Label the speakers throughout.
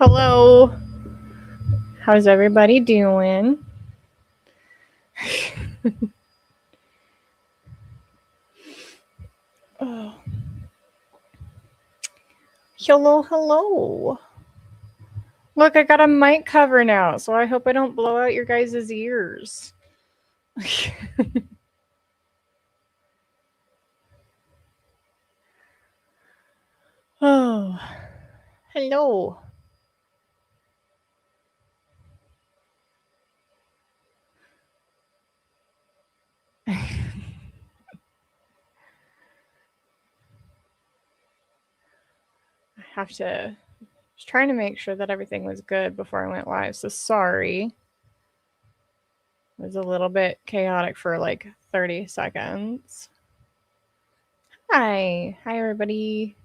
Speaker 1: Hello. How's everybody doing? Oh. Hello. Look, I got a mic cover now, so I hope I don't blow out your guys' ears. Oh. Hello. I have to... was trying to make sure that everything was good before I went live, so sorry. It was a little bit chaotic for like 30 seconds. Hi, everybody.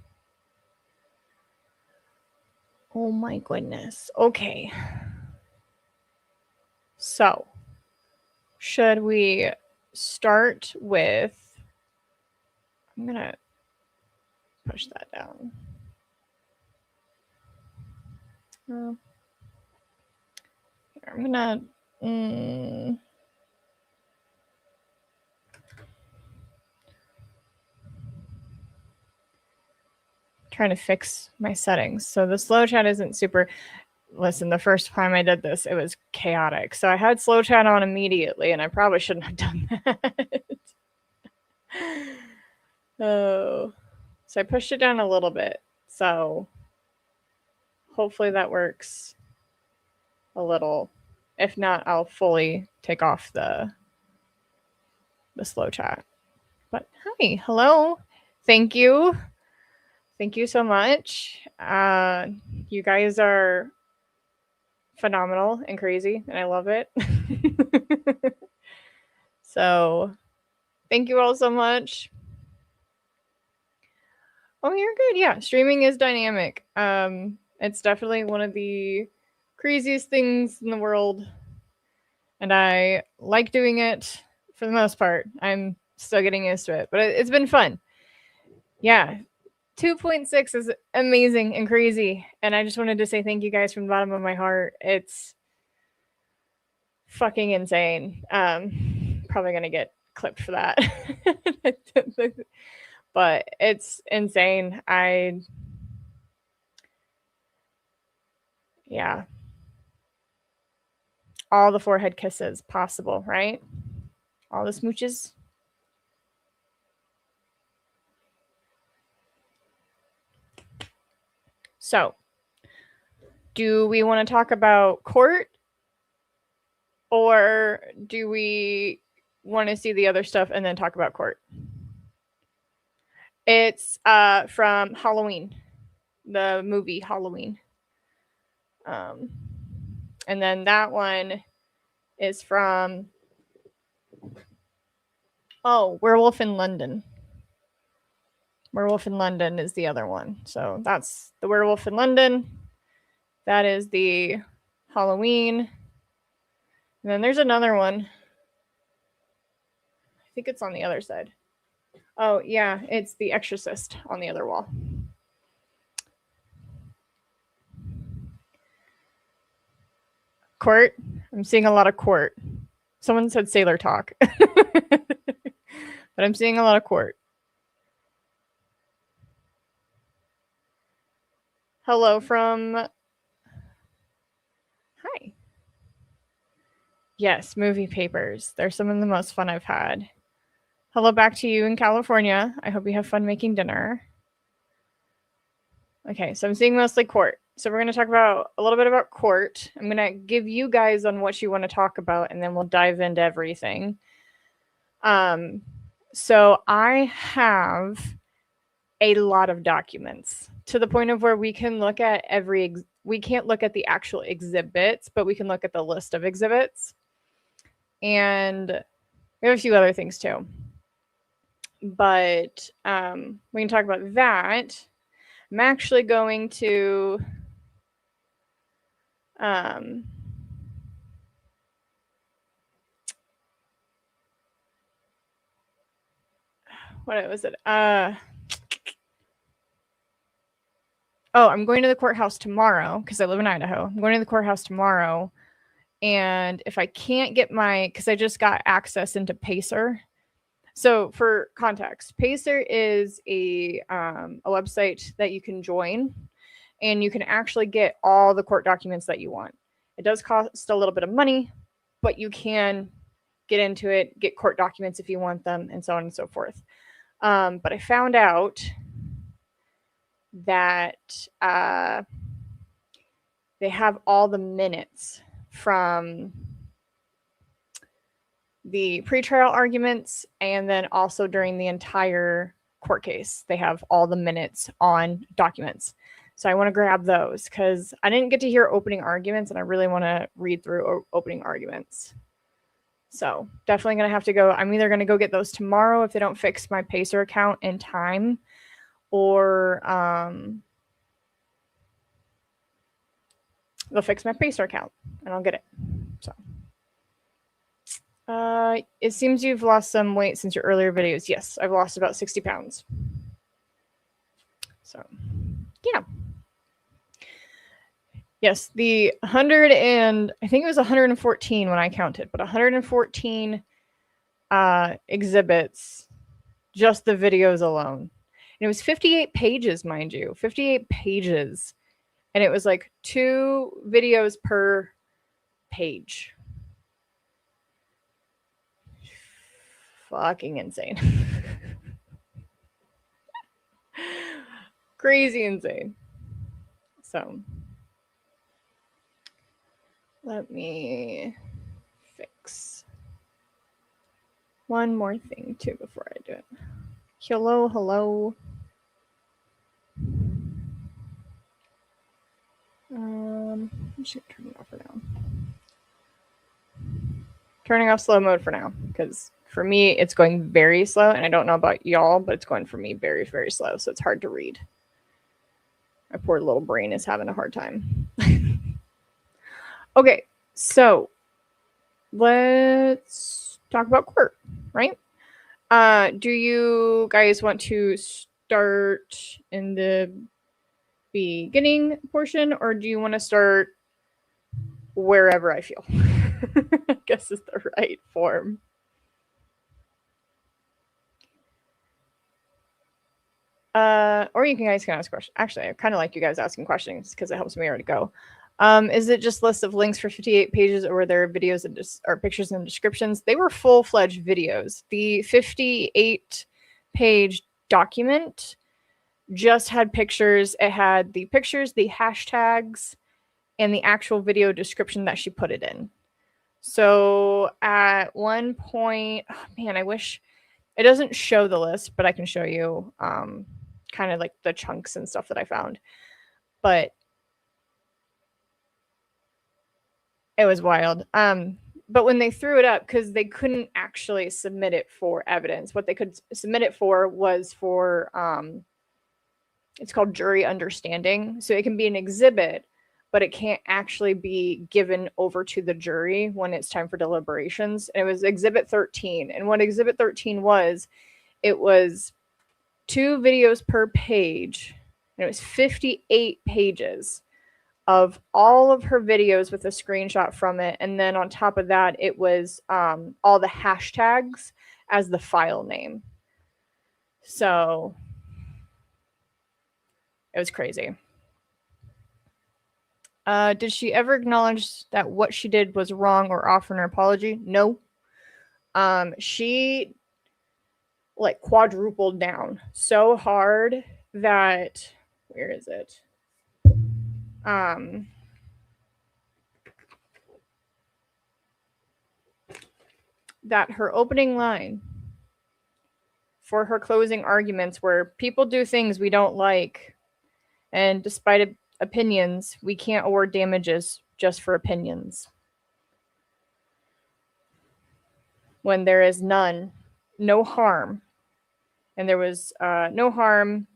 Speaker 1: Oh my goodness. Okay. So, should we start with... I'm going to push that down. Here, I'm going to... trying to fix my settings. So the slow chat isn't super... Listen, the first time I did this, it was chaotic. So I had slow chat on immediately, and I probably shouldn't have done that. Oh. So I pushed it down a little bit. So hopefully that works a little. If not, I'll fully take off the slow chat. But hi, hello. Thank you. Thank you so much. You guys are phenomenal and crazy, and I love it. So thank you all so much. Oh, you're good. Yeah, streaming is dynamic. It's definitely one of the craziest things in the world, and I like doing it for the most part. I'm still getting used to it, but it's been fun. Yeah, 2.6 is amazing and crazy, and I just wanted to say thank you guys from the bottom of my heart. It's fucking insane. Probably gonna get clipped for that. But it's insane. Yeah. All the forehead kisses possible, right? All the smooches. So, do we want to talk about court, or do we want to see the other stuff and then talk about court? It's from Halloween, the movie Halloween. And then that one is from Werewolf in London. Werewolf in London is the other one. So that's the Werewolf in London. That is the Halloween. And then there's another one. I think it's on the other side. Oh, yeah, it's The Exorcist on the other wall. Court? I'm seeing a lot of court. Someone said sailor talk. But I'm seeing a lot of court. Hello from... Hi. Yes, movie papers. They're some of the most fun I've had. Hello back to you in California. I hope you have fun making dinner. Okay, so I'm seeing mostly court. So we're going to talk about a little bit about court. I'm going to give you guys on what you want to talk about, and then we'll dive into everything. So I have a lot of documents to the point of where we can look at we can't look at the actual exhibits, but we can look at the list of exhibits. And we have a few other things too. But we can talk about that. I'm actually going to what was it? oh, I'm going to the courthouse tomorrow because I live in Idaho. I'm going to the courthouse tomorrow. And if I can't get because I just got access into Pacer. So for context, Pacer is a website that you can join, and you can actually get all the court documents that you want. It does cost a little bit of money, but you can get into it, get court documents if you want them, and so on and so forth. But I found out that they have all the minutes from the pretrial arguments, and then also during the entire court case, they have all the minutes on documents. So I want to grab those because I didn't get to hear opening arguments, and I really want to read through opening arguments. So definitely going to have to go. I'm either going to go get those tomorrow if they don't fix my Pacer account in time, or they'll fix my Pacer account and I'll get it. So it seems you've lost some weight since your earlier videos. Yes, I've lost about 60 pounds. So yeah. Yes, the 100 and I think it was 114 when I counted, but 114 exhibits, just the videos alone. And it was 58 pages, mind you, 58 pages. And it was like 2 videos per page. Fucking insane. Crazy insane. So let me fix one more thing too before I do it. Hello. I'm just gonna turn it off for now. Turning off slow mode for now, because for me it's going very slow, and I don't know about y'all, but it's going for me very, very slow, so it's hard to read. My poor little brain is having a hard time. Okay, so let's talk about court, right? Do you guys want to start in the beginning portion, or do you want to start wherever I feel? I guess is the right form. Or you guys can ask questions. Actually, I kind of like you guys asking questions because it helps me already go. Is it just list of links for 58 pages, or were there videos and or pictures and descriptions? They were full-fledged videos. The 58-page document just had pictures. It had the pictures, the hashtags, and the actual video description that she put it in. So at one point, oh man, I wish it doesn't show the list, but I can show you kind of like the chunks and stuff that I found. But it was wild. But when they threw it up, because they couldn't actually submit it for evidence, what they could submit it for was for, it's called jury understanding. So it can be an exhibit, but it can't actually be given over to the jury when it's time for deliberations. And it was Exhibit 13. And what Exhibit 13 was, it was 2 videos per page. And it was 58 pages of all of her videos with a screenshot from it. And then on top of that, it was all the hashtags as the file name. So it was crazy. Did she ever acknowledge that what she did was wrong or offer an apology? No. She like quadrupled down so hard that, where is it? That her opening line for her closing arguments were, people do things we don't like, and despite opinions, we can't award damages just for opinions. When there is no harm, and there was no harm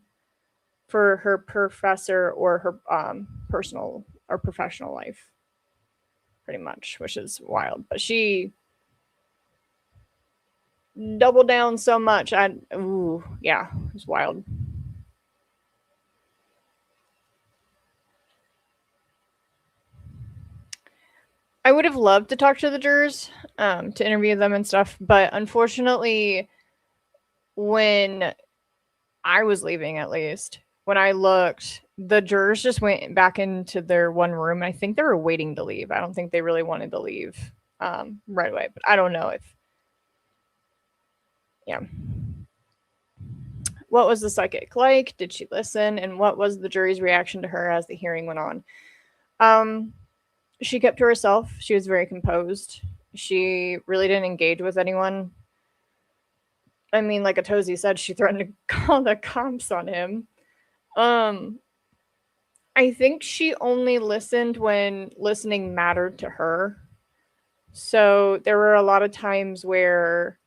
Speaker 1: for her professor or her personal or professional life, pretty much, which is wild. But she doubled down so much. Yeah, it was wild. I would have loved to talk to the jurors, to interview them and stuff, but unfortunately, when I was leaving, at least, when I looked, the jurors just went back into their one room. I think they were waiting to leave. I don't think they really wanted to leave right away, but I don't know if, yeah. What was the psychic like? Did she listen? And what was the jury's reaction to her as the hearing went on? She kept to herself. She was very composed. She really didn't engage with anyone. I mean, like Atozi said, she threatened to call the cops on him. I think she only listened when listening mattered to her. So there were a lot of times where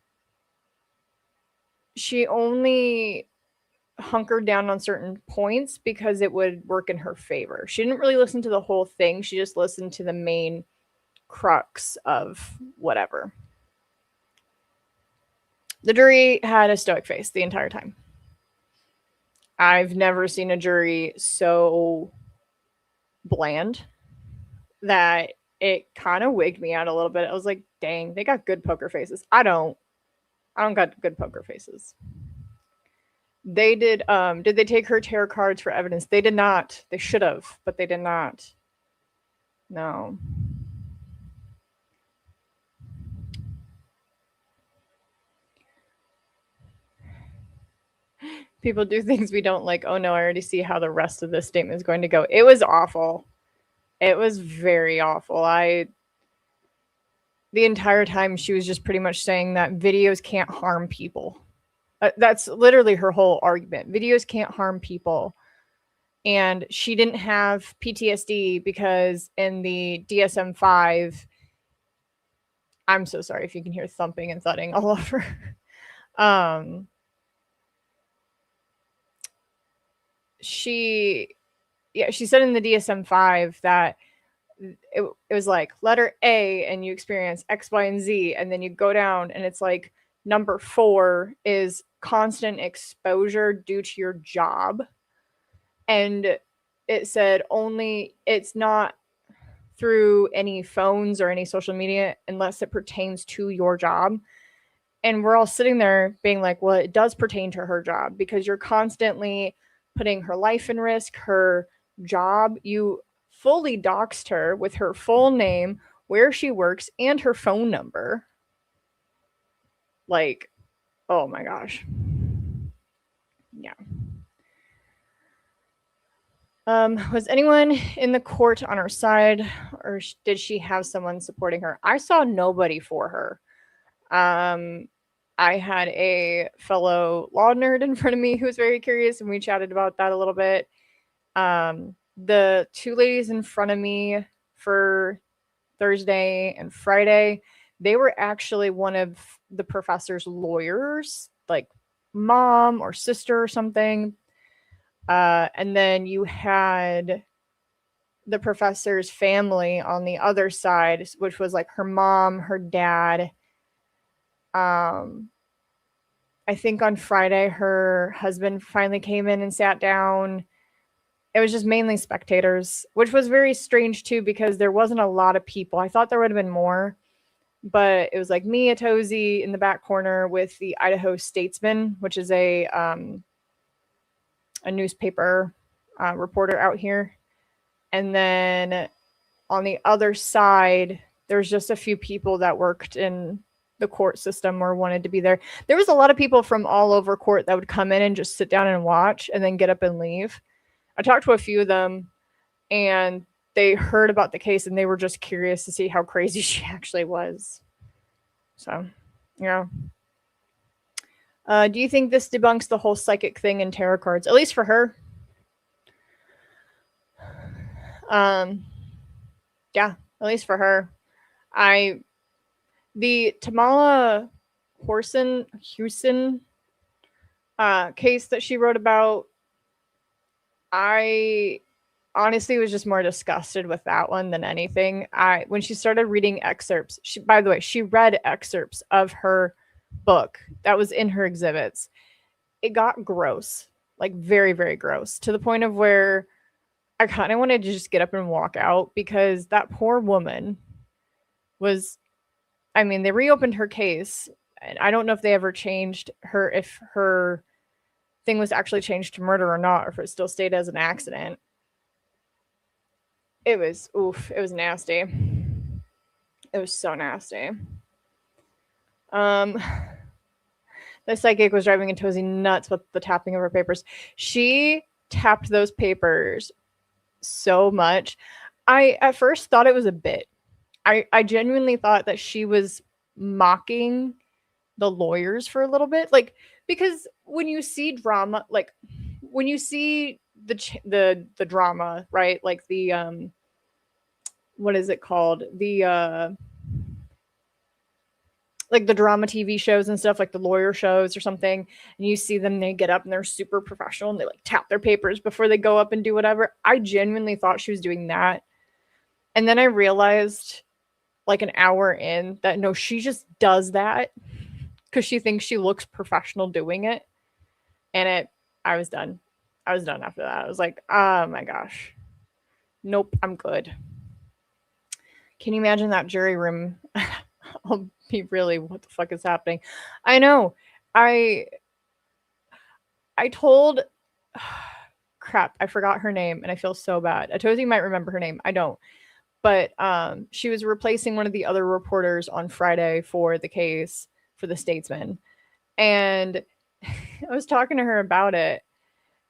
Speaker 1: she only hunkered down on certain points because it would work in her favor. She didn't really listen to the whole thing. She just listened to the main crux of whatever. The jury had a stoic face the entire time. I've never seen a jury so bland that it kind of wigged me out a little bit. I was like, dang, they got good poker faces. I don't got good poker faces. They did they take her tarot cards for evidence? They did not. They should have, but they did not. No. People do things we don't like. Oh no, I already see how the rest of this statement is going to go. It was awful. It was very awful. The entire time she was just pretty much saying that videos can't harm people. That's literally her whole argument. Videos can't harm people. And she didn't have PTSD because in the DSM-5, I'm so sorry if you can hear thumping and thudding all over. She said in the DSM-5 that it was like letter A and you experience X, Y, and Z, and then you go down and it's like number 4 is constant exposure due to your job. And it said only it's not through any phones or any social media unless it pertains to your job. And we're all sitting there being like, well, it does pertain to her job because you're constantly putting her life in risk, her job. You fully doxed her with her full name, where she works, and her phone number. Like, oh my gosh. Yeah. Was anyone in the court on her side, or did she have someone supporting her? I saw nobody for her. I had a fellow law nerd in front of me who was very curious, and we chatted about that a little bit. The 2 ladies in front of me for Thursday and Friday, they were actually one of the professor's lawyers, like mom or sister or something. And then you had the professor's family on the other side, which was like her mom, her dad. I think on Friday, her husband finally came in and sat down. It was just mainly spectators, which was very strange too, because there wasn't a lot of people. I thought there would have been more, but it was like me, Atozi, in the back corner with the Idaho Statesman, which is a newspaper reporter out here. And then on the other side, there's just a few people that worked in the court system or wanted to be there. There was a lot of people from all over court that would come in and just sit down and watch and then get up and leave. I talked to a few of them and they heard about the case and they were just curious to see how crazy she actually was. So, yeah. Do you think this debunks the whole psychic thing in tarot cards? At least for her. Yeah, at least for her. The Tamala Houston case that she wrote about, I honestly was just more disgusted with that one than anything. When she started reading excerpts, by the way, she read excerpts of her book that was in her exhibits. It got gross, like very, very gross, to the point of where I kind of wanted to just get up and walk out because that poor woman was, I mean, they reopened her case, and I don't know if they ever changed her, if her thing was actually changed to murder or not, or if it still stayed as an accident. It was, oof, it was nasty. It was so nasty. The psychic was driving Tozy nuts with the tapping of her papers. She tapped those papers so much. I at first thought it was a bit. I genuinely thought that she was mocking the lawyers for a little bit, like, because when you see drama, like when you see the drama, right? Like the what is it called? The like the drama TV shows and stuff, like the lawyer shows or something, and you see them, they get up and they're super professional and they like tap their papers before they go up and do whatever. I genuinely thought she was doing that. And then I realized like an hour in that no, she just does that because she thinks she looks professional doing it. And I was done. I was done after that. I was like, oh my gosh. Nope, I'm good. Can you imagine that jury room? I'll be really, what the fuck is happening? I know. I told crap, I forgot her name and I feel so bad. Atozi might remember her name. I don't. But she was replacing one of the other reporters on Friday for the case for the Statesman. And I was talking to her about it.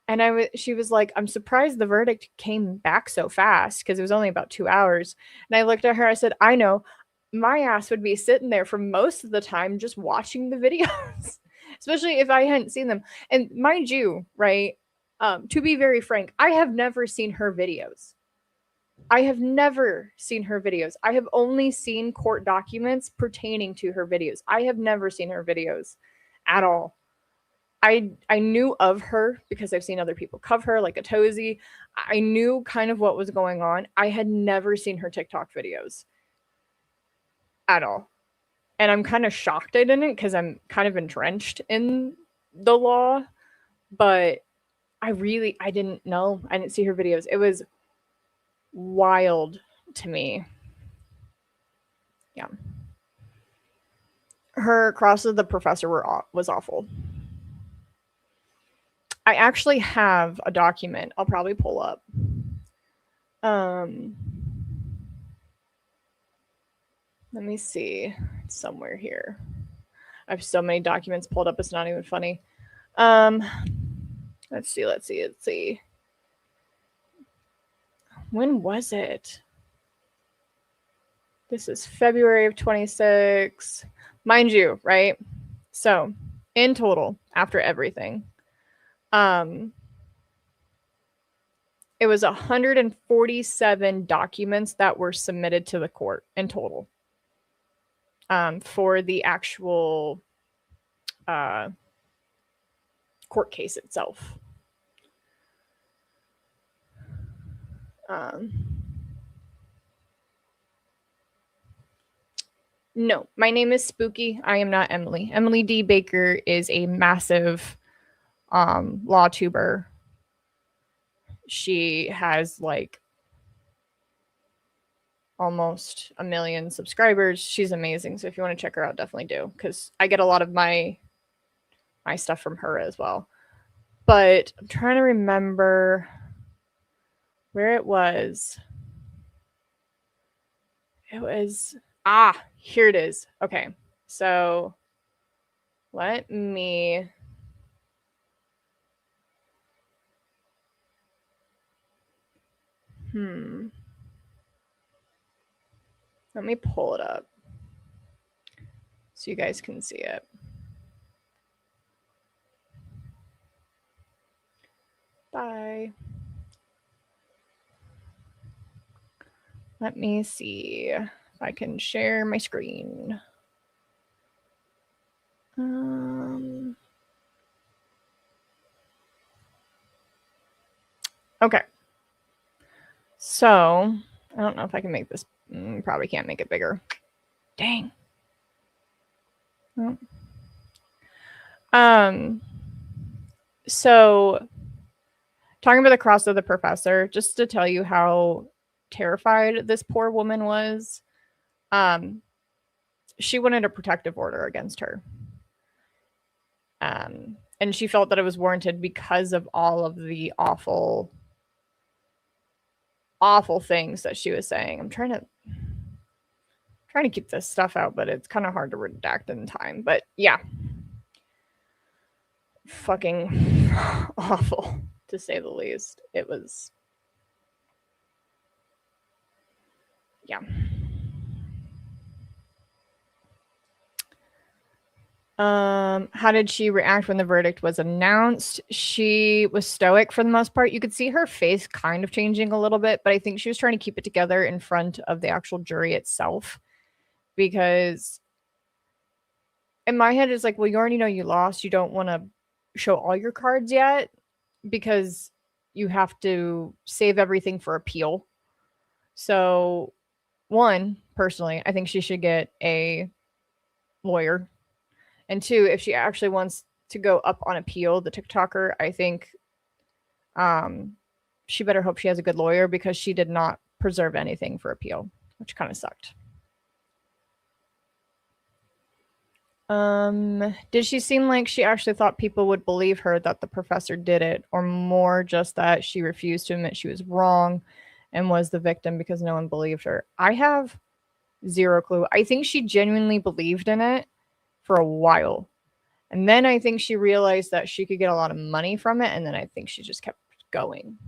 Speaker 1: And she was like, I'm surprised the verdict came back so fast because it was only about 2 hours. And I looked at her, I said, I know, my ass would be sitting there for most of the time just watching the videos, especially if I hadn't seen them. And mind you, right, to be very frank, I have never seen her videos. I have never seen her videos. I have only seen court documents pertaining to her videos. I have never seen her videos at all. I knew of her because I've seen other people cover her, like Atozi. I knew kind of what was going on. I had never seen her TikTok videos at all. And I'm kind of shocked I didn't because I'm kind of entrenched in the law. But I didn't know. I didn't see her videos. It was wild to me. Yeah. Her cross of the professor was awful. I actually have a document I'll probably pull up. Let me see. It's somewhere here. I have so many documents pulled up, it's not even funny. Let's see. When was it? This is February of 26. Mind you, right? So, in total, after everything, it was 147 documents that were submitted to the court in total, for the actual court case itself. No, my name is Spooky. I am not Emily. Emily D. Baker is a massive law tuber. She has like almost 1 million subscribers. She's amazing. So if you want to check her out, definitely do, because I get a lot of my stuff from her as well. But I'm trying to remember where it was. It was, here it is. Okay. So let me let me pull it up so you guys can see it. Bye. Let me see if I can share my screen. Okay. So, I don't know if I can make this. Probably can't make it bigger. Dang. Oh. So, talking about the cross of the professor, just to tell you how terrified this poor woman was. she wanted a protective order against her. And she felt that it was warranted because of all of the awful things that she was saying. I'm trying to keep this stuff out, but it's kind of hard to redact in time. But yeah, fucking awful, to say the least. It was, yeah. How did she react when the verdict was announced? She was stoic for the most part. You could see her face kind of changing a little bit, but I think she was trying to keep it together in front of the actual jury itself. Because in my head, it's like, well, you already know you lost. You don't want to show all your cards yet because you have to save everything for appeal. So, one, personally, I think she should get a lawyer. And two, if she actually wants to go up on appeal, the TikToker, I think she better hope she has a good lawyer because she did not preserve anything for appeal, which kind of sucked. Did she seem like she actually thought people would believe her that the professor did it, or more just that she refused to admit she was wrong and was the victim because no one believed her? I have zero clue. I think she genuinely believed in it for a while. And then I think she realized that she could get a lot of money from it, and then I think she just kept going.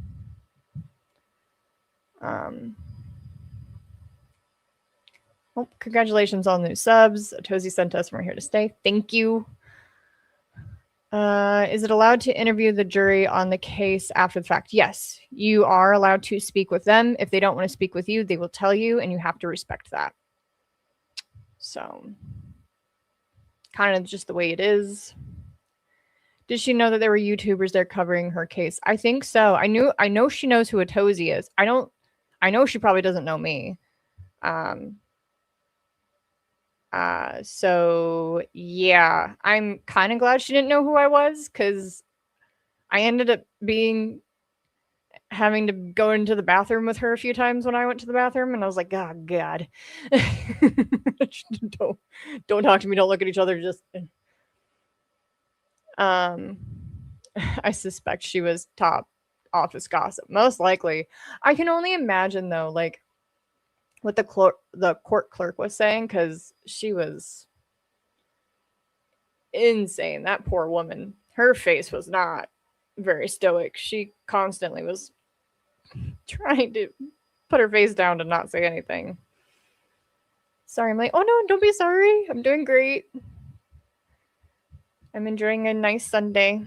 Speaker 1: Well, congratulations on the new subs. Tozy sent us, and we're here to stay. Thank you. Is it allowed to interview the jury on the case after the fact? Yes, you are allowed to speak with them. If they don't want to speak with you, they will tell you, and you have to respect that. So, kind of just the way it is. Did she know that there were YouTubers there covering her case? I think so. I know she knows who Atozy is. I know she probably doesn't know me. So yeah, I'm kind of glad she didn't know who I was, because I ended up having to go into the bathroom with her a few times when I went to the bathroom, and I was like, oh God. don't talk to me, don't look at each other, just I suspect she was top office gossip, most likely. I can only imagine though, like what the court clerk was saying, because she was insane. That poor woman, her face was not very stoic. She constantly was trying to put her face down to not say anything. Sorry, I'm like, oh no, don't be sorry. I'm doing great. I'm enjoying a nice Sunday.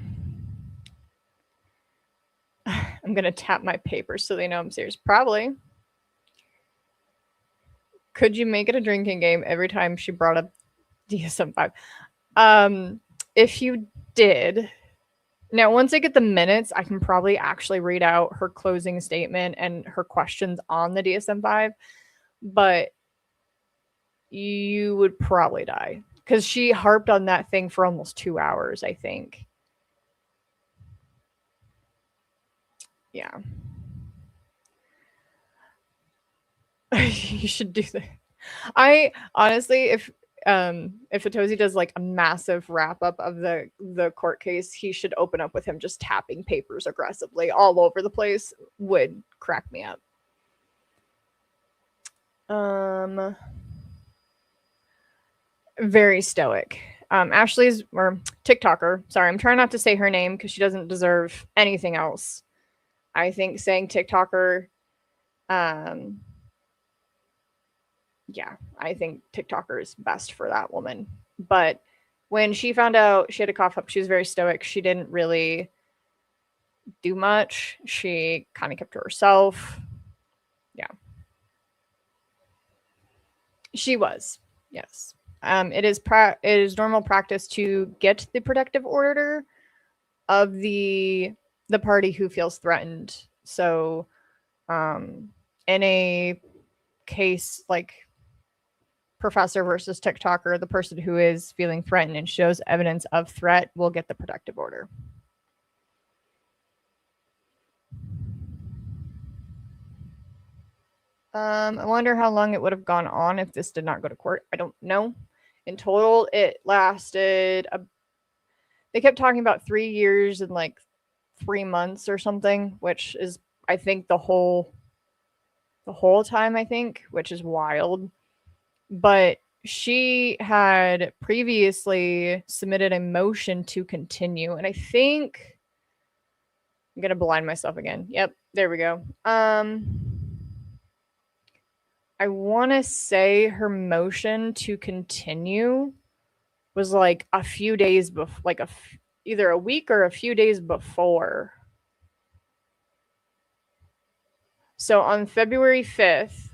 Speaker 1: I'm gonna tap my papers so they know I'm serious. Probably. Could you make it a drinking game every time she brought up DSM-5? If you did, now once I get the minutes, I can probably actually read out her closing statement and her questions on the DSM-5, but you would probably die because she harped on that thing for almost 2 hours, I think. Yeah. You should do that. I honestly, if Atozy does like a massive wrap up of the court case, he should open up with him just tapping papers aggressively all over the place. Would crack me up. Very stoic. Ashley's, or TikToker, sorry, I'm trying not to say her name because she doesn't deserve anything else. I think saying TikToker, yeah, I think TikToker is best for that woman. But when she found out she had a cough up, she was very stoic. She didn't really do much. She kind of kept to herself. Yeah. She was, yes. It is normal practice to get the protective order of the party who feels threatened. So, in a case like Professor versus TikToker, the person who is feeling threatened and shows evidence of threat will get the protective order. I wonder how long it would have gone on if this did not go to court. I don't know. In total, it lasted. They kept talking about 3 years and like 3 months or something, which is, I think, the whole time, I think, which is wild. But she had previously submitted a motion to continue, and I think I'm gonna blind myself again. Yep, there we go. I want to say her motion to continue was like a few days before, like either a week or a few days before. So on February 5th,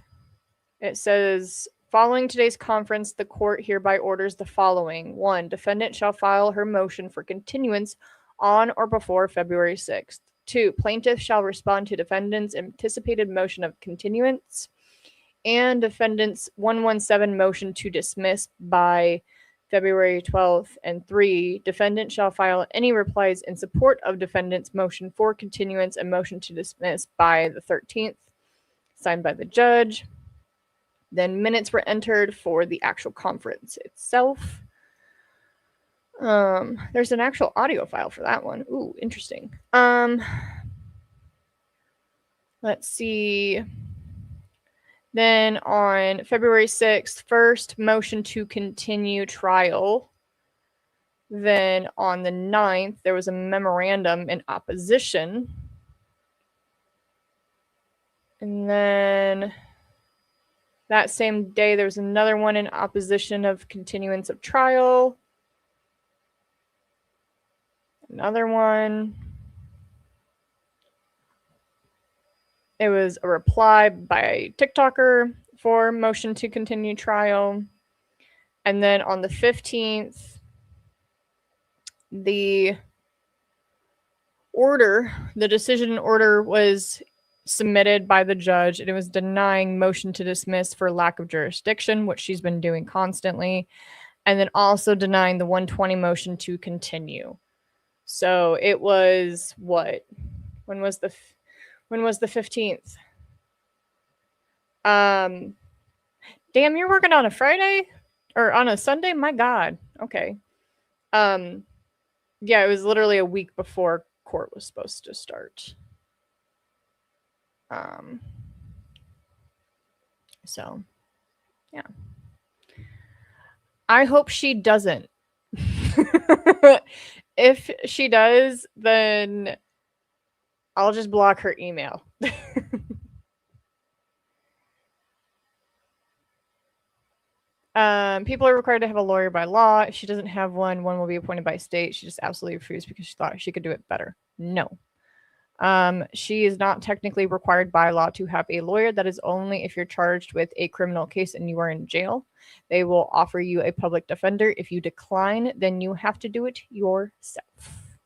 Speaker 1: it says, following today's conference, the court hereby orders the following. 1. Defendant shall file her motion for continuance on or before February 6th. 2. Plaintiff shall respond to defendant's anticipated motion of continuance and defendant's 117 motion to dismiss by February 12th. And 3. Defendant shall file any replies in support of defendant's motion for continuance and motion to dismiss by the 13th, signed by the judge. Then minutes were entered for the actual conference itself. There's an actual audio file for that one. Ooh, interesting. Let's see. Then on February 6th, first motion to continue trial. Then on the 9th, there was a memorandum in opposition. And then that same day, there was another one in opposition of continuance of trial. Another one. It was a reply by a TikToker for motion to continue trial. And then on the 15th, the decision order was submitted by the judge, and it was denying motion to dismiss for lack of jurisdiction, which she's been doing constantly, and then also denying the 120 motion to continue. So it was what? When was the 15th? Damn, you're working on a Friday or on a Sunday? My God. Okay. Yeah, it was literally a week before court was supposed to start. So, yeah. I hope she doesn't. If she does, then I'll just block her email. People are required to have a lawyer by law. If she doesn't have one will be appointed by state. She just absolutely refused because she thought she could do it better. No. She is not technically required by law to have a lawyer. That is only if you're charged with a criminal case and you are in jail. They will offer you a public defender. If you decline, then you have to do it yourself.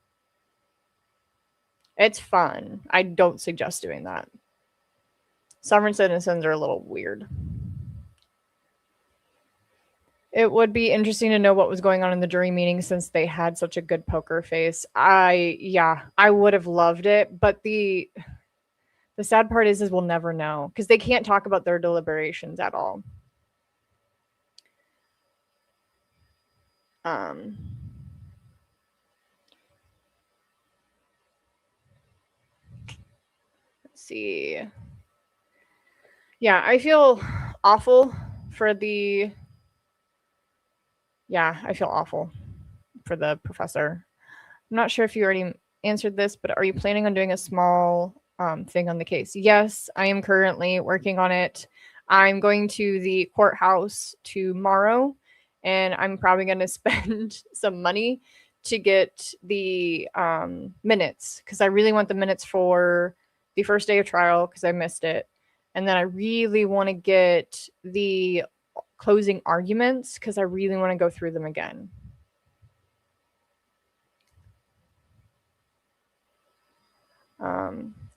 Speaker 1: It's fun. I don't suggest doing that. Sovereign citizens are a little weird. It would be interesting to know what was going on in the jury meeting since they had such a good poker face. I would have loved it, but the sad part is we'll never know because they can't talk about their deliberations at all. Let's see. Yeah, I feel awful for the... Yeah, I feel awful for the professor. I'm not sure if you already answered this, but are you planning on doing a small thing on the case? Yes, I am currently working on it. I'm going to the courthouse tomorrow, and I'm probably going to spend some money to get the minutes because I really want the minutes for the first day of trial because I missed it. And then I really want to get the closing arguments because I really want to go through them again.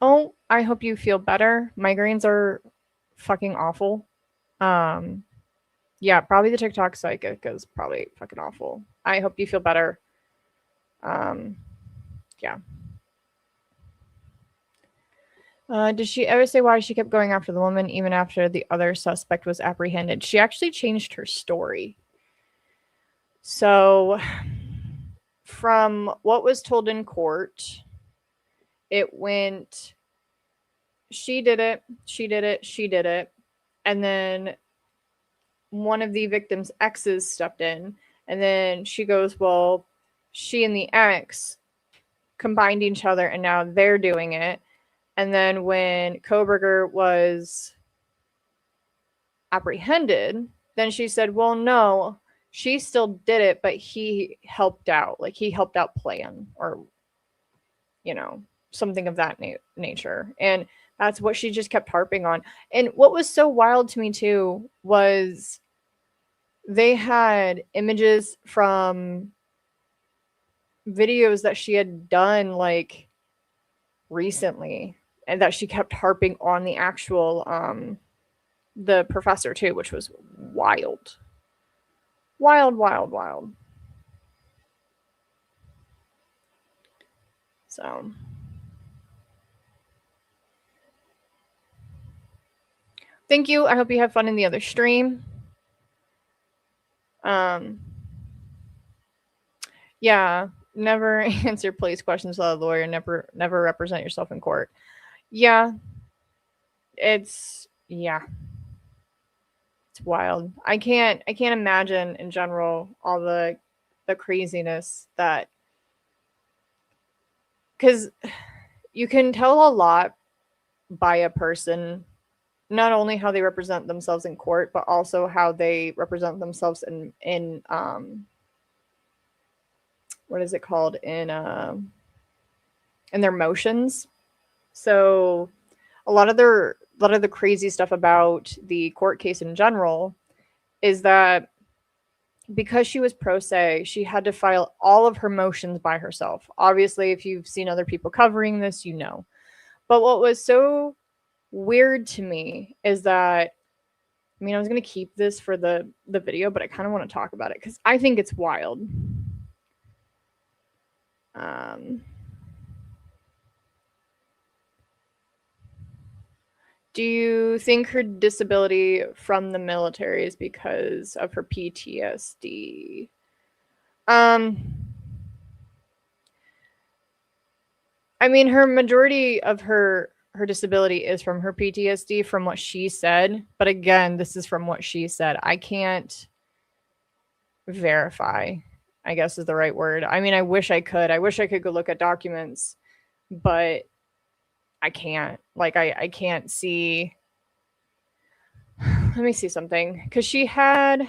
Speaker 1: Oh, I hope you feel better. Migraines are fucking awful. Yeah, probably the TikTok psychic is probably fucking awful. I hope you feel better. Yeah. Did she ever say why she kept going after the woman even after the other suspect was apprehended? She actually changed her story. So, from what was told in court, it went, she did it, she did it, she did it. And then one of the victim's exes stepped in. And then she goes, well, she and the ex combined each other and now they're doing it. And then when Koberger was apprehended, then she said, well, no, she still did it, but he helped out. Like, he helped out plan, or, you know, something of that nature. And that's what she just kept harping on. And what was so wild to me, too, was they had images from videos that she had done, like, recently, and that she kept harping on the actual, the professor, too, which was wild. Wild, wild, wild. So, thank you. I hope you have fun in the other stream. Yeah, never answer police questions without a lawyer. Never represent yourself in court. Yeah, it's wild. I can't imagine in general all the craziness that, because you can tell a lot by a person, not only how they represent themselves in court, but also how they represent themselves in what is it called, in their motions. So a lot of the crazy stuff about the court case in general is that because she was pro se, she had to file all of her motions by herself. Obviously, if you've seen other people covering this, you know. But what was so weird to me is that, I mean, I was going to keep this for the video, but I kind of want to talk about it because I think it's wild. Do you think her disability from the military is because of her PTSD? I mean, her majority of her disability is from her PTSD, from what she said. But again, this is from what she said. I can't verify, I guess is the right word. I mean, I wish I could. I wish I could go look at documents, but I can't. Like, I can't see. Let me see something. Because she had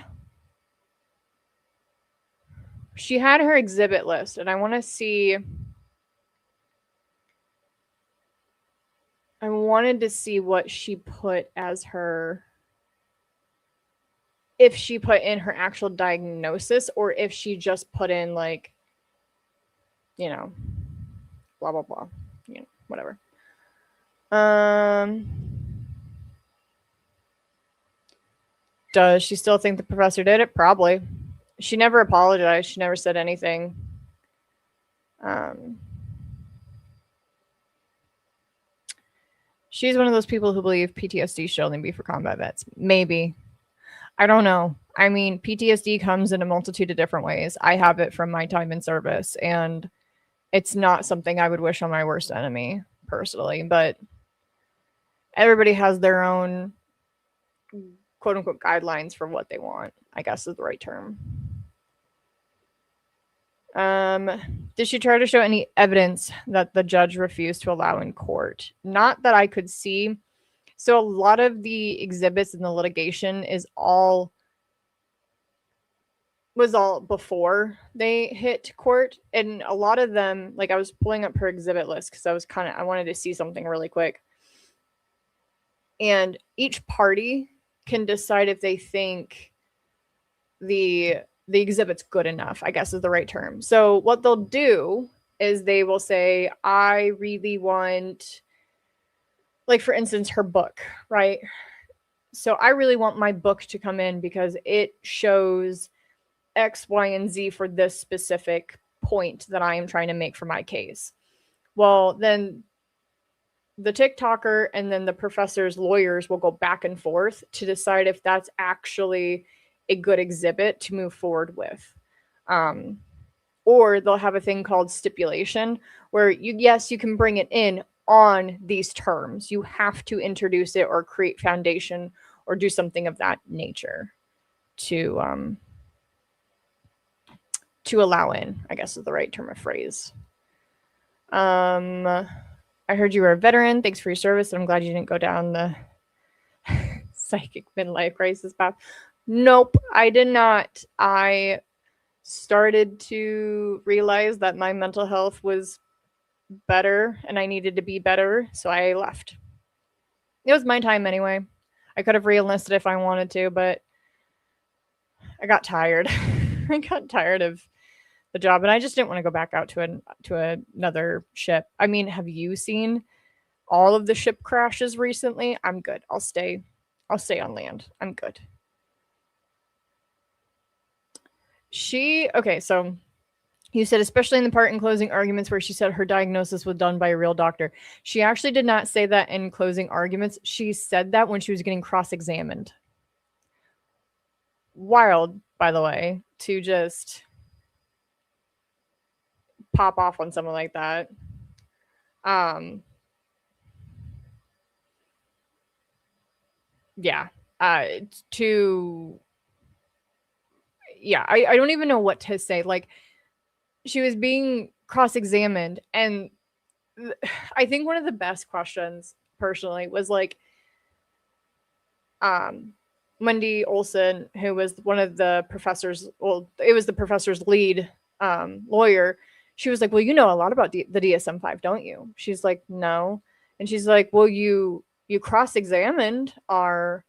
Speaker 1: her exhibit list, and I want to see. I wanted to see what she put as her, if she put in her actual diagnosis, or if she just put in, like, you know, blah, blah, blah, you know, whatever. Does she still think the professor did it? Probably. She never apologized. She never said anything. She's one of those people who believe PTSD should only be for combat vets. Maybe. I don't know. I mean, PTSD comes in a multitude of different ways. I have it from my time in service, and it's not something I would wish on my worst enemy, personally. But everybody has their own quote-unquote guidelines for what they want, I guess is the right term. Did she try to show any evidence that the judge refused to allow in court? Not that I could see. So a lot of the exhibits in the litigation was all before they hit court. And a lot of them, like, I was pulling up her exhibit list because I wanted to see something really quick. And each party can decide if they think the exhibit's good enough, I guess is the right term. So what they'll do is they will say, I really want, like, for instance, her book, right? So I really want my book to come in because it shows X, Y, and Z for this specific point that I am trying to make for my case. Well, then the TikToker and then the professor's lawyers will go back and forth to decide if that's actually a good exhibit to move forward with. Or they'll have a thing called stipulation where you can bring it in on these terms. You have to introduce it or create foundation or do something of that nature to allow in, I guess is the right term of phrase. I heard you were a veteran. Thanks for your service. I'm glad you didn't go down the psychic midlife crisis path. Nope, I did not. I started to realize that my mental health was better and I needed to be better, so I left. It was my time anyway. I could have re-enlisted if I wanted to, but I got tired. I got tired of the job, and I just didn't want to go back out to another ship. I mean, have you seen all of the ship crashes recently? I'm good. I'll stay on land. I'm good. Okay, so you said, especially in the part in closing arguments where she said her diagnosis was done by a real doctor. She actually did not say that in closing arguments. She said that when she was getting cross-examined. Wild, by the way, to just pop off on someone like that. Yeah. I don't even know what to say. Like, she was being cross-examined, and I think one of the best questions personally was like, Wendy Olson, who was one of the professors, well, it was the professor's lead lawyer. She was like, well, you know a lot about the DSM-5, don't you? She's like, no. And she's like, well, you cross-examined our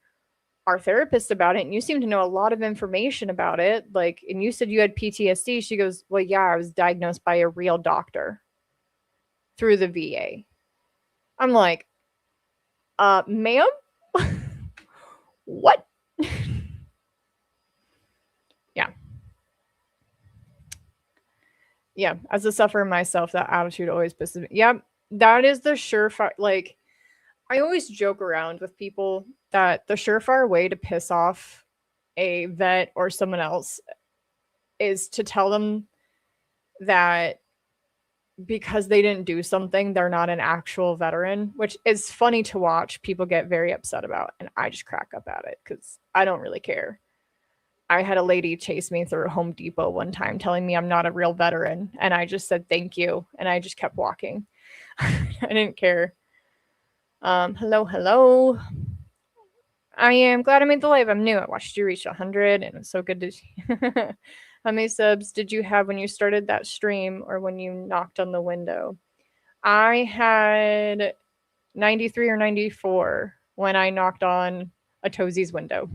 Speaker 1: therapist about it, and you seem to know a lot of information about it. Like, and you said you had PTSD. She goes, well, yeah, I was diagnosed by a real doctor through the VA. I'm like, ma'am? What? Yeah. Yeah, as a sufferer myself, that attitude always pisses me. Yeah, that is the surefire. Like, I always joke around with people that the surefire way to piss off a vet or someone else is to tell them that because they didn't do something, they're not an actual veteran, which is funny to watch. People get very upset about, and I just crack up at it because I don't really care. I had a lady chase me through Home Depot one time telling me I'm not a real veteran, and I just said thank you, and I just kept walking. I didn't care. Hello. I am glad I made the live. I'm new. I watched you reach 100, and it was so good to see. How many subs did you have when you started that stream or when you knocked on the window? I had 93 or 94 when I knocked on a Tozy's window.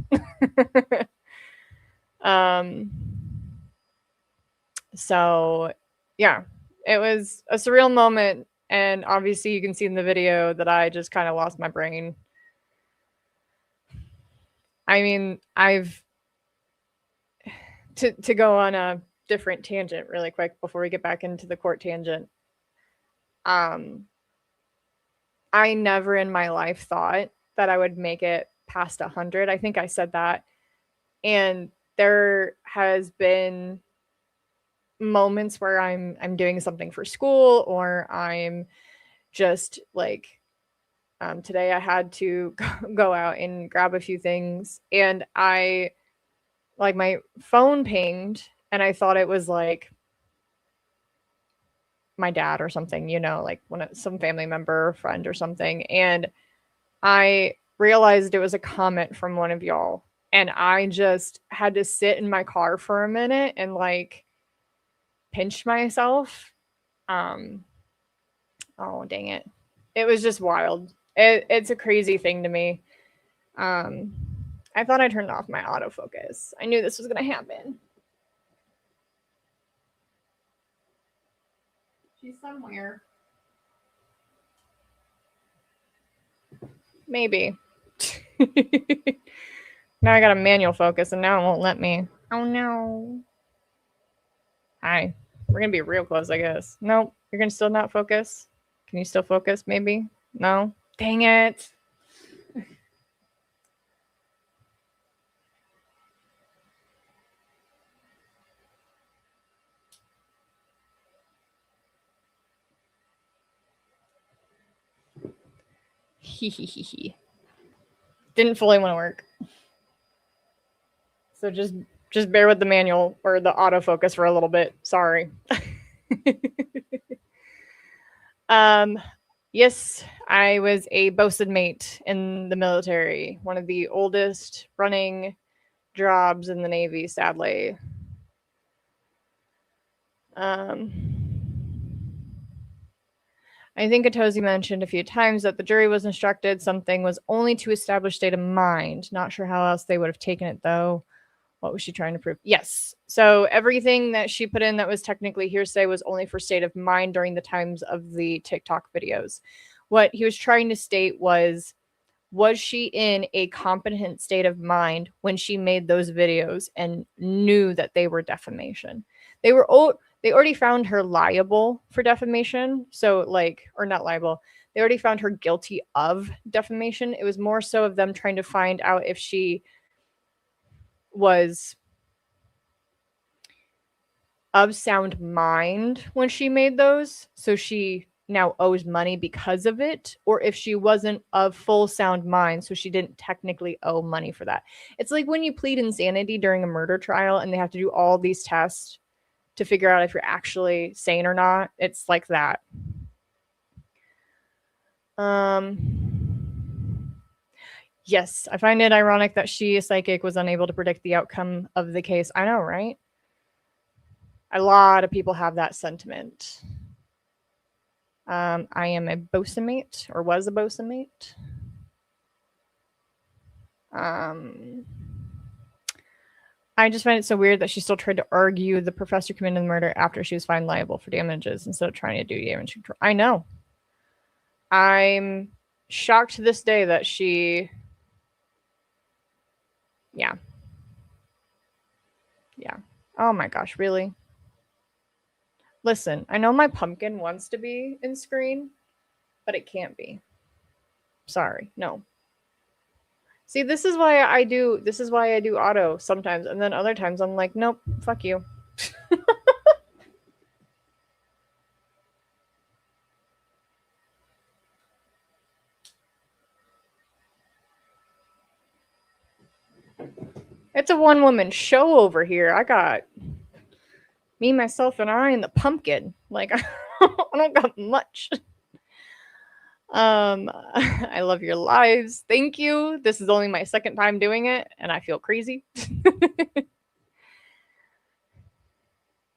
Speaker 1: So, yeah, it was a surreal moment. And obviously you can see in the video that I just kind of lost my brain. I mean, to go on a different tangent really quick before we get back into the court tangent. I never in my life thought that I would make it past 100. I think I said that. And there has been moments where I'm doing something for school, or I'm just like, today I had to go out and grab a few things, and my phone pinged, and I thought it was like my dad or something, like some family member or friend or something. And I realized it was a comment from one of y'all, and I just had to sit in my car for a minute and like pinch myself. Oh, dang it. It was just wild. It's a crazy thing to me. I thought I turned off my autofocus. I knew this was going to happen. She's somewhere. Maybe. Now I got a manual focus, and now it won't let me. Oh, no. Hi. We're going to be real close, I guess. Nope. You're going to still not focus? Can you still focus, maybe? No? Dang it. Didn't fully want to work. So just bear with the manual or the autofocus for a little bit. Sorry. Yes, I was a bosun mate in the military, one of the oldest running jobs in the Navy, sadly. I think Atozi mentioned a few times that the jury was instructed something was only to establish state of mind. Not sure how else they would have taken it, though. What was she trying to prove? Yes. So everything that she put in that was technically hearsay was only for state of mind during the times of the TikTok videos. What he was trying to state was she in a competent state of mind when she made those videos and knew that they were defamation? They already found her liable for defamation. So or not liable. They already found her guilty of defamation. It was more so of them trying to find out if she was of sound mind when she made those, so she now owes money because of it, or if she wasn't of full sound mind, so she didn't technically owe money for that. It's like when you plead insanity during a murder trial and they have to do all these tests to figure out if you're actually sane or not. It's like that. Yes, I find it ironic that she, a psychic, was unable to predict the outcome of the case. I know, right? A lot of people have that sentiment. I am a bosun mate, or was a bosun mate. I just find it so weird that she still tried to argue the professor committed the murder after she was found liable for damages instead of trying to do damage control. I know. I'm shocked to this day that she... Yeah. Yeah. Oh my gosh, really? Listen, I know my pumpkin wants to be in screen, but it can't be. Sorry, no. See, this is why I do auto sometimes, and then other times I'm like, nope, fuck you. It's a one-woman show over here. I got me, myself, and I, and the pumpkin. Like, I don't got much. I love your lives. Thank you. This is only my second time doing it, and I feel crazy.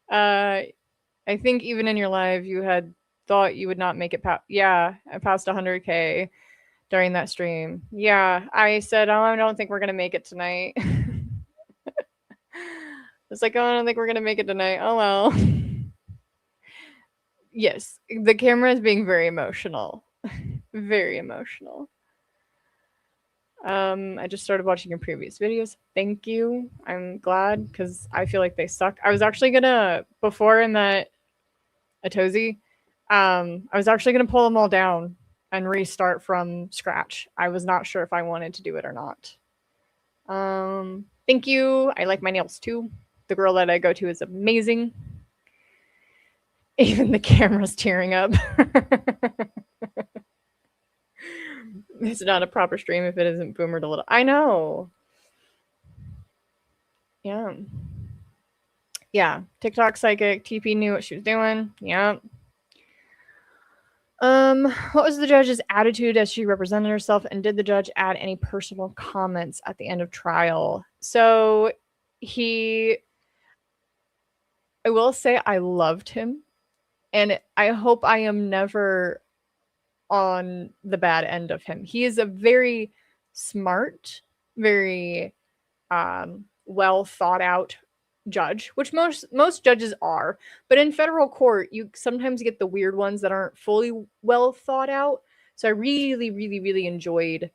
Speaker 1: I think even in your live, you had thought you would not make it past. Yeah, I passed 100K during that stream. Yeah, I said, oh, I don't think we're gonna make it tonight. It's like, oh, I don't think we're gonna make it tonight. Oh well. Yes, the camera is being very emotional. Very emotional. I just started watching your previous videos. Thank you. I'm glad because I feel like they suck. I was actually gonna, before I met Atozi, I was actually gonna pull them all down and restart from scratch. I was not sure if I wanted to do it or not. Thank you. I like my nails too. The girl that I go to is amazing. Even the camera's tearing up. It's not a proper stream if it isn't boomered a little. I know. Yeah. Yeah. TikTok psychic. TP knew what she was doing. Yeah. What was the judge's attitude as she represented herself, and did the judge add any personal comments at the end of trial? So I will say I loved him, and I hope I am never on the bad end of him. He is a very smart, very well thought out judge, which most judges are, but in federal court you sometimes get the weird ones that aren't fully well thought out. So I really enjoyed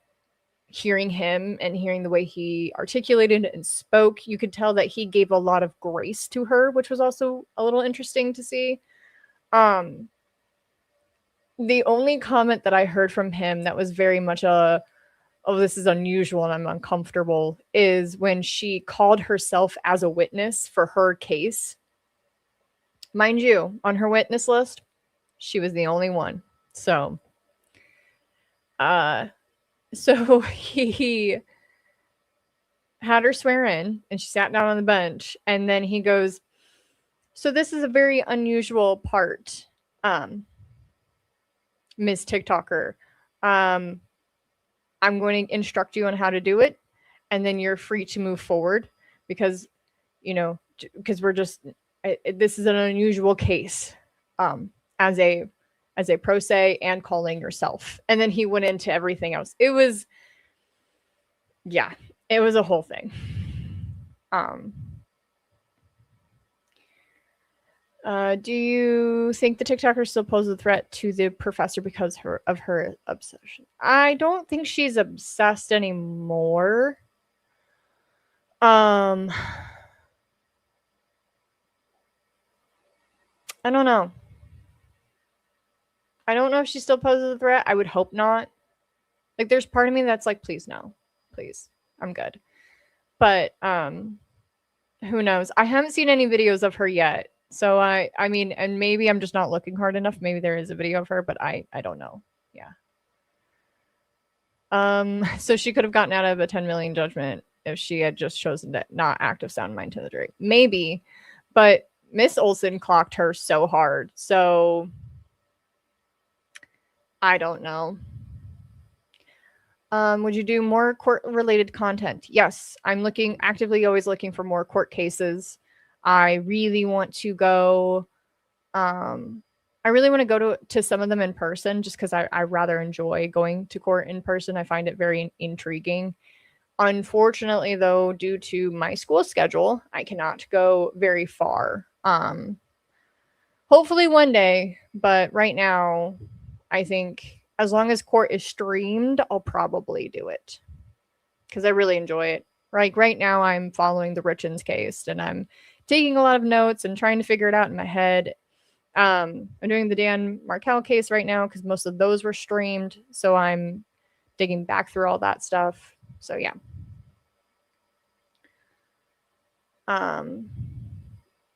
Speaker 1: hearing him and hearing the way he articulated and spoke. You could tell that he gave a lot of grace to her, which was also a little interesting to see. the only comment that I heard from him that was very much a, oh, this is unusual and I'm uncomfortable, is when she called herself as a witness for her case. Mind you, on her witness list, she was the only one. So, so he had her swear in and she sat down on the bench, and then he goes, so this is a very unusual part, Ms. TikToker. I'm going to instruct you on how to do it, and then you're free to move forward because, you know, because we're just, this is an unusual case, as a pro se and calling yourself. And then he went into everything else. It was, yeah, it was a whole thing. Do you think the TikToker still poses a threat to the professor because of her obsession? I don't think she's obsessed anymore. I don't know. I don't know if she still poses a threat. I would hope not. Like, there's part of me that's like, please no. Please. I'm good. But who knows? I haven't seen any videos of her yet. So I mean, and maybe I'm just not looking hard enough. Maybe there is a video of her, but I don't know. Yeah. So she could have gotten out of a 10 million judgment if she had just chosen to not act of sound mind to the jury. Maybe, but Miss Olson clocked her so hard. So I don't know. Would you do more court-related content? Yes, I'm actively always looking for more court cases. I really want to go. I really want to go to some of them in person, just because I rather enjoy going to court in person. I find it very intriguing. Unfortunately, though, due to my school schedule, I cannot go very far. Hopefully one day, but right now, I think as long as court is streamed, I'll probably do it because I really enjoy it. Like right now, I'm following the Richens case and I'm taking a lot of notes and trying to figure it out in my head. I'm doing the Dan Markel case right now because most of those were streamed, so I'm digging back through all that stuff. So yeah.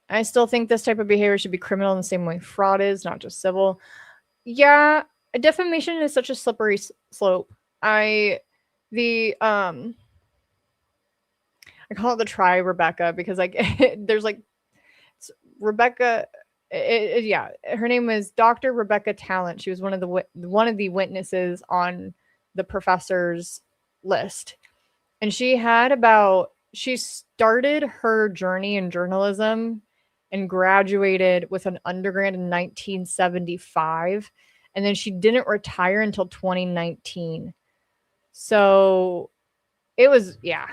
Speaker 1: I still think this type of behavior should be criminal in the same way fraud is, not just civil. Yeah, defamation is such a slippery slope. I call it the try Rebecca because like there's like Rebecca. Yeah, her name was Dr. Rebecca Talent. She was one of the witnesses on the professor's list, and she started her journey in journalism and graduated with an undergrad in 1975, and then she didn't retire until 2019. So it was, yeah,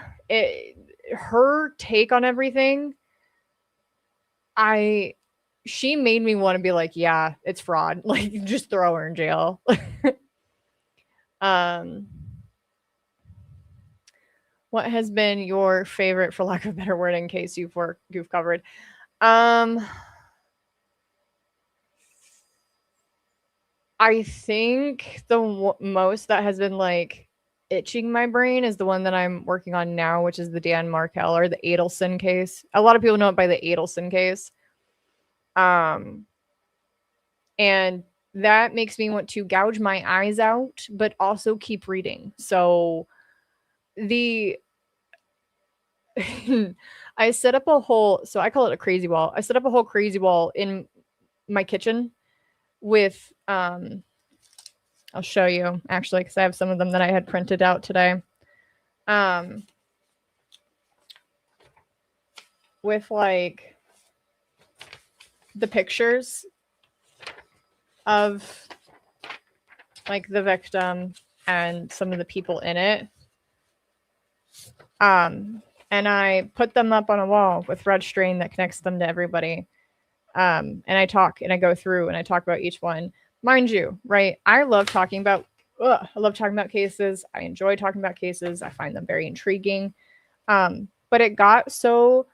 Speaker 1: her take on everything, she made me want to be like, yeah, it's fraud. Like, just throw her in jail. What has been your favorite, for lack of a better word, in case you've covered? I think the most that has been like itching my brain is the one that I'm working on now, which is the Dan Markel or the Adelson case. A lot of people know it by the Adelson case. And that makes me want to gouge my eyes out, but also keep reading. So I set up a whole, so I call it a crazy wall. I set up a whole crazy wall in my kitchen with, I'll show you actually, because I have some of them that I had printed out today. With like the pictures of like the victim and some of the people in it. And I put them up on a wall with red string that connects them to everybody. And I talk and I go through and I talk about each one. Mind you, right? I love talking about cases. I enjoy talking about cases. I find them very intriguing. But it got so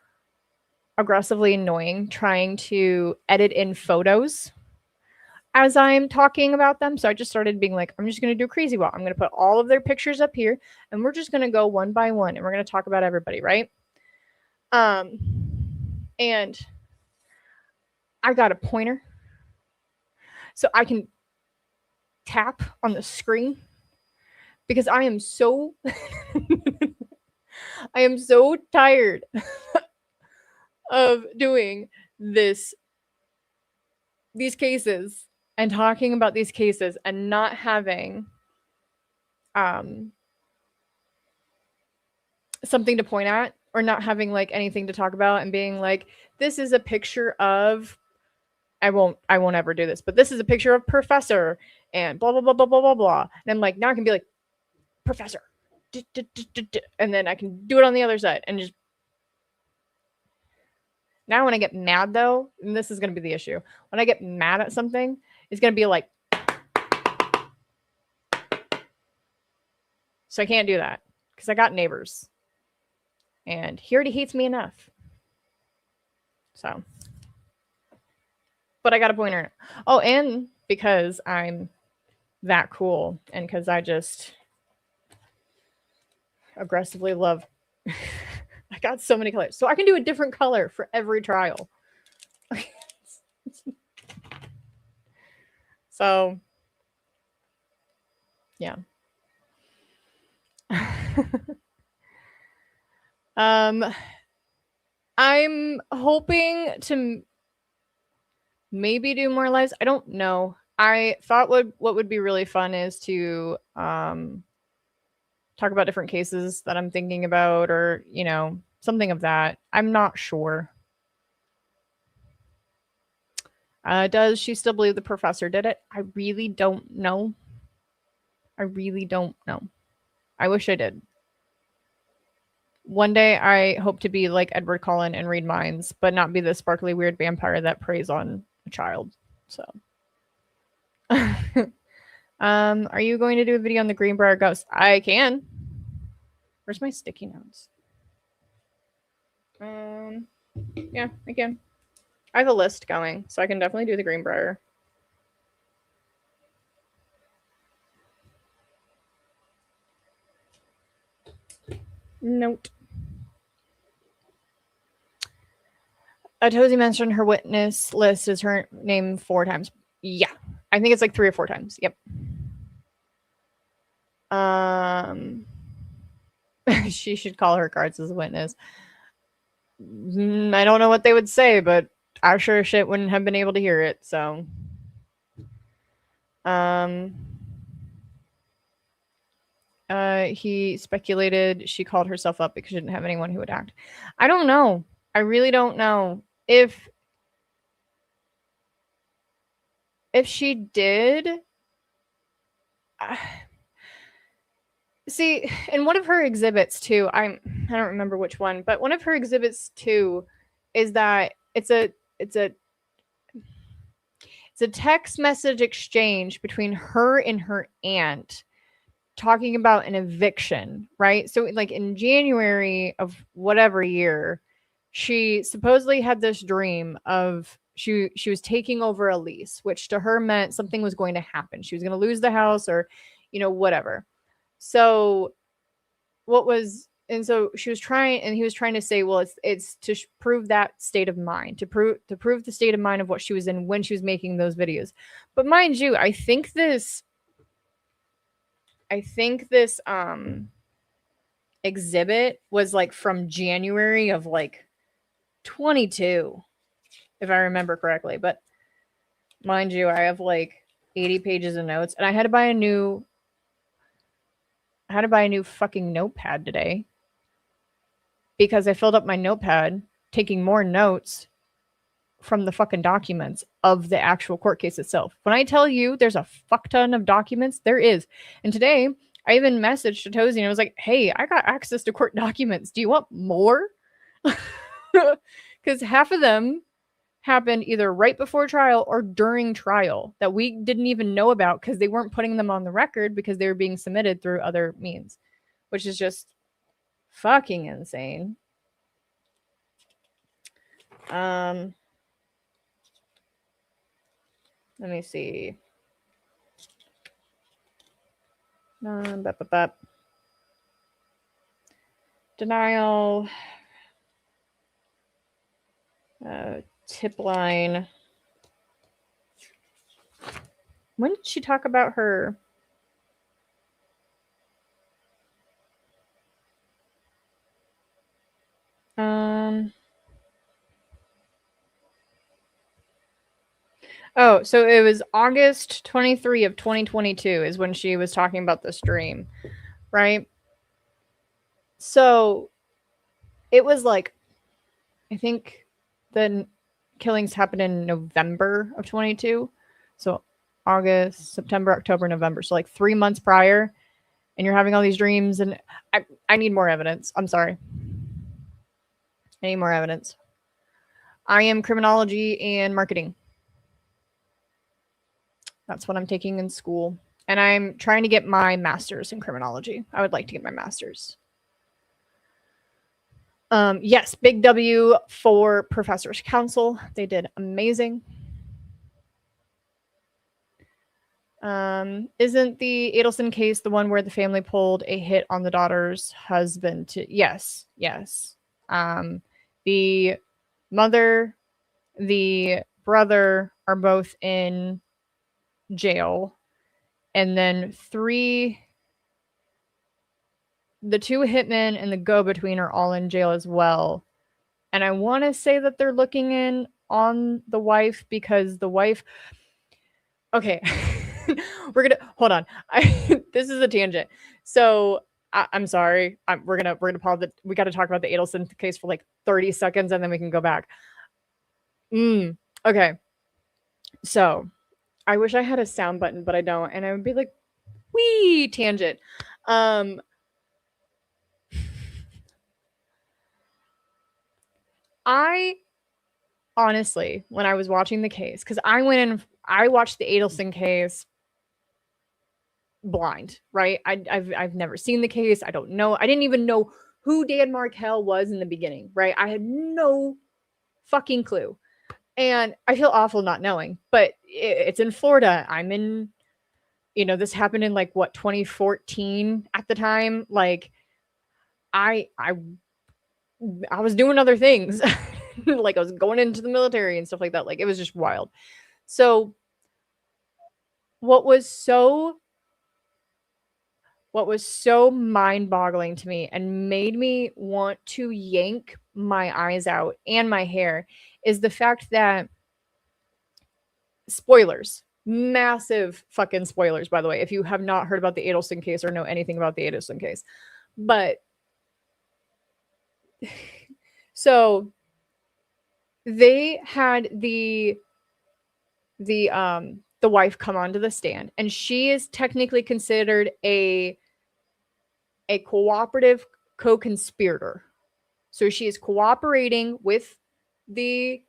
Speaker 1: aggressively annoying trying to edit in photos as I'm talking about them. So I just started being like, I'm just going to do a crazy wall. I'm going to put all of their pictures up here and we're just going to go one by one and we're going to talk about everybody, right? And I got a pointer so I can tap on the screen because I am so I am so tired of doing these cases and talking about these cases and not having something to point at or not having like anything to talk about and being like, this is a picture of I won't ever do this, but this is a picture of Professor and blah blah blah blah blah blah blah. And I'm like, now I can be like, Professor, and then I can do it on the other side and just. Now when I get mad though, and this is going to be the issue, when I get mad at something, it's going to be like, so I can't do that because I got neighbors and he already hates me enough. So, but I got a pointer. Oh, and because I'm that cool and because I just aggressively love, I got so many colors. So I can do a different color for every trial. So, yeah. I'm hoping to maybe do more lives. I don't know. I thought what would be really fun is to talk about different cases that I'm thinking about or, you know, something of that. I'm not sure. Does she still believe the professor did it? I really don't know. I really don't know. I wish I did. One day I hope to be like Edward Cullen and read minds, but not be the sparkly weird vampire that preys on a child. So are you going to do a video on the Greenbrier ghost? I can. Where's my sticky notes? Yeah, I can. I have a list going, so I can definitely do the Greenbrier. Note. Tozy mentioned her witness list is her name 4 times. Yeah, I think it's like 3 or 4 times. Yep. She should call her cards as a witness. I don't know what they would say, but I sure shit wouldn't have been able to hear it. So, he speculated she called herself up because she didn't have anyone who would act. I don't know. I really don't know if she did. See, in one of her exhibits too, I don't remember which one, but one of her exhibits too is that it's a text message exchange between her and her aunt talking about an eviction, right? So like in January of whatever year, she supposedly had this dream of she was taking over a lease, which to her meant something was going to happen. She was going to lose the house or, you know, whatever. So so she was trying, and he was trying to say, well, it's to prove that state of mind, to prove the state of mind of what she was in when she was making those videos. But mind you, I think this exhibit was like from January of like 22, if I remember correctly. But mind you, I have like 80 pages of notes, and I had to buy a new fucking notepad today because I filled up my notepad taking more notes from the fucking documents of the actual court case itself. When I tell you there's a fuck ton of documents, there is. And today I even messaged Tozy and I was like, hey, I got access to court documents. Do you want more? Because half of them happened either right before trial or during trial that we didn't even know about because they weren't putting them on the record because they were being submitted through other means, which is just fucking insane. Let me see. Denial. Tip line. When did she talk about her? Oh, so it was August 23 of 2022 is when she was talking about this dream, right? So it was like, I think the killings happened in November of 22. So August, September, October, November. So like 3 months prior, and you're having all these dreams, and I need more evidence. I'm sorry. I need more evidence. I am criminology and marketing. That's what I'm taking in school. And I'm trying to get my master's in criminology. I would like to get my master's. Yes, big W for Professors Council. They did amazing. Isn't the Adelson case the one where the family pulled a hit on the daughter's husband? Yes. The mother, the brother are both in jail, and then the two hitmen and the go-between are all in jail as well. And I want to say that they're looking in on the wife because the wife. Okay, we're gonna hold on. This is a tangent. So I'm sorry. We're gonna pause it. We got to talk about the Adelson case for like 30 seconds, and then we can go back. Okay. So I wish I had a sound button, but I don't, and I would be like, wee tangent. I honestly, when I was watching the case, because I went in, I watched the Adelson case blind, right? I've never seen the case. I don't know. I didn't even know who Dan Markel was in the beginning, right? I had no fucking clue. And I feel awful not knowing, but it's in Florida. I'm in, this happened in like what, 2014 at the time. Like I was doing other things. Like I was going into the military and stuff like that. Like it was just wild. So what was so mind-boggling to me and made me want to yank my eyes out and my hair is the fact that, spoilers, massive fucking spoilers, by the way, if you have not heard about the Adelson case or know anything about the Adelson case. But so they had the wife come onto the stand, and she is technically considered a cooperative co-conspirator. So she is cooperating with the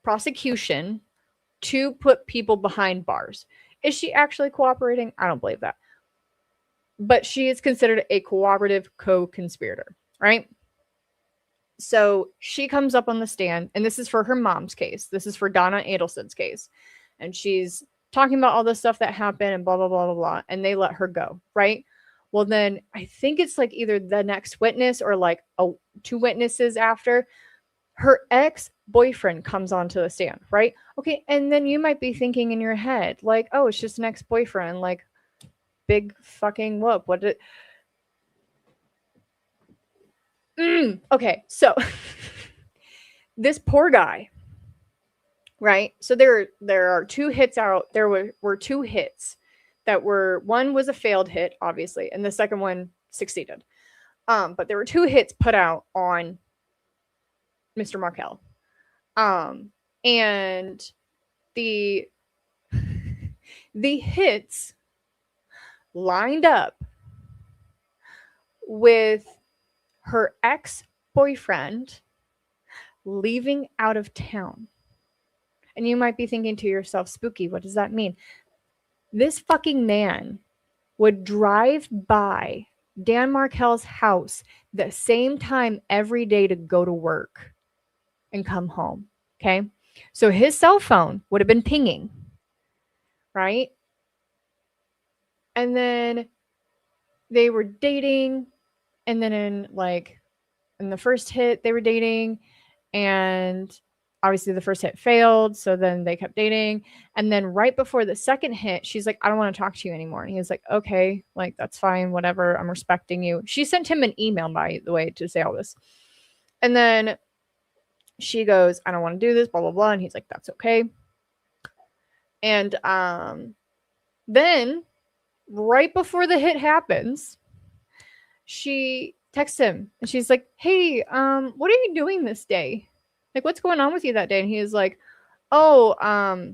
Speaker 1: prosecution to put people behind bars. Is she actually cooperating? I don't believe that. But she is considered a cooperative co-conspirator, right? So she comes up on the stand, and this is for her mom's case. This is for Donna Adelson's case. And she's talking about all the stuff that happened and blah, blah, blah, blah, blah. And they let her go, right? Well, then I think it's like either the next witness or like two witnesses after, her ex-boyfriend comes onto the stand, right? Okay, and then you might be thinking in your head, like, oh, it's just an ex-boyfriend, like, big fucking whoop. What did... Okay, so this poor guy, right? So there are two hits out. There were two hits that were, one was a failed hit, obviously, and the second one succeeded. But there were two hits put out on Mr. Markel. And the hits lined up with her ex-boyfriend leaving out of town. And you might be thinking to yourself, spooky, what does that mean? This fucking man would drive by Dan Markel's house the same time every day to go to work and come home. Okay. So his cell phone would have been pinging. right? And then they were dating, and then in the first hit they were dating, and obviously the first hit failed, so then they kept dating, and then right before the second hit she's like, I don't want to talk to you anymore, and he's like, okay, like that's fine, whatever, I'm respecting you. She sent him an email, by the way, to say all this, and then she goes, I don't want to do this, blah blah blah, and he's like, that's okay. And then right before the hit happens, she texts him and she's like, hey, what are you doing this day? Like, what's going on with you that day? And he's like, oh,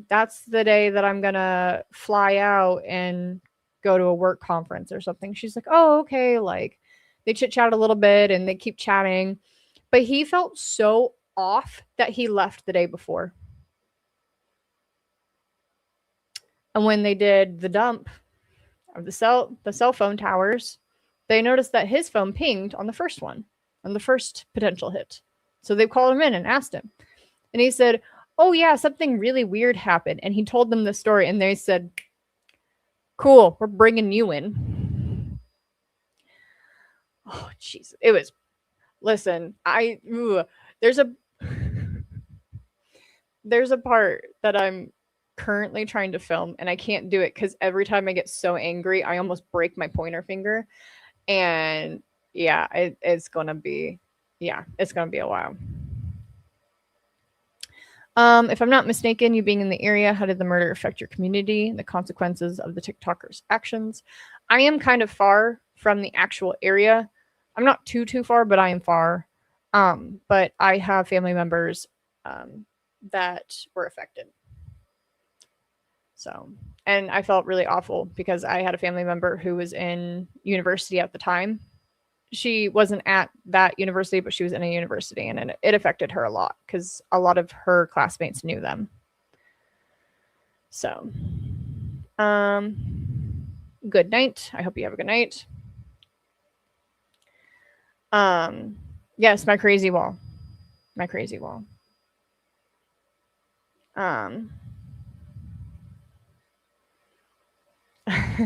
Speaker 1: that's the day that I'm gonna fly out and go to a work conference or something. She's like, oh, okay. Like, they chit chat a little bit and they keep chatting, but he felt so off that he left the day before. And when they did the dump of the cell phone towers, they noticed that his phone pinged on the first one, on the first potential hit. So they called him in and asked him. And he said, oh yeah, something really weird happened. And he told them the story, and they said, cool, we're bringing you in. Oh, jeez. It was, listen, there's a part that I'm currently trying to film, and I can't do it because every time I get so angry, I almost break my pointer finger. And yeah, it's gonna be a while. If I'm not mistaken, you being in the area, how did the murder affect your community? The consequences of the TikToker's actions? I am kind of far from the actual area. I'm not too far, but I am far. But I have family members that were affected. So, and I felt really awful because I had a family member who was in university at the time. She wasn't at that university, but she was in a university, and it affected her a lot because a lot of her classmates knew them. So, good night. I hope you have a good night. Yes, my crazy wall.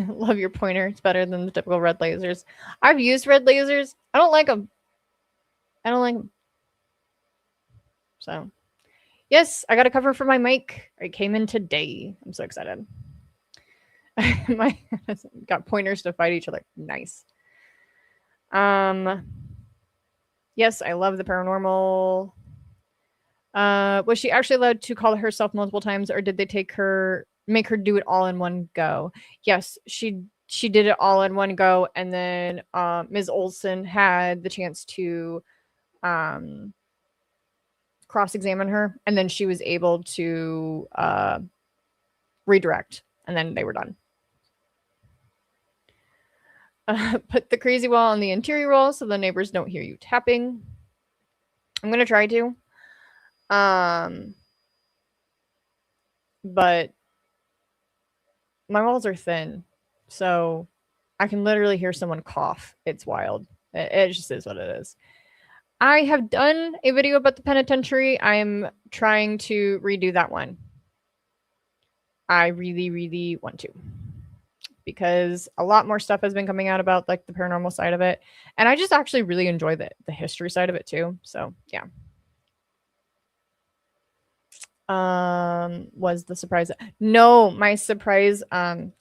Speaker 1: Love your pointer. It's better than the typical red lasers. I've used red lasers. I don't like them. So, yes, I got a cover for my mic. It came in today. I'm so excited. My got pointers to fight each other. Nice. Yes, I love the paranormal. Was she actually allowed to call herself multiple times, or did they make her do it all in one go? Yes, she did it all in one go, and then Ms. Olson had the chance to cross-examine her, and then she was able to redirect, and then they were done. Put the crazy wall on the interior wall so the neighbors don't hear you tapping. I'm gonna try to. But my walls are thin, so I can literally hear someone cough. It's wild. It just is what it is. I have done a video about the penitentiary. I'm trying to redo that one. I really, really want to, because a lot more stuff has been coming out about like the paranormal side of it, and I just actually really enjoy the history side of it too. So yeah. Was the surprise? No, my surprise to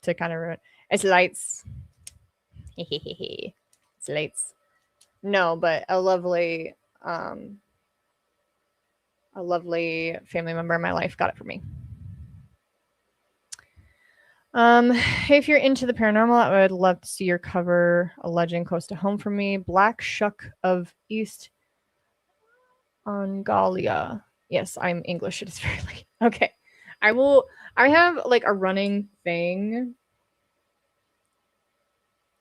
Speaker 1: kind of ruin it's lights. It's lights. No, but a lovely family member in my life got it for me. If you're into the paranormal, I would love to see your cover A Legend Close to Home for me. Black Shuck of East Anglia. Yes, I'm English. It is very late. Okay. I have like a running thing.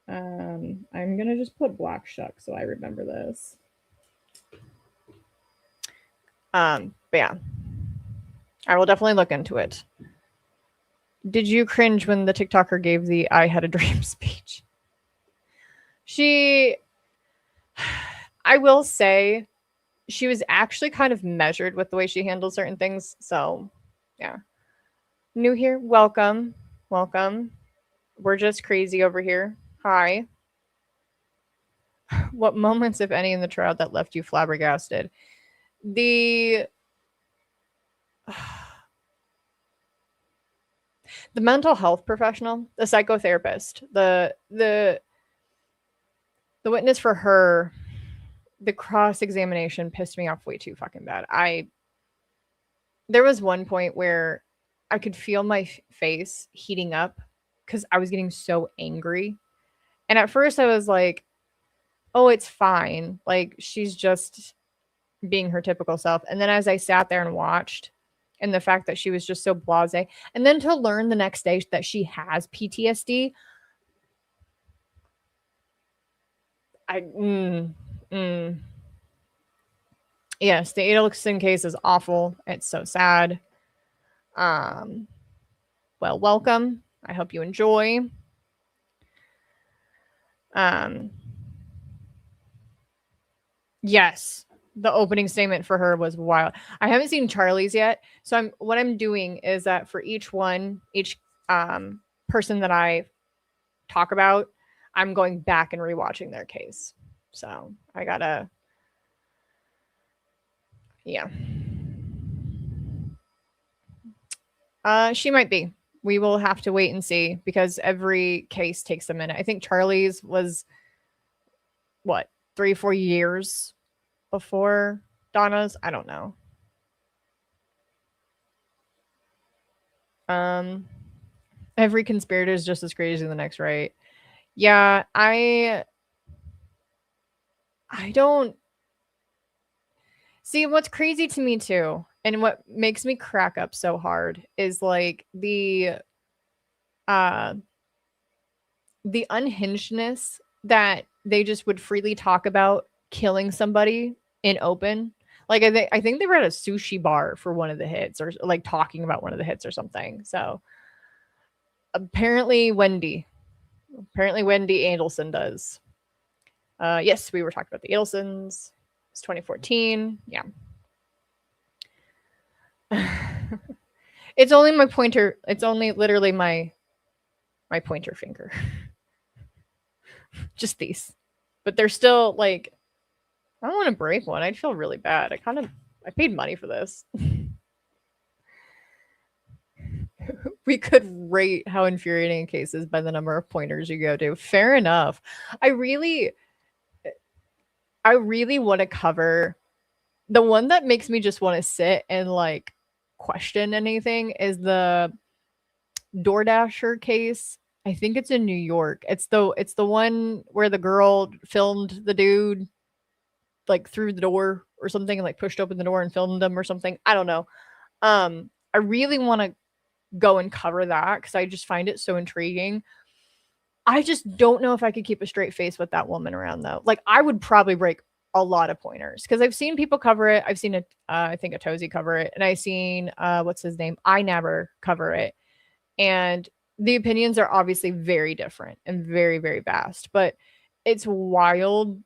Speaker 1: I'm gonna just put Black Shuck so I remember this. But yeah. I will definitely look into it. Did you cringe when the TikToker gave the I had a dream speech? I will say, she was actually kind of measured with the way she handled certain things. So, yeah. New here? Welcome. Welcome. We're just crazy over here. Hi. What moments, if any, in the trial that left you flabbergasted? The the mental health professional, the psychotherapist, the witness for her, the cross examination pissed me off way too fucking bad. There was one point where I could feel my face heating up because I was getting so angry. And at first I was like, oh, it's fine. Like she's just being her typical self. And then as I sat there and watched, and the fact that she was just so blasé, and then to learn the next day that she has PTSD, yes, the Adelson case is awful. It's so sad. Well, welcome. I hope you enjoy. Yes, the opening statement for her was wild. I haven't seen Charlie's yet, so what I'm doing is that for each person that I talk about, I'm going back and rewatching their case. So I gotta, yeah. She might be. We will have to wait and see because every case takes a minute. I think Charlie's was what 3-4 years before Donna's. I don't know. Every conspirator is just as crazy as the next, right? Yeah, I don't see what's crazy to me too, and what makes me crack up so hard is like the unhingedness that they just would freely talk about killing somebody in open. Like I think they were at a sushi bar for one of the hits, or like talking about one of the hits or something. So apparently Wendy Adelson does. Yes, we were talking about the Adelsons. It's 2014. Yeah. It's only my pointer. It's only literally my pointer finger. Just these. But they're still like, I don't want to break one. I'd feel really bad. I paid money for this. We could rate how infuriating a case is by the number of pointers you go to. Fair enough. I really want to cover the one that makes me just want to sit and like question anything is the DoorDasher case. I think it's in New York. It's the one where the girl filmed the dude like through the door or something and like pushed open the door and filmed him or something. I don't know. I really want to go and cover that because I just find it so intriguing. I just don't know if I could keep a straight face with that woman around though. Like I would probably break a lot of pointers because I've seen people cover it. I've seen I think Adhd cover it, and I've seen what's his name, Idaho cover it, and the opinions are obviously very different and very very vast. But it's wild.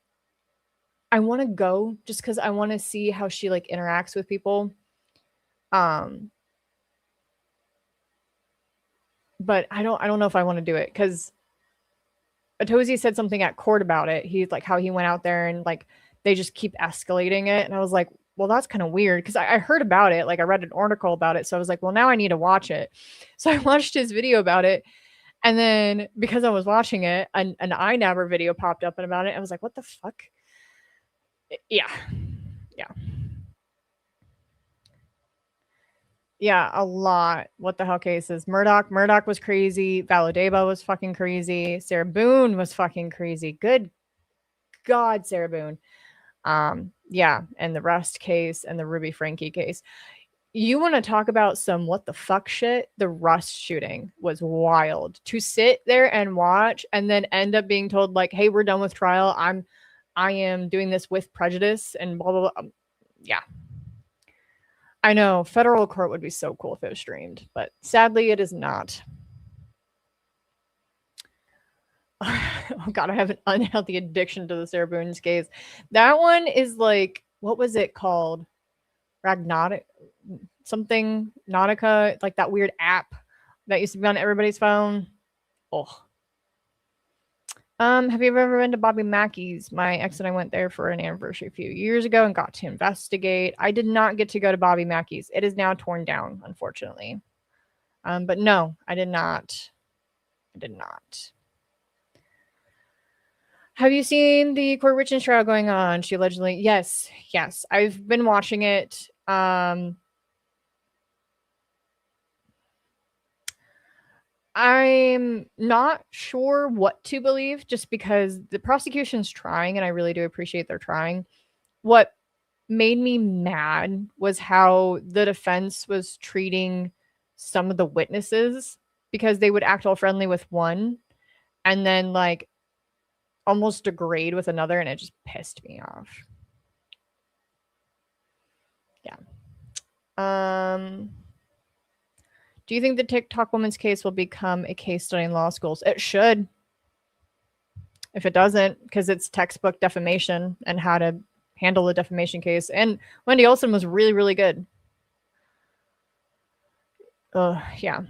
Speaker 1: I want to go just because I want to see how she like interacts with people. But I don't know if I want to do it because Adhd said something at court about it. He's like how he went out there and like they just keep escalating it. And I was like, well, that's kind of weird because I heard about it. Like I read an article about it. So I was like, well, now I need to watch it. So I watched his video about it. And then because I was watching it, an iNabber video popped up and about it. I was like, what the fuck? Yeah. Yeah. Yeah, a lot. What the hell cases? Murdoch was crazy. Valadeba was fucking crazy. Sarah Boone was fucking crazy. Good God, Sarah Boone. Yeah, and the Rust case and the Ruby Frankie case. You want to talk about some what the fuck shit? The Rust shooting was wild. To sit there and watch and then end up being told like, "Hey, we're done with trial. I am doing this with prejudice," and blah blah blah. Yeah. I know federal court would be so cool if it was streamed, but sadly it is not. Oh god, I have an unhealthy addiction to the Sarah Boone's case. That one is like, what was it called? Ragnotic something Nautica, like that weird app that used to be on everybody's phone. Oh. Have you ever been to Bobby Mackey's? My ex and I went there for an anniversary a few years ago and got to investigate. I did not get to go to Bobby Mackey's. It is now torn down, unfortunately. But no, I did not. I did not. Have you seen the Court Richards trial going on? She allegedly, yes. I've been watching it. I'm not sure what to believe just because the prosecution's trying, and I really do appreciate their trying. What made me mad was how the defense was treating some of the witnesses, because they would act all friendly with one and then like almost degrade with another, and it just pissed me off. Yeah. Do you think the TikTok woman's case will become a case study in law schools? It should. If it doesn't, because it's textbook defamation and how to handle a defamation case. And Wendy Olson was really, really good. Yeah.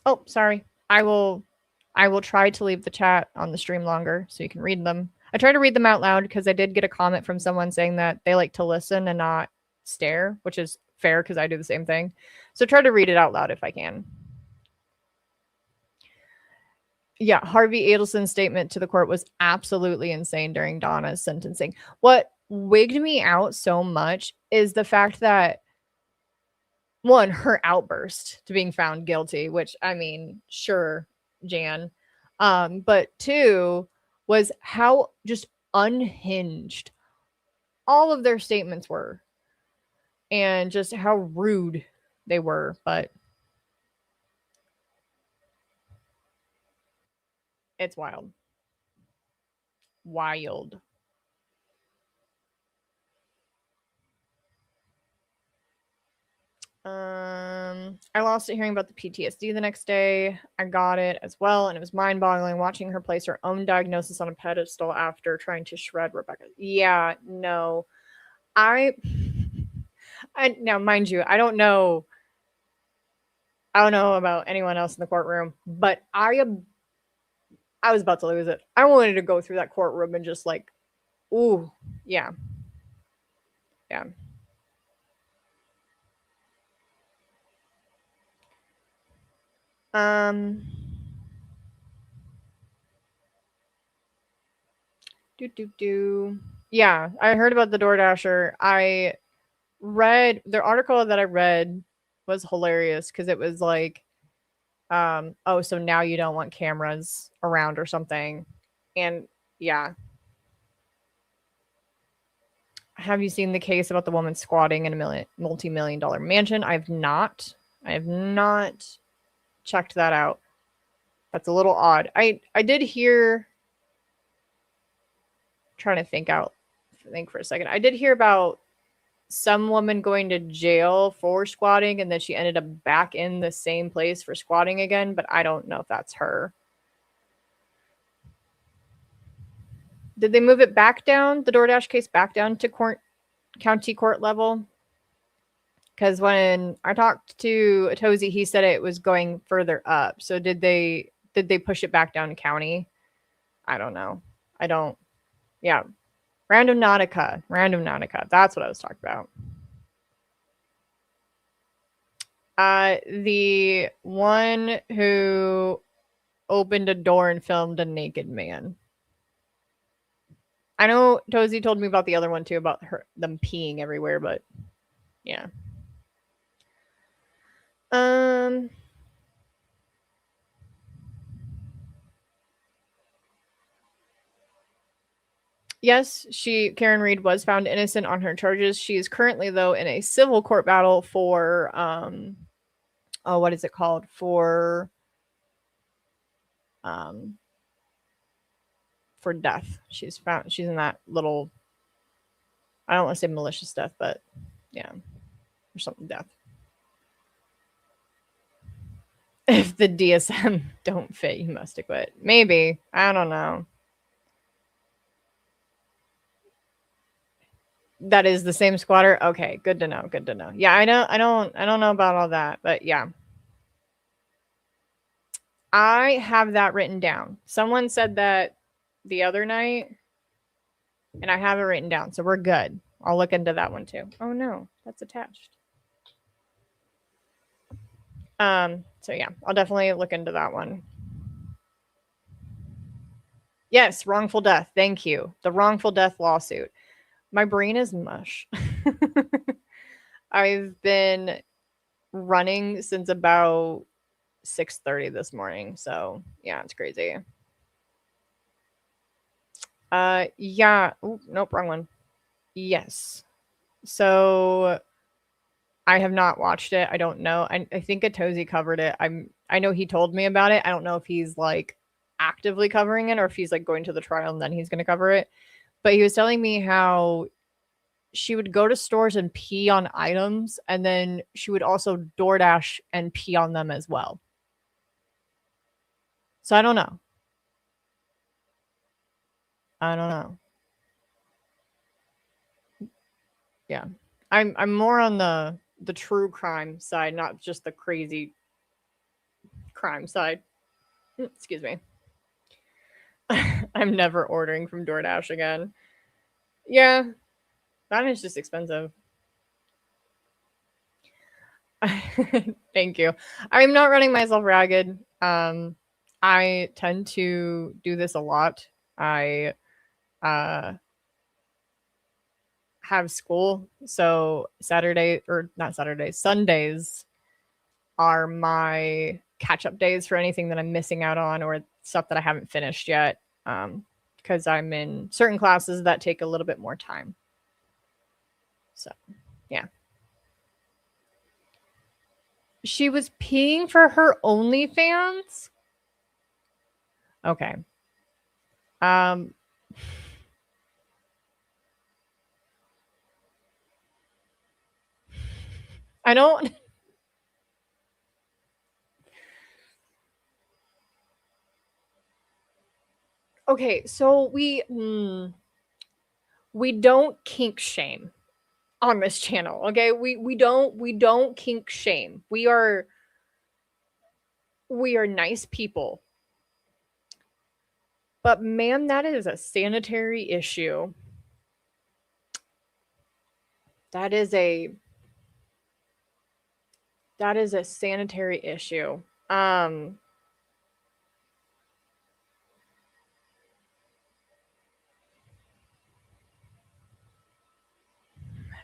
Speaker 1: Oh, sorry. I will try to leave the chat on the stream longer so you can read them. I try to read them out loud because I did get a comment from someone saying that they like to listen and not stare, which is fair because I do the same thing. So try to read it out loud if I can. Yeah, Harvey Adelson's statement to the court was absolutely insane during Donna's sentencing. What wigged me out so much is the fact that, one, her outburst to being found guilty, which, I mean, sure, Jan. But two, was how just unhinged all of their statements were and just how rude they were. But it's wild. Wild. I lost it hearing about the PTSD the next day. I got it as well, and it was mind-boggling watching her place her own diagnosis on a pedestal after trying to shred Rebecca. Yeah, no. I now, mind you, I don't know about anyone else in the courtroom, but I was about to lose it. I wanted to go through that courtroom and just like, ooh, yeah. Yeah. Yeah, I heard about the DoorDasher. I read the article that I read was hilarious because it was like, oh, so now you don't want cameras around or something. And yeah. Have you seen the case about the woman squatting in a multi-million-dollar mansion? I have not checked that out. That's a little odd. I did hear, trying to think for a second. I did hear about some woman going to jail for squatting and then she ended up back in the same place for squatting again, but I don't know if that's her. Did they move it back down, the DoorDash case back down to county court level? Because when I talked to Atozy, he said it was going further up. So did they push it back down to county? I don't know. Yeah. Random Nautica. That's what I was talking about. The one who opened a door and filmed a naked man. I know Tozy told me about the other one too, about them peeing everywhere, but yeah. Yes, Karen Reed was found innocent on her charges. She is currently, though, in a civil court battle for, what is it called? For death. She's in that little, I don't want to say malicious death, but yeah, or something death. If the DSM don't fit, you must acquit. Maybe. I don't know. That is the same squatter. Okay, good to know. Good to know. Yeah, I don't know about all that, but yeah. I have that written down. Someone said that the other night, and I have it written down, so we're good. I'll look into that one too. Oh no, that's attached. So yeah, I'll definitely look into that one. Yes, wrongful death. Thank you. The wrongful death lawsuit. My brain is mush. I've been running since about 6:30 this morning, so yeah, it's crazy. Yeah. Ooh, nope, wrong one. Yes. So I have not watched it. I don't know. I think Atozy covered it. I know he told me about it. I don't know if he's like actively covering it or if he's like going to the trial and then he's going to cover it. But he was telling me how she would go to stores and pee on items, and then she would also DoorDash and pee on them as well. So I don't know. I don't know. Yeah. I'm more on the true crime side, not just the crazy crime side. Excuse me. I'm never ordering from DoorDash again. Yeah, that is just expensive. Thank you. I'm not running myself ragged. I tend to do this a lot. I have school, so Sundays are my catch-up days for anything that I'm missing out on or stuff that I haven't finished yet. Because I'm in certain classes that take a little bit more time. So, yeah. She was peeing for her OnlyFans? Okay. I don't. Okay, so we don't kink shame on this channel. Okay, we don't kink shame. We are nice people. But man, that is a sanitary issue. That is a sanitary issue.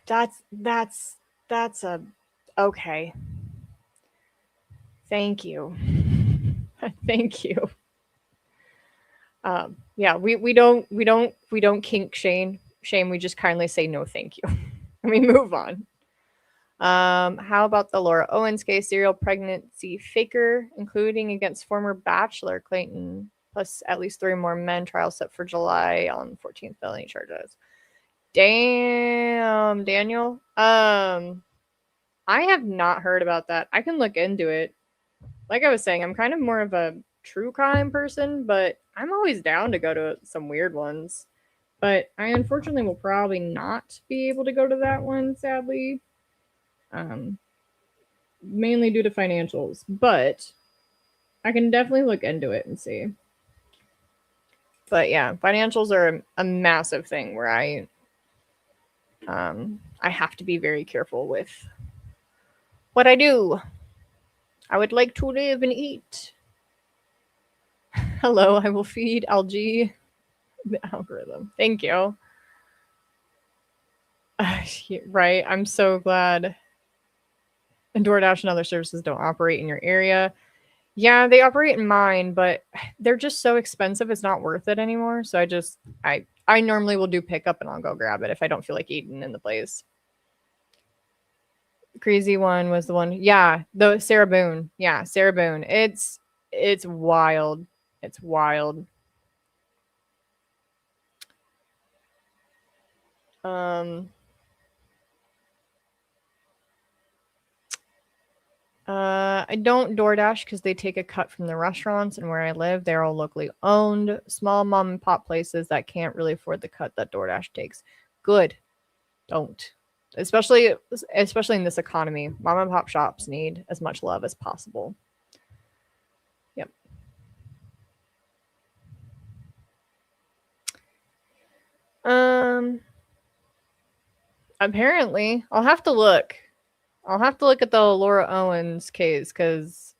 Speaker 1: That's a okay. Thank you. Thank you. Yeah, we don't kink shame. We just kindly say no thank you. And we move on. How about the Laura Owens case, serial pregnancy faker, including against former bachelor Clayton, plus at least 3 more men, trial set for July on 14th felony charges. Damn, Daniel. I have not heard about that. I can look into it. Like I was saying, I'm kind of more of a true crime person, but I'm always down to go to some weird ones. But I unfortunately will probably not be able to go to that one, sadly. Mainly due to financials, but I can definitely look into it and see. But yeah, financials are a massive thing where I have to be very careful with what I do. I would like to live and eat. Hello, I will feed algae the algorithm. Thank you. Right, I'm so glad. And DoorDash and other services don't operate in your area. Yeah, they operate in mine, but they're just so expensive. It's not worth it anymore. So I normally will do pickup and I'll go grab it if I don't feel like eating in the place. Crazy one was the one. Yeah, the Sarah Boone. Yeah, Sarah Boone. It's wild. It's wild. I don't DoorDash because they take a cut from the restaurants, and where I live, they're all locally owned, small mom and pop places that can't really afford the cut that DoorDash takes. Good. Don't. Especially in this economy. Mom and pop shops need as much love as possible. Yep. Apparently, I'll have to look. I'll have to look at the Laura Owens case because,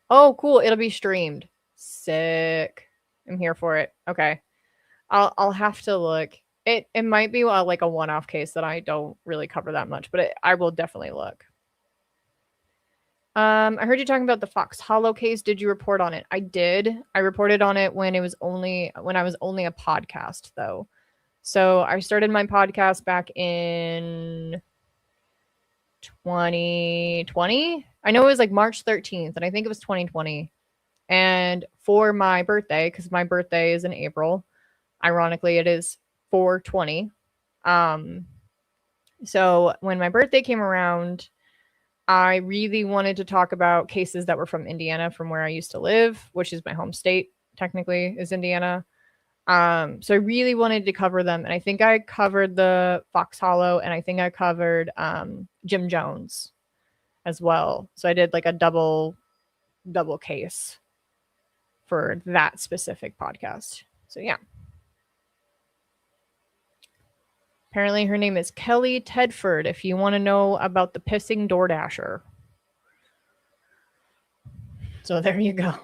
Speaker 1: oh, cool, it'll be streamed. Sick. I'm here for it. Okay, I'll have to look. It might be like a one-off case that I don't really cover that much, but I will definitely look. I heard you talking about the Fox Hollow case. Did you report on it? I did. I reported on it when I was only a podcast though. So I started my podcast back in 2020. I know it was like March 13th, and I think it was 2020. And for my birthday, because my birthday is in April, ironically, it is 4/20. So when my birthday came around, I really wanted to talk about cases that were from Indiana, from where I used to live, which is my home state, technically, is Indiana. So I really wanted to cover them. And I think I covered the Fox Hollow, and I think I covered Jim Jones as well. So I did like a double case for that specific podcast. So yeah. Apparently her name is Kelly Tedford, if you want to know about the pissing DoorDasher. So there you go.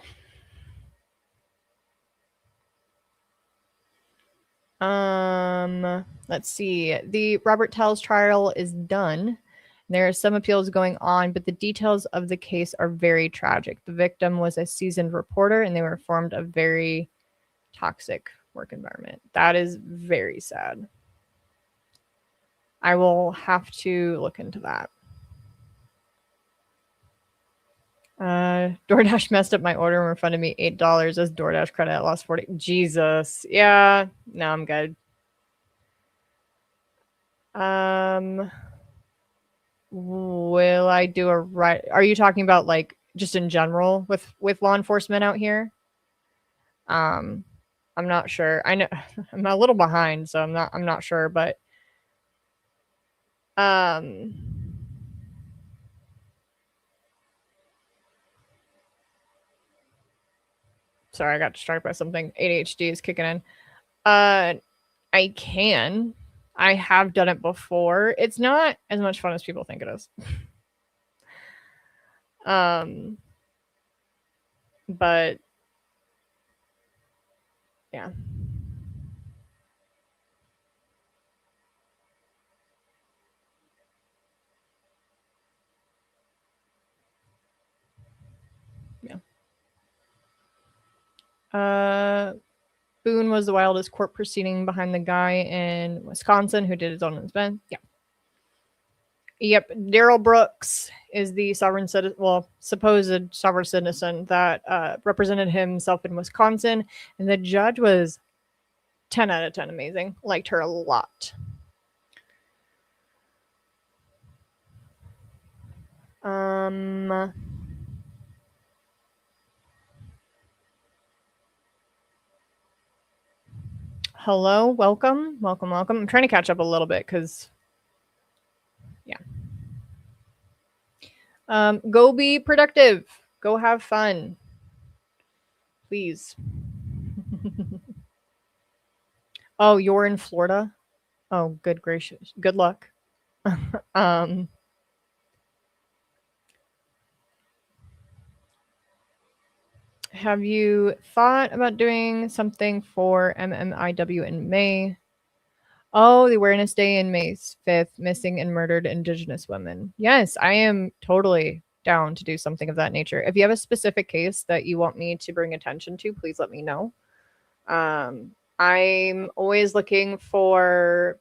Speaker 1: Let's see. The Robert Tell's trial is done. There are some appeals going on, but the details of the case are very tragic. The victim was a seasoned reporter, and they were informed of very toxic work environment. That is very sad. I will have to look into that. DoorDash messed up my order and refunded me $8 as DoorDash credit. I lost 40. Jesus. Yeah. No, I'm good. Will I do a right? Are you talking about like just in general with law enforcement out here? I'm not sure. I know I'm a little behind, so I'm not sure, but sorry, I got distracted by something. ADHD is kicking in. I can. I have done it before. It's not as much fun as people think it is. But yeah. Boone was the wildest court proceeding behind the guy in Wisconsin who did his own event. Yeah. Yep. Daryl Brooks is the supposed sovereign citizen that represented himself in Wisconsin. And the judge was 10 out of 10 amazing. Liked her a lot. Hello, welcome. I'm trying to catch up a little bit because, yeah. Go be productive. Go have fun. Please. Oh, you're in Florida? Oh, good gracious. Good luck. Have you thought about doing something for MMIW in May? Oh, the Awareness Day in May 5th, missing and murdered Indigenous women. Yes, I am totally down to do something of that nature. If you have a specific case that you want me to bring attention to, please let me know. I'm always looking for,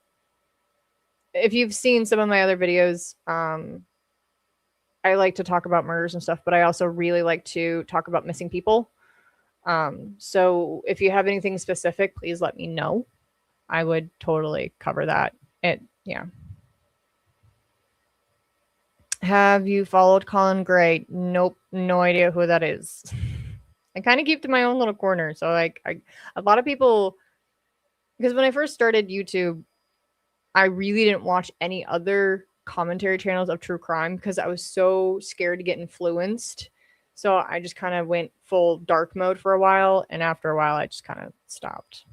Speaker 1: if you've seen some of my other videos, I like to talk about murders and stuff, but I also really like to talk about missing people. So if you have anything specific, please let me know. I would totally cover that. Yeah. Have you followed Colin Gray? Nope. No idea who that is. I kind of keep to my own little corner. So like a lot of people, because when I first started YouTube, I really didn't watch any other commentary channels of true crime because I was so scared to get influenced. So I just kind of went full dark mode for a while, and after a while I just kind of stopped.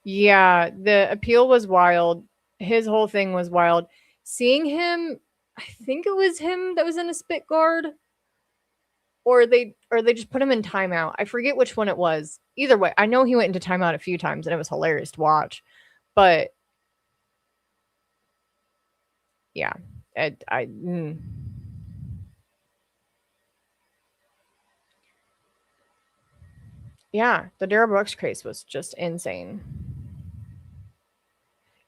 Speaker 1: Yeah, the appeal was wild. His whole thing was wild. Seeing him, I think it was him that was in a spit guard, or they just put him in timeout. I forget which one it was. Either way, I know he went into timeout a few times and it was hilarious to watch. But yeah, I yeah, the Darrell Brooks case was just insane.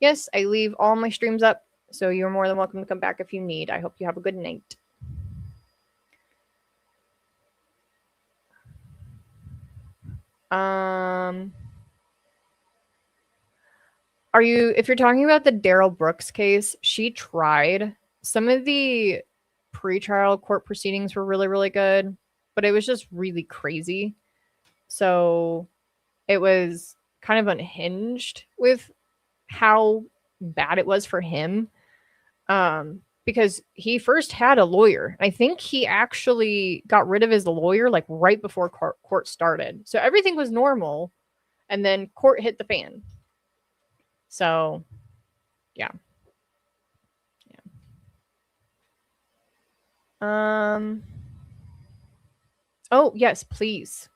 Speaker 1: Yes, I leave all my streams up, so you're more than welcome to come back if you need. I hope you have a good night. Are you, if you're talking about the Darrell Brooks case, she tried. Some of the pretrial court proceedings were really, really good, but it was just really crazy. So it was kind of unhinged with how bad it was for him. Because he first had a lawyer. I think he actually got rid of his lawyer like right before court started. So everything was normal, and then court hit the fan. So, yeah. Oh, yes, please.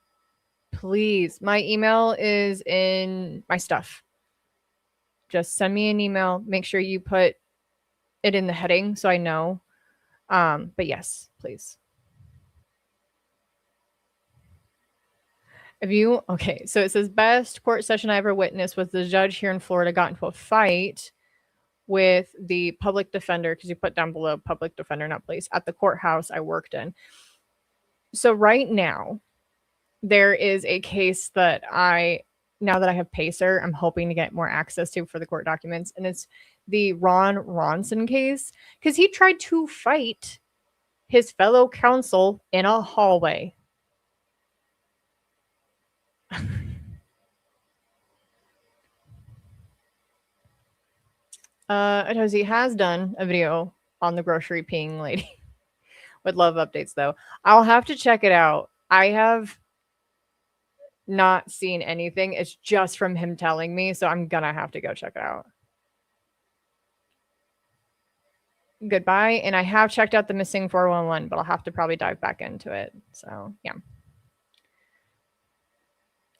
Speaker 1: Please. My email is in my stuff. Just send me an email. Make sure you put it in the heading so I know. But yes, please. Okay, so it says best court session I ever witnessed was the judge here in Florida got into a fight with the public defender, because you put down below public defender, not police, at the courthouse I worked in. So right now, there is a case that now that I have Pacer, I'm hoping to get more access to for the court documents, and it's the Ron Ronson case, because he tried to fight his fellow counsel in a hallway. He has done a video on the grocery peeing lady. Would love updates though. I'll have to check it out. I have not seen anything. It's just from him telling me, so I'm gonna have to go check it out. Goodbye. And I have checked out the missing 411, but I'll have to probably dive back into it. So yeah.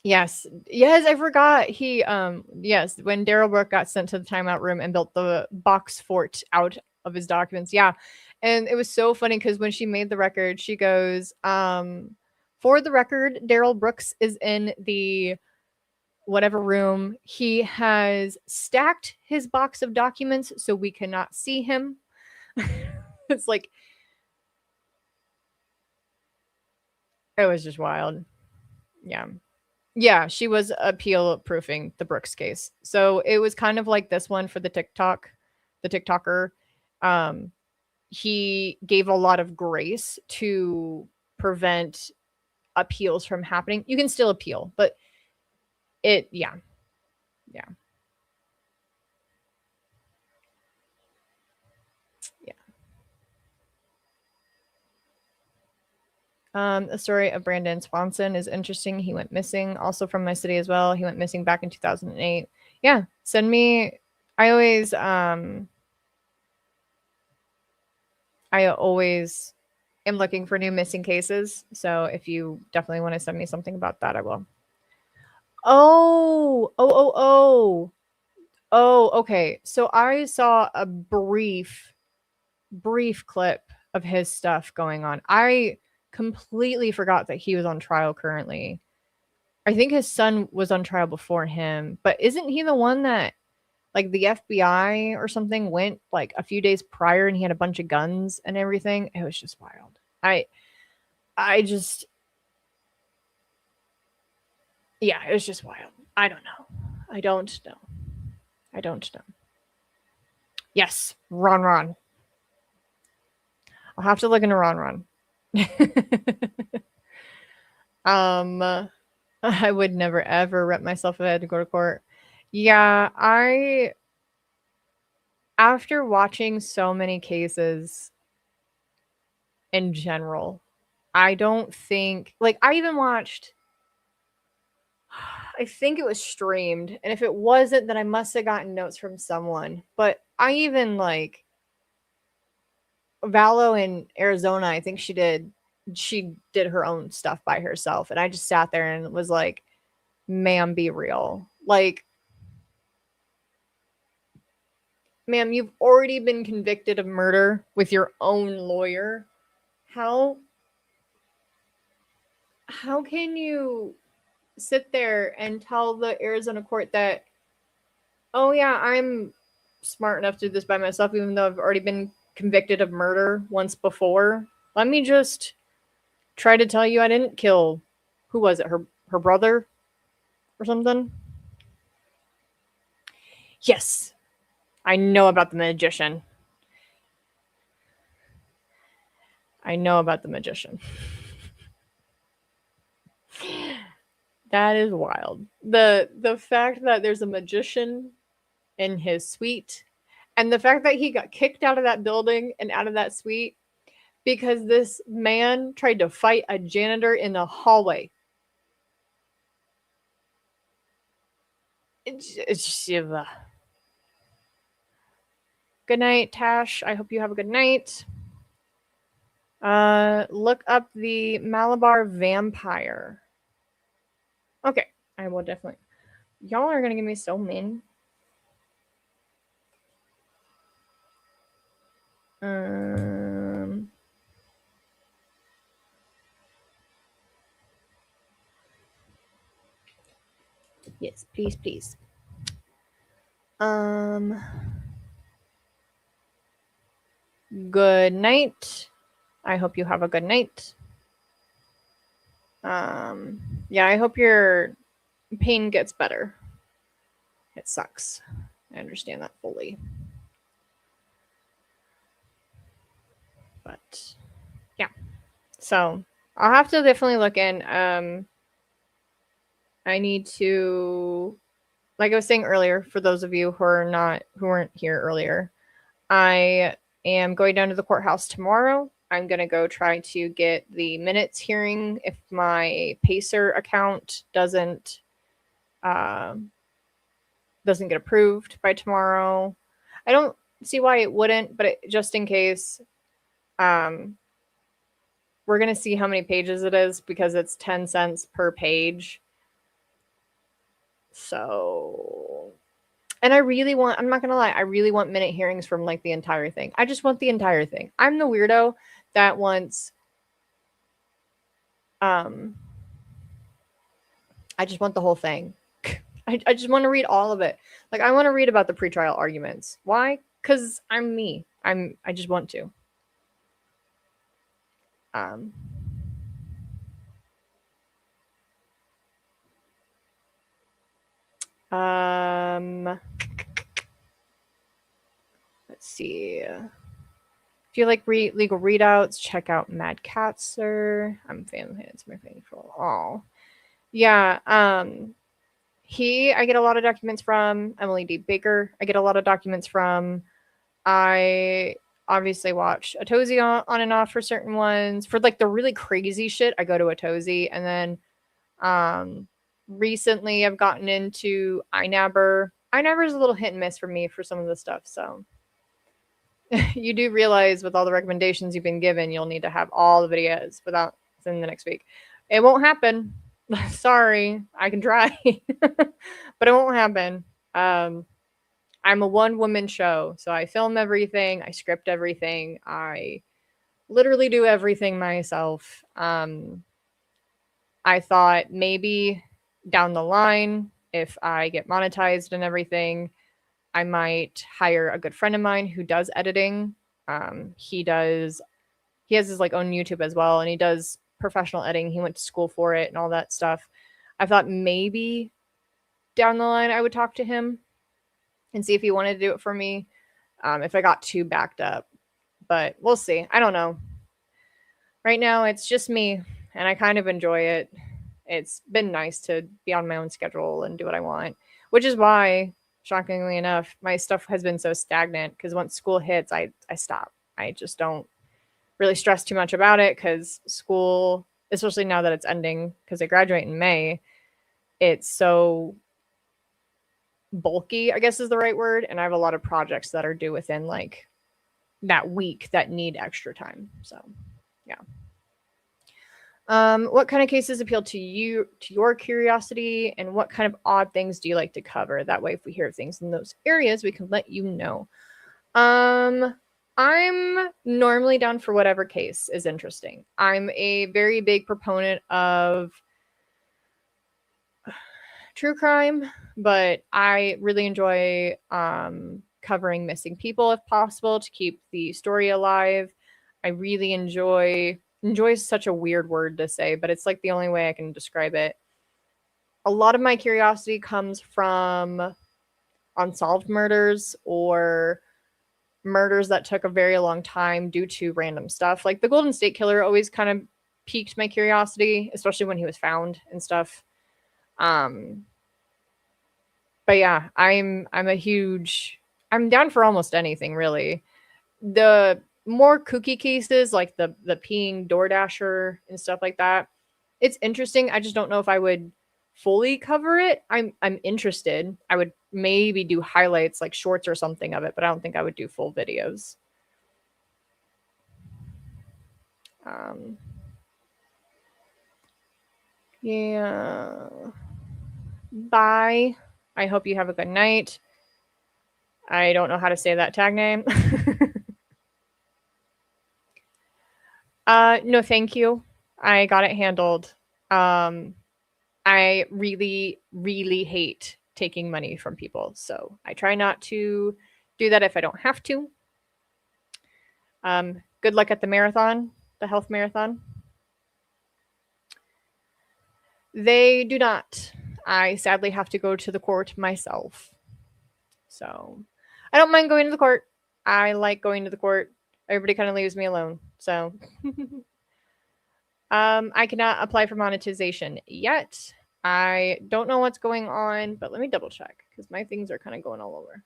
Speaker 1: Yes, I forgot. Yes, when Darrell Brooke got sent to the timeout room and built the box fort out of his documents. Yeah. And it was so funny because when she made the record, she goes, for the record, Darrell Brooks is in the whatever room. He has stacked his box of documents so we cannot see him. It's like, it was just wild. Yeah. Yeah, she was appeal proofing the Brooks case. So it was kind of like this one for the TikToker. He gave a lot of grace to prevent appeals from happening. You can still appeal, but yeah. The story of Brandon Swanson is interesting. He went missing also from my city as well. He went missing back in 2008. Yeah, send me. I always am looking for new missing cases. So if you definitely want to send me something about that, I will. Oh, okay. So I saw a brief clip of his stuff going on. I completely forgot that he was on trial currently. I think his son was on trial before him, but isn't he the one that like the FBI or something went like a few days prior and he had a bunch of guns and everything? It was just wild. I just, yeah, it was just wild. I don't know. Yes, Ron. I'll have to look into Ron. I would never ever rep myself if I had to go to court. Yeah, after watching so many cases in general, I don't think, like, I even watched, I think it was streamed, and if it wasn't, then I must have gotten notes from someone. But I even, like, Valo in Arizona, I think she did her own stuff by herself, and I just sat there and was like, "Ma'am, be real." Like, ma'am, you've already been convicted of murder with your own lawyer. How can you sit there and tell the Arizona court that, oh yeah, I'm smart enough to do this by myself, even though I've already been convicted of murder once before? Let me just try to tell you I didn't kill, who was it, her brother or something? Yes, I know about the magician. I know about the magician. That is wild. The fact that there's a magician in his suite, and the fact that he got kicked out of that building and out of that suite because this man tried to fight a janitor in the hallway. Good night, Tash. I hope you have a good night. Look up the Malabar vampire. Okay, I will definitely. Y'all are gonna give me so mean. Um, yes, please, please. Good night. I hope you have a good night. Yeah, I hope your pain gets better. It sucks. I understand that fully. But yeah. So I'll have to definitely look in. I need to, like I was saying earlier, for those of you who weren't here earlier, I am going down to the courthouse tomorrow. I'm gonna go try to get the minutes hearing if my Pacer account doesn't get approved by tomorrow. I don't see why it wouldn't, but just in case, um, we're gonna see how many pages it is because it's 10 cents per page. So, and I'm not gonna lie, I really want minute hearings from like the entire thing. I just want the entire thing. I'm the weirdo that wants, um, I just want the whole thing. I just want to read all of it. Like, I want to read about the pretrial arguments. Why? Because I'm me. I just want to. Um, let's see. If you like legal readouts, check out Mad Catzer. I'm a fan of his. My favorite. Oh, yeah. I get a lot of documents from Emily D. Baker. I get a lot of documents from. I obviously watch Atozi on and off for certain ones. For like the really crazy shit, I go to Atozi, and then recently I've gotten into iNabber. iNabber is a little hit and miss for me for some of the stuff. So you do realize with all the recommendations you've been given, you'll need to have all the videos within the next week. It won't happen. Sorry, I can try, but it won't happen. I'm a one-woman show, so I film everything, I script everything, I literally do everything myself. I thought maybe down the line, if I get monetized and everything, I might hire a good friend of mine who does editing. He has his like own YouTube as well, and he does professional editing. He went to school for it and all that stuff. I thought maybe down the line I would talk to him and see if he wanted to do it for me, if I got too backed up. But we'll see. I don't know. Right now, it's just me, and I kind of enjoy it. It's been nice to be on my own schedule and do what I want, which is why, shockingly enough, my stuff has been so stagnant, because once school hits, I stop. I just don't really stress too much about it, because school, especially now that it's ending, because I graduate in May, it's so bulky, I guess is the right word, and I have a lot of projects that are due within like that week that need extra time. So, yeah. What kind of cases appeal to you, to your curiosity, and what kind of odd things do you like to cover? That way, if we hear things in those areas, we can let you know. I'm normally down for whatever case is interesting. I'm a very big proponent of true crime, but I really enjoy covering missing people if possible to keep the story alive. I really enjoy is such a weird word to say, but it's like the only way I can describe it. A lot of my curiosity comes from unsolved murders or murders that took a very long time due to random stuff. Like the Golden State Killer always kind of piqued my curiosity, especially when he was found and stuff. But yeah, I'm down for almost anything really. The more kooky cases like the peeing DoorDasher and stuff like that, it's interesting. I just don't know if I would fully cover it. I'm interested. I would maybe do highlights like shorts or something of it, but I don't think I would do full videos. Yeah. Bye. I hope you have a good night. I don't know how to say that tag name. No, thank you. I got it handled. I really, really hate taking money from people, so I try not to do that if I don't have to. Good luck at the marathon, the health marathon. They do not. I sadly have to go to the court myself. So I don't mind going to the court. I like going to the court. Everybody kind of leaves me alone. So I cannot apply for monetization yet. I don't know what's going on, but let me double check because my things are kind of going all over.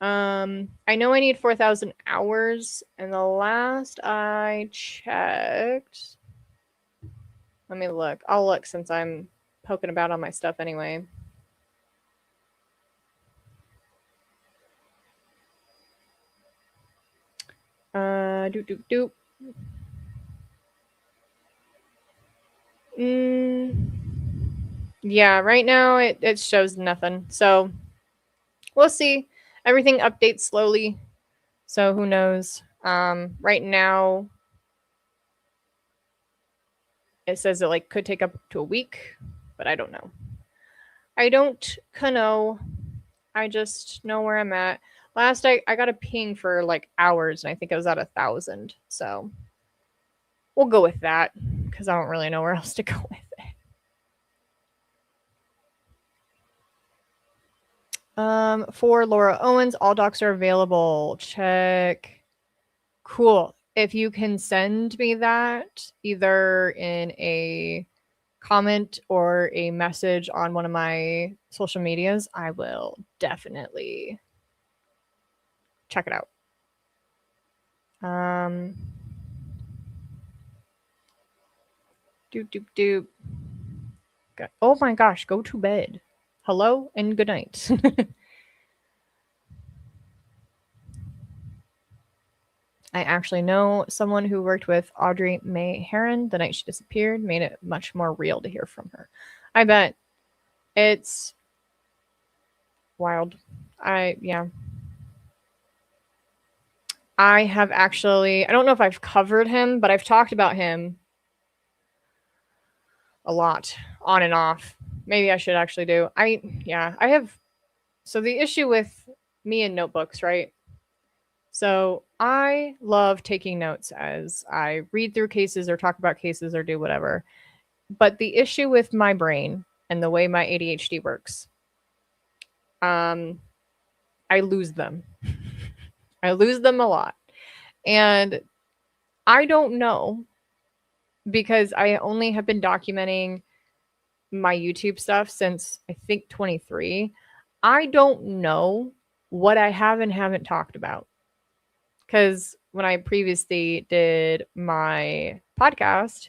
Speaker 1: I know I need 4,000 hours, and the last I checked, let me look. I'll look since I'm poking about on my stuff anyway. Doop. Yeah, right now it shows nothing. So we'll see. Everything updates slowly. So who knows? Right now it says it like could take up to a week, but I don't know. I don't know. I just know where I'm at. Last I got a ping for like hours, and I think it was at 1,000. So we'll go with that because I don't really know where else to go with it. For Laura Owens, all docs are available. Check. Cool. If you can send me that either in a comment or a message on one of my social medias, I will definitely check it out. Doop. Oh my gosh, go to bed. Hello and good night. I actually know someone who worked with Audrey Mae Herron the night she disappeared, made it much more real to hear from her. I bet. It's wild. Yeah. I have actually, I don't know if I've covered him, but I've talked about him a lot, on and off. Maybe I should actually do. I have. So the issue with me and notebooks, right? So I love taking notes as I read through cases or talk about cases or do whatever. But the issue with my brain and the way my ADHD works, I lose them. I lose them a lot. And I don't know because I only have been documenting my YouTube stuff since I think 23. I don't know what I have and haven't talked about. Because when I previously did my podcast,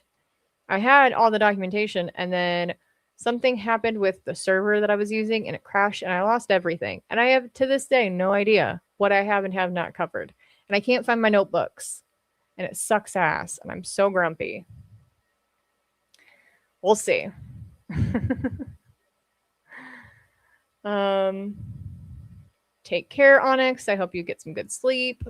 Speaker 1: I had all the documentation, and then something happened with the server that I was using and it crashed and I lost everything. And I have to this day no idea what I have and have not covered. And I can't find my notebooks. And it sucks ass. And I'm so grumpy. We'll see. Take care, Onyx. I hope you get some good sleep.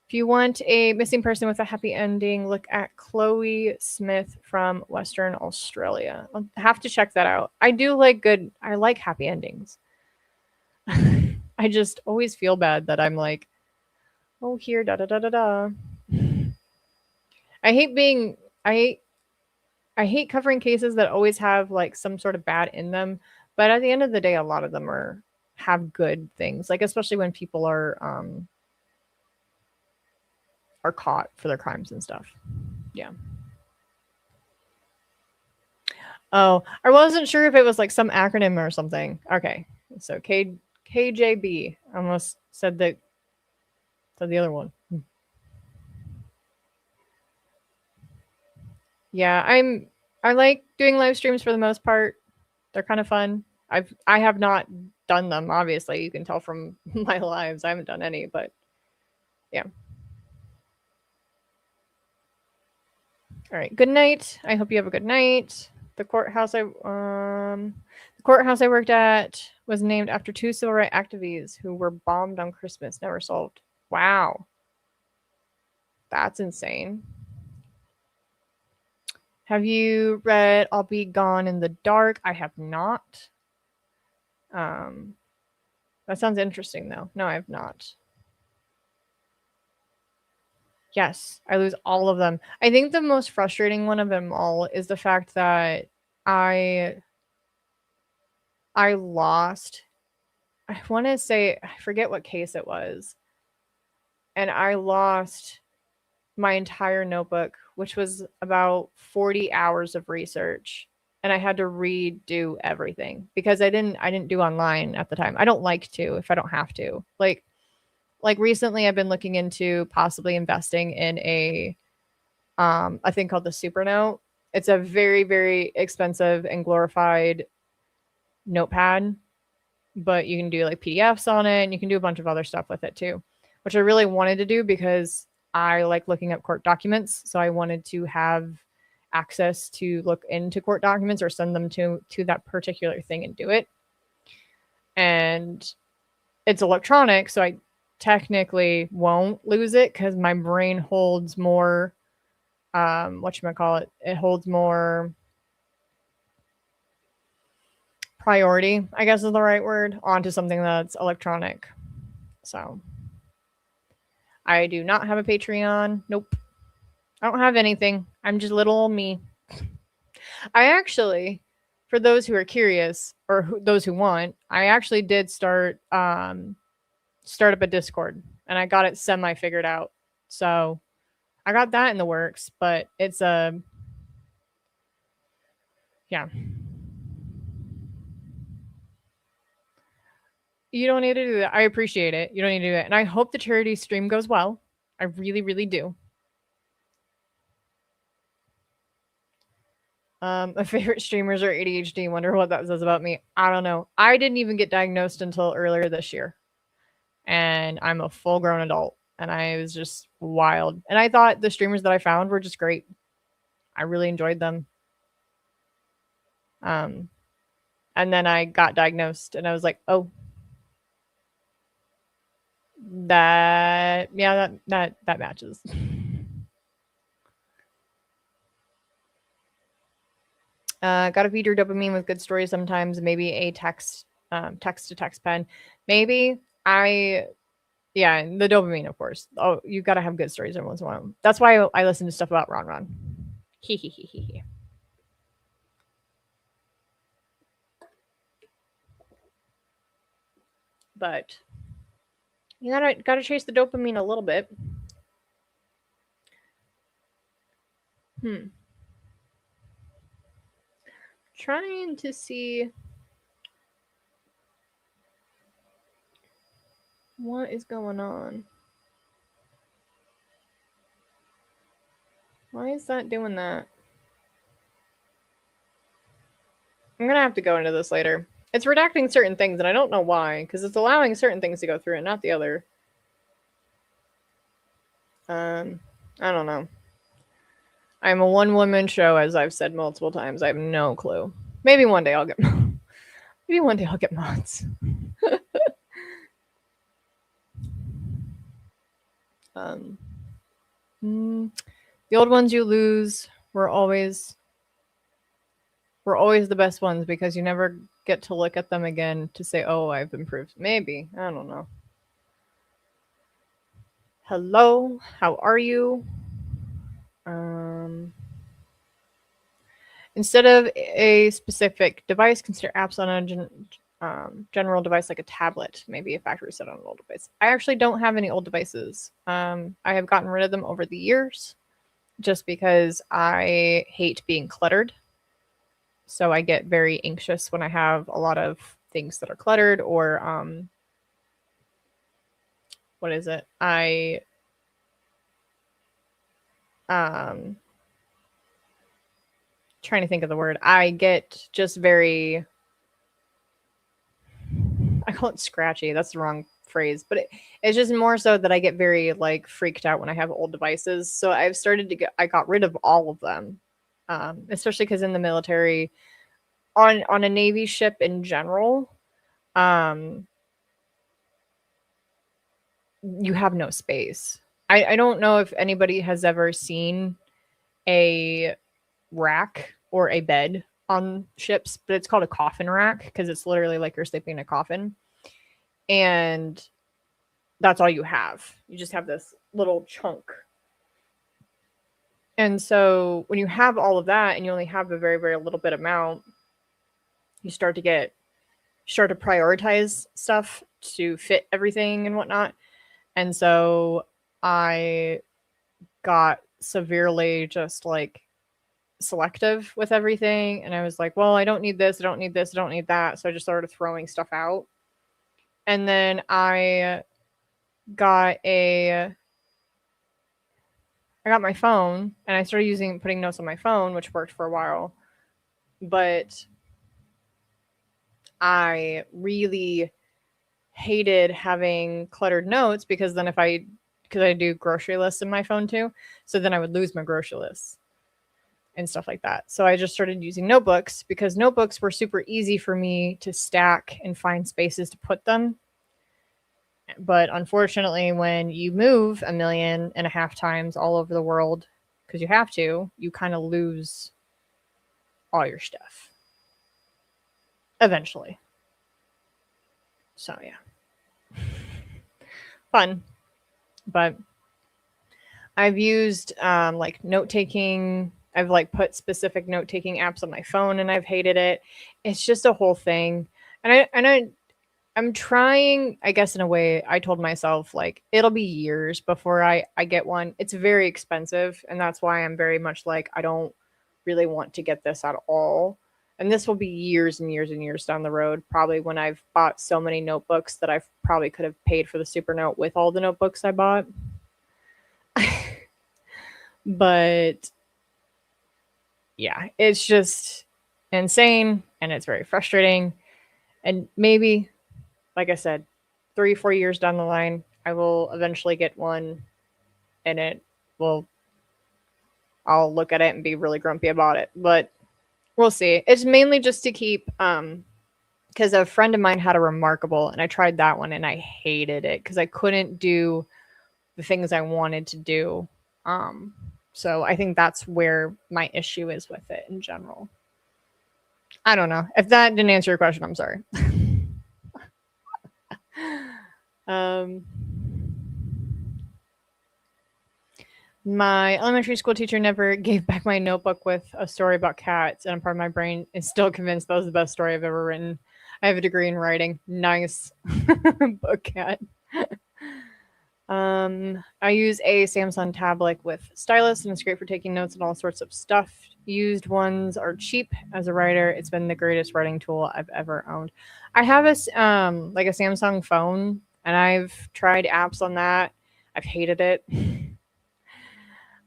Speaker 1: If you want a missing person with a happy ending, look at Chloe Smith from Western Australia. I'll have to check that out. I like happy endings. I just always feel bad that I'm like, oh, here, da da da da da. I hate covering cases that always have like some sort of bad in them, but at the end of the day, a lot of them have good things. Like especially when people are caught for their crimes and stuff. Yeah. Oh, I wasn't sure if it was like some acronym or something. Okay, so KJB. I almost said the other one. Yeah, I like doing live streams for the most part. They're kind of fun. I have not done them, obviously. You can tell from my lives. I haven't done any, but yeah. All right. Good night. I hope you have a good night. The courthouse I worked at was named after two civil rights activists who were bombed on Christmas, never solved. Wow. That's insane. Have you read I'll Be Gone in the Dark? I have not. That sounds interesting though. No, I have not. Yes, I lose all of them. I think the most frustrating one of them all is the fact that I lost, I want to say, I forget what case it was, and I lost my entire notebook, which was about 40 hours of research, and I had to redo everything because I didn't do online at the time. I don't like to if I don't have to. Like recently I've been looking into possibly investing in a thing called the Supernote. It's a very, very expensive and glorified notepad, but you can do like PDFs on it and you can do a bunch of other stuff with it too, which I really wanted to do because I like looking up court documents. So I wanted to have access to look into court documents or send them to that particular thing and do it. And it's electronic, so I technically won't lose it because my brain holds more it holds more priority, I guess is the right word, onto something that's electronic. So I do not have a Patreon. Nope. I don't have anything. I'm just little old me. I actually, for those who are curious or those who want, I actually did start up a Discord and I got it semi figured out. So I got that in the works, but it's yeah. You don't need to do that. I appreciate it. You don't need to do that. And I hope the charity stream goes well. I really, really do. My favorite streamers are ADHD. Wonder what that says about me. I don't know. I didn't even get diagnosed until earlier this year. And I'm a full grown adult. And I was just wild. And I thought the streamers that I found were just great. I really enjoyed them. And then I got diagnosed and I was like, oh, that matches. Gotta feed your dopamine with good stories sometimes. Maybe a text to text pen. Maybe the dopamine, of course. Oh, you gotta have good stories every once in a while. That's why I listen to stuff about Ron Ron. He he he he he. But You gotta chase the dopamine a little bit. Trying to see what is going on. Why is that doing that? I'm gonna have to go into this later. It's redacting certain things, and I don't know why, because it's allowing certain things to go through and not the other. I don't know. I'm a one-woman show, as I've said multiple times. I have no clue. Maybe one day I'll get mods. The old ones you lose were always the best ones because you never get to look at them again to say, oh, I've improved. Maybe. I don't know. Hello, how are you? Instead of a specific device, consider apps on a general device like a tablet, maybe a factory set on an old device. I actually don't have any old devices. I have gotten rid of them over the years just because I hate being cluttered. So I get very anxious when I have a lot of things that are cluttered or what is it? Trying to think of the word. I get just very, I call it scratchy. That's the wrong phrase, but it's just more so that I get very like freaked out when I have old devices. So I've started to I got rid of all of them, especially because in the military, on a Navy ship in general, you have no space. I don't know if anybody has ever seen a rack or a bed on ships, but it's called a coffin rack because it's literally like you're sleeping in a coffin. And that's all you have. You just have this little chunk. And so when you have all of that and you only have a very, very little bit amount, you start to prioritize stuff to fit everything and whatnot. And so I got severely just like selective with everything. And I was like, well, I don't need this. I don't need this. I don't need that. So I just started throwing stuff out. And then I got my phone and I started putting notes on my phone, which worked for a while. But I really hated having cluttered notes because then because I do grocery lists in my phone too. So then I would lose my grocery lists and stuff like that. So I just started using notebooks because notebooks were super easy for me to stack and find spaces to put them. But unfortunately, when you move 1.5 million times all over the world, because you have to, you kind of lose all your stuff eventually. So yeah, fun. But I've used like note-taking. I've like put specific note-taking apps on my phone and I've hated it. It's just a whole thing. And I'm trying, I guess in a way, I told myself like it'll be years before I get one. It's very expensive, and that's why I'm very much like I don't really want to get this at all. And this will be years and years and years down the road, probably when I've bought so many notebooks that I probably could have paid for the super note with all the notebooks I bought. But yeah, it's just insane and it's very frustrating. And maybe, like I said, 3-4 years down the line, I will eventually get one and I'll look at it and be really grumpy about it. But we'll see. It's mainly just to keep, because a friend of mine had a Remarkable and I tried that one and I hated it because I couldn't do the things I wanted to do. So I think that's where my issue is with it in general. I don't know. If that didn't answer your question, I'm sorry. My elementary school teacher never gave back my notebook with a story about cats, and a part of my brain is still convinced that was the best story I've ever written. I have a degree in writing. Nice. Book cat. I use a Samsung tablet with stylus, and it's great for taking notes and all sorts of stuff. Used ones are cheap. As a writer, it's been the greatest writing tool I've ever owned. I have like a Samsung phone, and I've tried apps on that. I've hated it.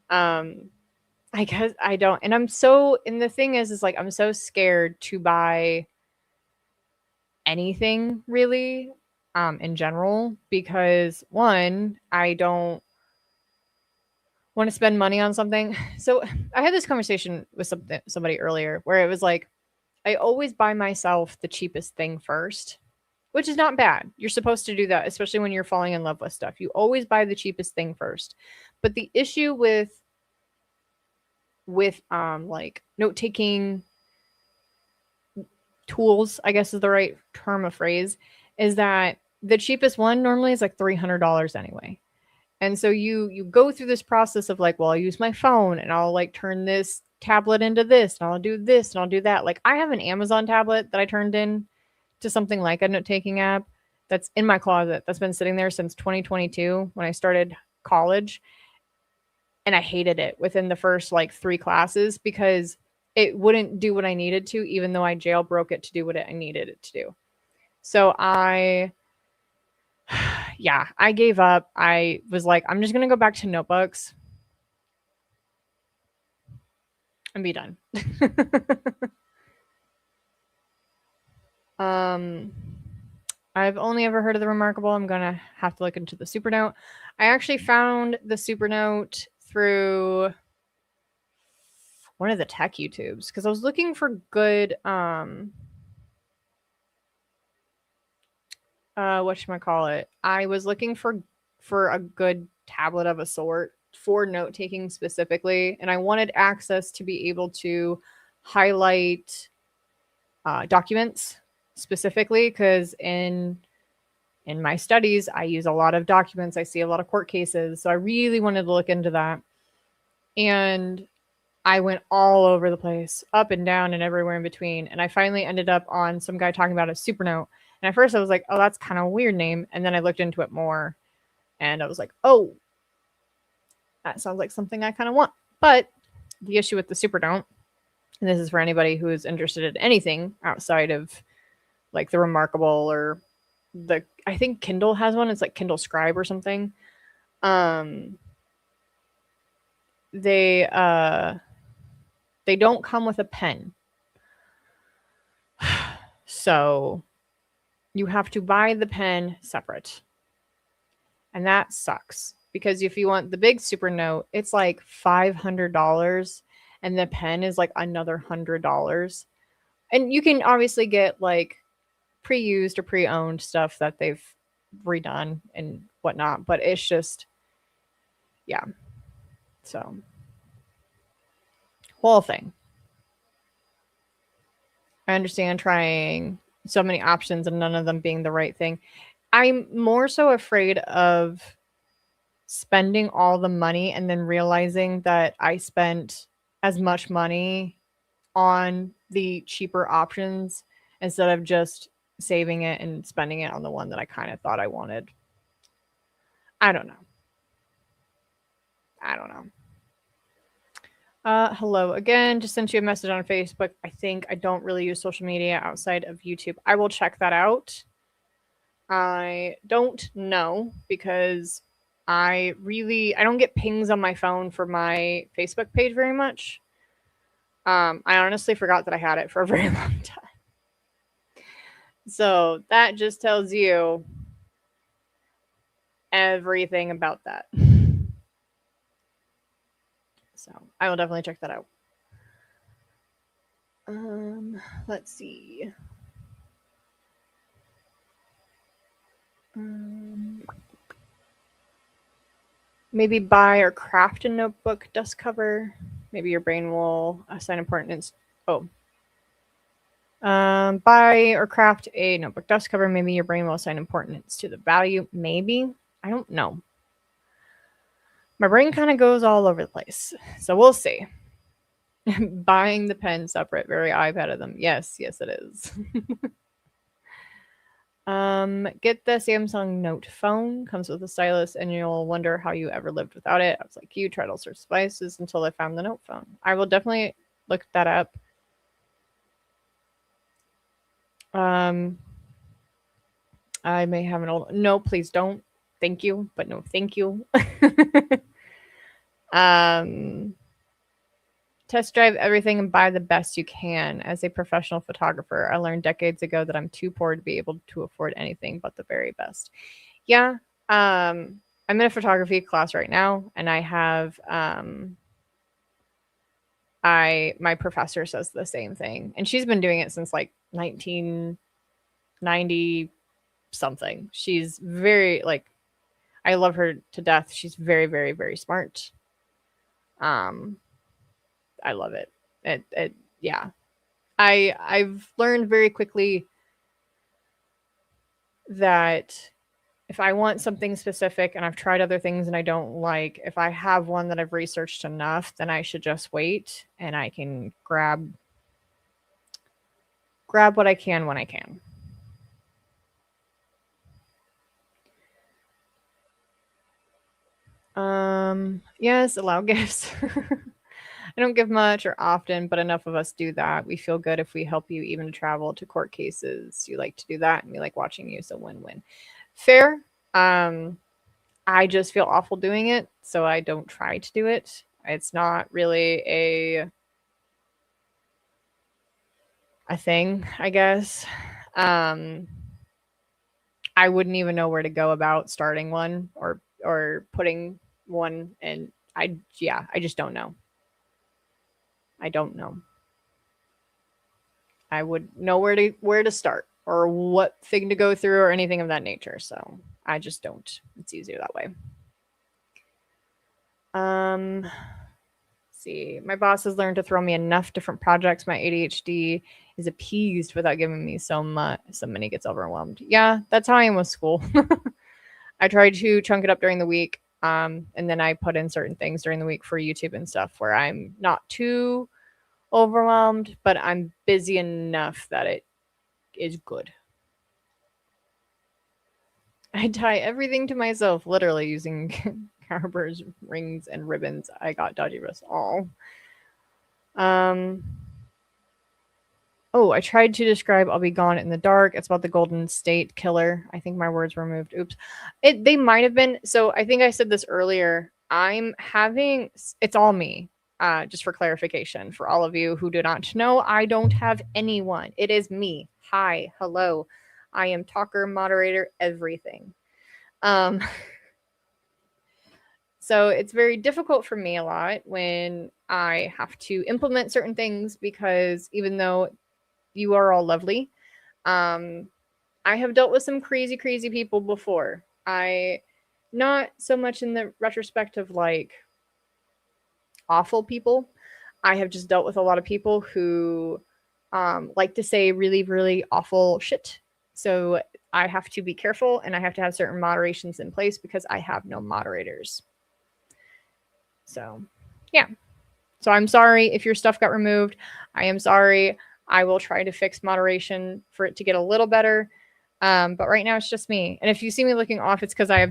Speaker 1: I guess I don't, and and the thing is like I'm so scared to buy anything really, in general, because one, I don't want to spend money on something. So I had this conversation with somebody earlier where it was like, I always buy myself the cheapest thing first, which is not bad. You're supposed to do that, especially when you're falling in love with stuff. You always buy the cheapest thing first. But the issue with like note taking tools, I guess is the right term of phrase, is that the cheapest one normally is like $300 anyway. And so you go through this process of like, well, I'll use my phone and I'll like turn this tablet into this and I'll do this and I'll do that. Like I have an Amazon tablet that I turned in to something like a note-taking app that's in my closet that's been sitting there since 2022 when I started college. And I hated it within the first like 3 classes because it wouldn't do what I needed to, even though I jailbroke it to do what I needed it to do. So yeah, I gave up. I was like, I'm just going to go back to notebooks and be done. I've only ever heard of the Remarkable. I'm going to have to look into the Supernote. I actually found the Supernote through one of the tech YouTubes because I was looking for good whatchamacallit. I was looking for a good tablet of a sort for note taking specifically, and I wanted access to be able to highlight documents specifically because in my studies I use a lot of documents. I see a lot of court cases, so I really wanted to look into that. And I went all over the place, up and down and everywhere in between. And I finally ended up on some guy talking about a Supernote. And at first I was like, oh, that's kind of a weird name. And then I looked into it more and I was like, oh, that sounds like something I kind of want. But the issue with the Supernote, and this is for anybody who is interested in anything outside of like the Remarkable or I think Kindle has one. It's like Kindle Scribe or something. They don't come with a pen. So you have to buy the pen separate. And that sucks because if you want the big Supernote, it's like $500 and the pen is like another $100. And you can obviously get like pre-used or pre-owned stuff that they've redone and whatnot, but it's just, yeah. So, whole thing. I understand trying so many options and none of them being the right thing. I'm more so afraid of spending all the money and then realizing that I spent as much money on the cheaper options instead of just saving it and spending it on the one that I kind of thought I wanted. I don't know. Hello again. Just sent you a message on Facebook. I think I don't really use social media outside of YouTube. I will check that out. I don't know because I don't get pings on my phone for my Facebook page very much. I honestly forgot that I had it for a very long time. So that just tells you everything about that. So I will definitely check that out. Let's see. Maybe buy or craft a notebook dust cover. Maybe your brain will assign importance. Buy or craft a notebook dust cover. Maybe your brain will assign importance to the value. Maybe. I don't know. My brain kind of goes all over the place. So we'll see. Buying the pen separate, very I've had of them. Yes, it is. Get the Samsung Note phone. Comes with a stylus, and you'll wonder how you ever lived without it. I was like, you tried all sorts of devices until I found the Note phone. I will definitely look that up. I may have an old. No, please don't. Thank you, but no, thank you. Test drive everything and buy the best you can. As a professional photographer, I learned decades ago that I'm too poor to be able to afford anything but the very best. Yeah. I'm in a photography class right now, and I have my professor says the same thing, and she's been doing it since like 1990 something. She's very like, I love her to death. She's very, very, very smart. Um, I love it. Yeah. I've learned very quickly that if I want something specific and I've tried other things and I don't like, if I have one that I've researched enough, then I should just wait and I can grab what I can when I can. Yes, allow gifts. I don't give much or often, but enough of us do that. We feel good if we help you even travel to court cases. You like to do that, and we like watching you, so win-win. Fair. I just feel awful doing it, so I don't try to do it. It's not really a thing, I guess. Um, I wouldn't even know where to go about starting one or putting one, and I just don't know. I don't know. I would know where to start or what thing to go through or anything of that nature. So I just don't. It's easier that way. See, my boss has learned to throw me enough different projects. My ADHD is appeased without giving me so much. So many gets overwhelmed. Yeah, that's how I am with school. I try to chunk it up during the week, and then I put in certain things during the week for YouTube and stuff where I'm not too overwhelmed, but I'm busy enough that it is good. I tie everything to myself, literally using Carber's rings and ribbons. I got dodgy wrists. All. Um. Oh, I tried to describe I'll Be Gone in the Dark. It's about the Golden State Killer. I think my words were moved. Oops. They might have been. So I think I said this earlier. I'm having. It's all me. Just for clarification, for all of you who do not know, I don't have anyone. It is me. Hi, hello. I am talker, moderator, everything. Um, so it's very difficult for me a lot when I have to implement certain things because even though you are all lovely, I have dealt with some crazy, crazy people before. Not so much in the retrospect of like awful people. I have just dealt with a lot of people who like to say really, really awful shit. So I have to be careful and I have to have certain moderations in place because I have no moderators. So, yeah. So I'm sorry if your stuff got removed. I am sorry. I will try to fix moderation for it to get a little better. But right now it's just me. And if you see me looking off, it's because I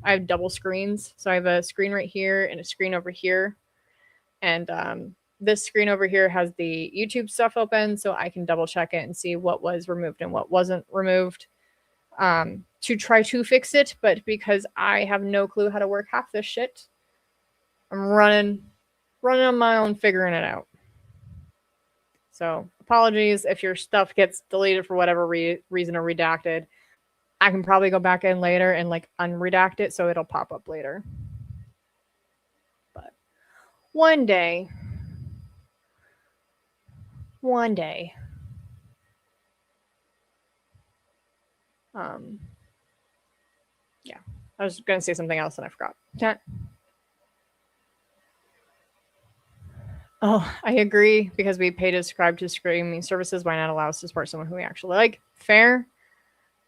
Speaker 1: have double screens. So I have a screen right here and a screen over here. And this screen over here has the YouTube stuff open, so I can double check it and see what was removed and what wasn't removed to try to fix it. But because I have no clue how to work half this shit, I'm running on my own, figuring it out. So apologies if your stuff gets deleted for whatever reason or redacted. I can probably go back in later and like unredact it so it'll pop up later. But one day. Yeah. I was going to say something else and I forgot. Oh, I agree because we pay to subscribe to streaming services. Why not allow us to support someone who we actually like? Fair.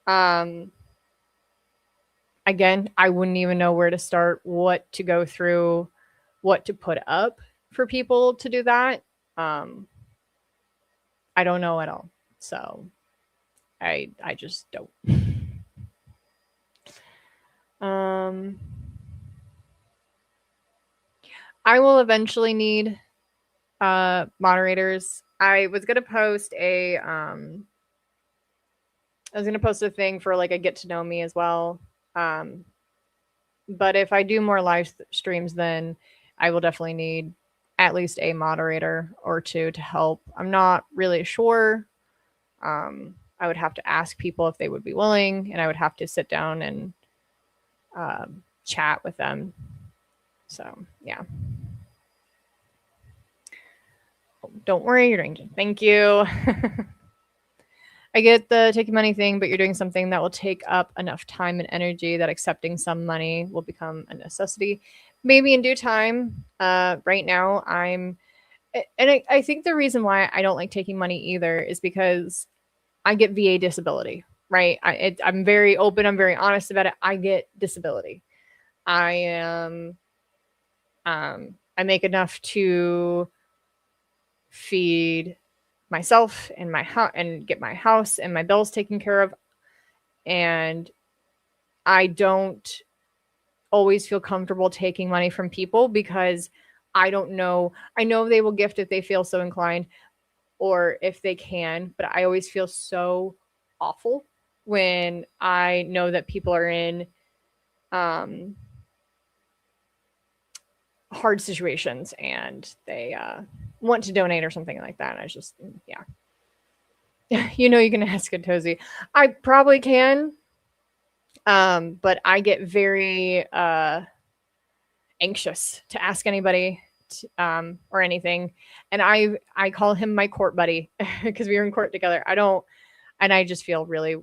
Speaker 1: Again, I wouldn't even know where to start, what to go through, what to put up for people to do that. I don't know at all. So I just don't. I will eventually need moderators. I was gonna post a thing for like a get to know me as well. But if I do more live streams, then I will definitely need at least a moderator or two to help. I'm not really sure. I would have to ask people if they would be willing, and I would have to sit down and chat with them. So, yeah. Don't worry, you're doing. Thank you. I get the taking money thing, but you're doing something that will take up enough time and energy that accepting some money will become a necessity. Maybe in due time. Right now, and I think the reason why I don't like taking money either is because I get VA disability, right? I'm very open. I'm very honest about it. I get disability. I am. I make enough to feed myself and my house and get my house and my bills taken care of, and I don't always feel comfortable taking money from people because I don't know. I know they will gift if they feel so inclined or if they can, but I always feel so awful when I know that people are in hard situations and they want to donate or something like that. I just, yeah. You know, you can ask a Tozy. I probably can, but I get very anxious to ask anybody or anything, and I call him my court buddy because we were in court together. I just feel really,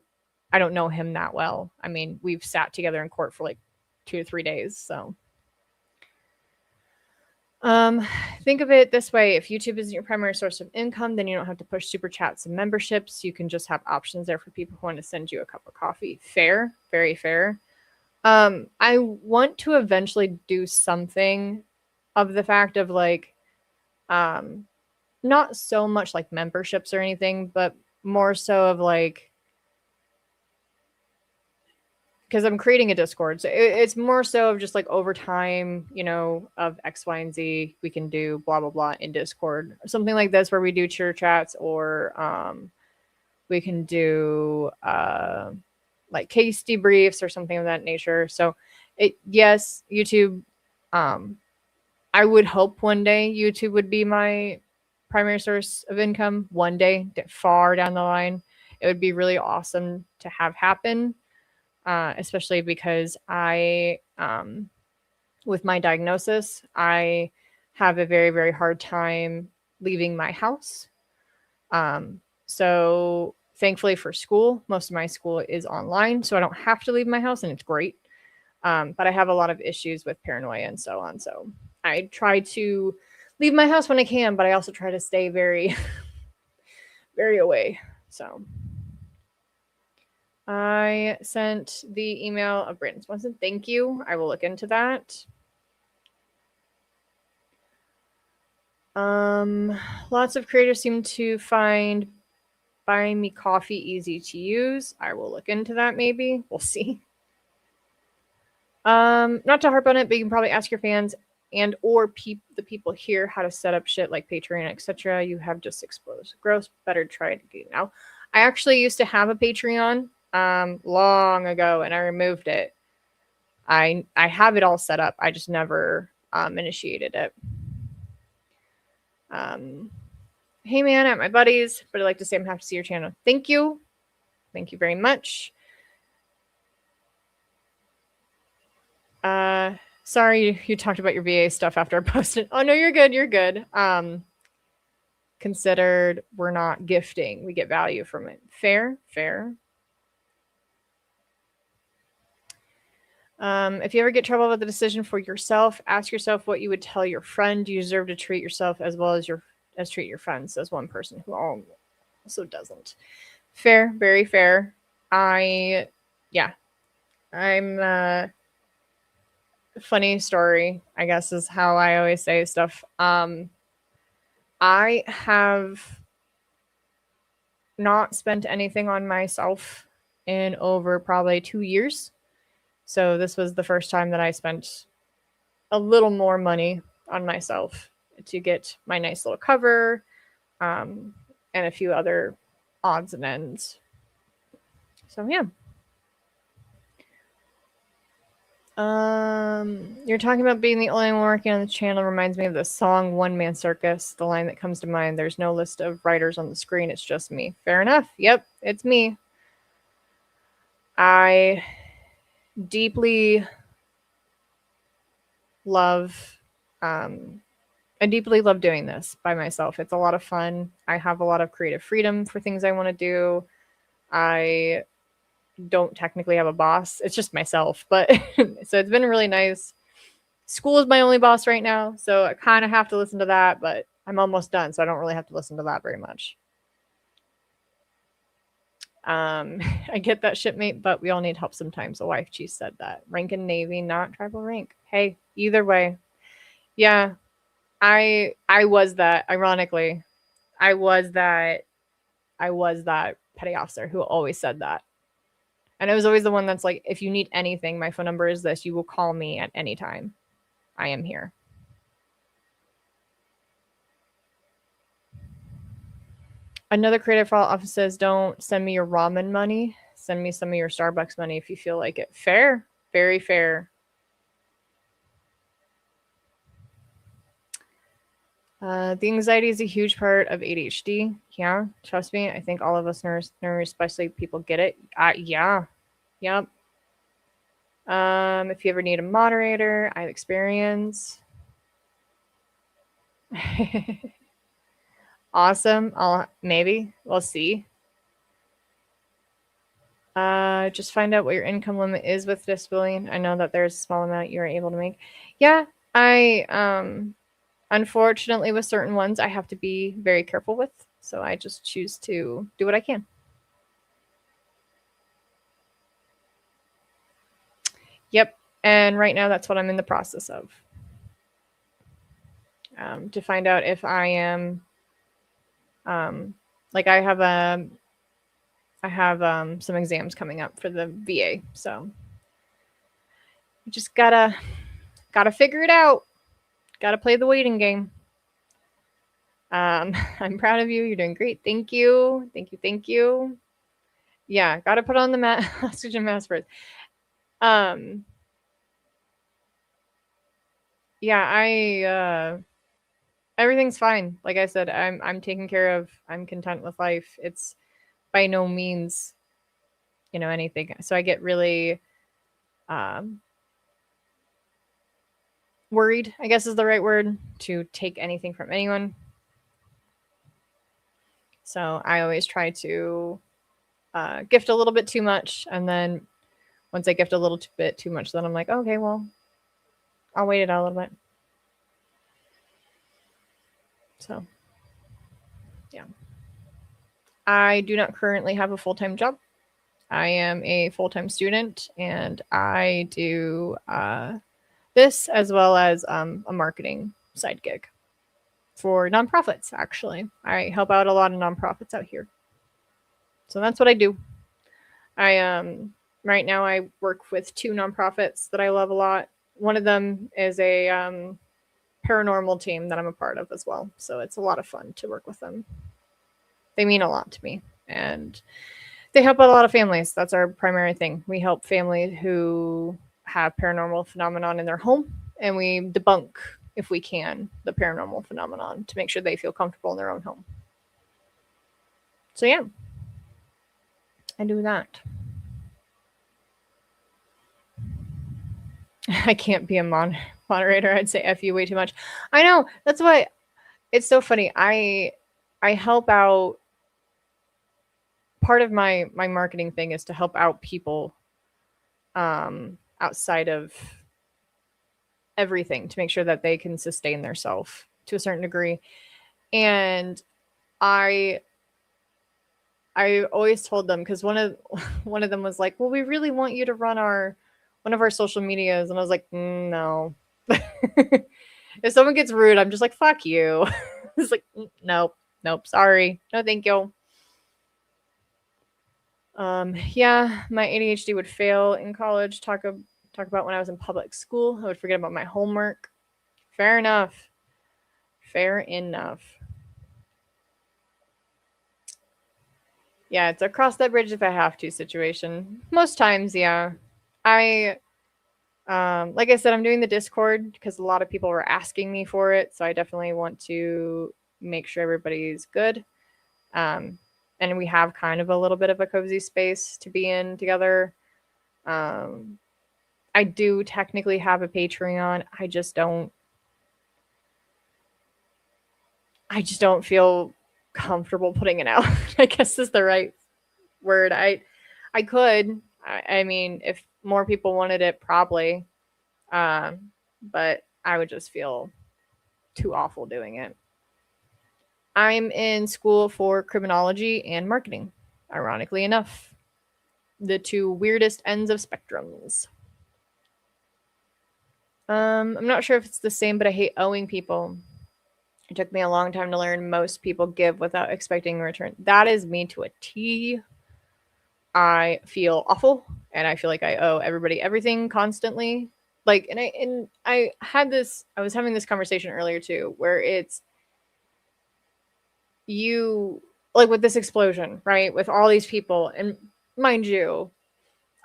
Speaker 1: I don't know him that well. I mean, we've sat together in court for like 2 to 3 days, so. Think of it this way. If YouTube isn't your primary source of income, then you don't have to push super chats and memberships. You can just have options there for people who want to send you a cup of coffee. Fair, very fair. I want to eventually do something of the fact of like, not so much like memberships or anything, but more so of like, because I'm creating a Discord. So it's more so of just like over time, you know, of X, Y, and Z, we can do blah, blah, blah in Discord. Something like this where we do cheer chats or we can do like case debriefs or something of that nature. So yes, YouTube, I would hope one day YouTube would be my primary source of income one day, far down the line. It would be really awesome to have happen. Especially because with my diagnosis, I have a very, very hard time leaving my house. So thankfully for school, most of my school is online, so I don't have to leave my house, and it's great. But I have a lot of issues with paranoia and so on. So I try to leave my house when I can, but I also try to stay very, very away. So. I sent the email of Brandon Swenson. Thank you. I will look into that. Lots of creators seem to find buying me coffee easy to use. I will look into that maybe. We'll see. Not to harp on it, but you can probably ask your fans and or the people here how to set up shit like Patreon, etc. You have just explosive growth. Better try it again now. I actually used to have a Patreon long ago, and I removed it. I have it all set up. I just never initiated it. Hey man, at my buddies, but I'd like to say I'm happy to see your channel. Thank you. Thank you very much. Sorry you talked about your VA stuff after I posted. Oh no, you're good. You're good. Considered we're not gifting. We get value from it. Fair, fair. If you ever get trouble with the decision for yourself, ask yourself what you would tell your friend. You deserve to treat yourself as well as treat your friends, says one person who also doesn't. Fair, very fair. I'm funny story, I guess, is how I always say stuff. I have not spent anything on myself in over probably 2 years. So this was the first time that I spent a little more money on myself to get my nice little cover, and a few other odds and ends. So yeah. You're talking about being the only one working on the channel reminds me of the song One Man Circus. The line that comes to mind, there's no list of writers on the screen, it's just me. Fair enough. Yep, it's me. I deeply love doing this by myself. It's a lot of fun. I have a lot of creative freedom for things I want to do. I don't technically have a boss. It's just myself, but so it's been really nice. School is my only boss right now, so I kind of have to listen to that, but I'm almost done, so I don't really have to listen to that very much. I get that, shipmate, but we all need help sometimes. A wife chief said that. Rank in Navy, not tribal rank. Hey, either way. Yeah, I was that, ironically. I was that petty officer who always said that. And I was always the one that's like, if you need anything, my phone number is this. You will call me at any time. I am here. Another creative file office says, don't send me your ramen money. Send me some of your Starbucks money if you feel like it. Fair. Very fair. The anxiety is a huge part of ADHD. Yeah, trust me. I think all of us nerds, especially people, get it. Yeah. Yep. If you ever need a moderator, I have experience. Awesome. Maybe we'll see. Just find out what your income limit is with disability. I know that there's a small amount you're able to make. Yeah, I unfortunately with certain ones I have to be very careful with, so I just choose to do what I can. Yep, and right now that's what I'm in the process of. To find out if I am, like I have some exams coming up for the VA, so you just gotta figure it out. Gotta play the waiting game. I'm proud of you. You're doing great. Thank you. Thank you. Thank you. Yeah, gotta put on the oxygen mask first. Yeah, everything's fine. Like I said, I'm taken care of. I'm content with life. It's by no means, anything. So I get really worried, I guess is the right word, to take anything from anyone. So I always try to gift a little bit too much, and then once I gift a little bit too much, then I'm like, okay, well, I'll wait it out a little bit. So, yeah. I do not currently have a full-time job. I am a full-time student, and I do this as well as a marketing side gig for nonprofits, actually. I help out a lot of nonprofits out here. So that's what I do. Right now I work with 2 nonprofits that I love a lot. One of them is a paranormal team that I'm a part of as well. So it's a lot of fun to work with them. They mean a lot to me, and they help out a lot of families. That's our primary thing. We help families who have paranormal phenomenon in their home, and we debunk, if we can, the paranormal phenomenon to make sure they feel comfortable in their own home. So yeah, I do that. I can't be a moderator. I'd say F you way too much. I know. That's why it's so funny. I help out. Part of my marketing thing is to help out people outside of everything to make sure that they can sustain themselves to a certain degree. And I always told them, because one of them was like, well, we really want you to run one of our social medias. And I was like, no. If someone gets rude, I'm just like, fuck you. It's like, nope, sorry. No, thank you. Yeah, my ADHD would fail in college. Talk about when I was in public school. I would forget about my homework. Fair enough. Fair enough. Yeah, it's a cross that bridge if I have to situation. Most times, yeah. I like I said, I'm doing the Discord because a lot of people were asking me for it, so I definitely want to make sure everybody's good. Um, and we have kind of a little bit of a cozy space to be in together. Um, I do technically have a Patreon. I just don't feel comfortable putting it out. I guess is the right word. I could. I mean, if more people wanted it, probably. But I would just feel too awful doing it. I'm in school for criminology and marketing, ironically enough. The two weirdest ends of spectrums. I'm not sure if it's the same, but I hate owing people. It took me a long time to learn most people give without expecting a return. That is me to a T. I feel awful and I feel like I owe everybody everything constantly. Like I was having this conversation earlier too, where it's you like with this explosion, right? With all these people, and mind you,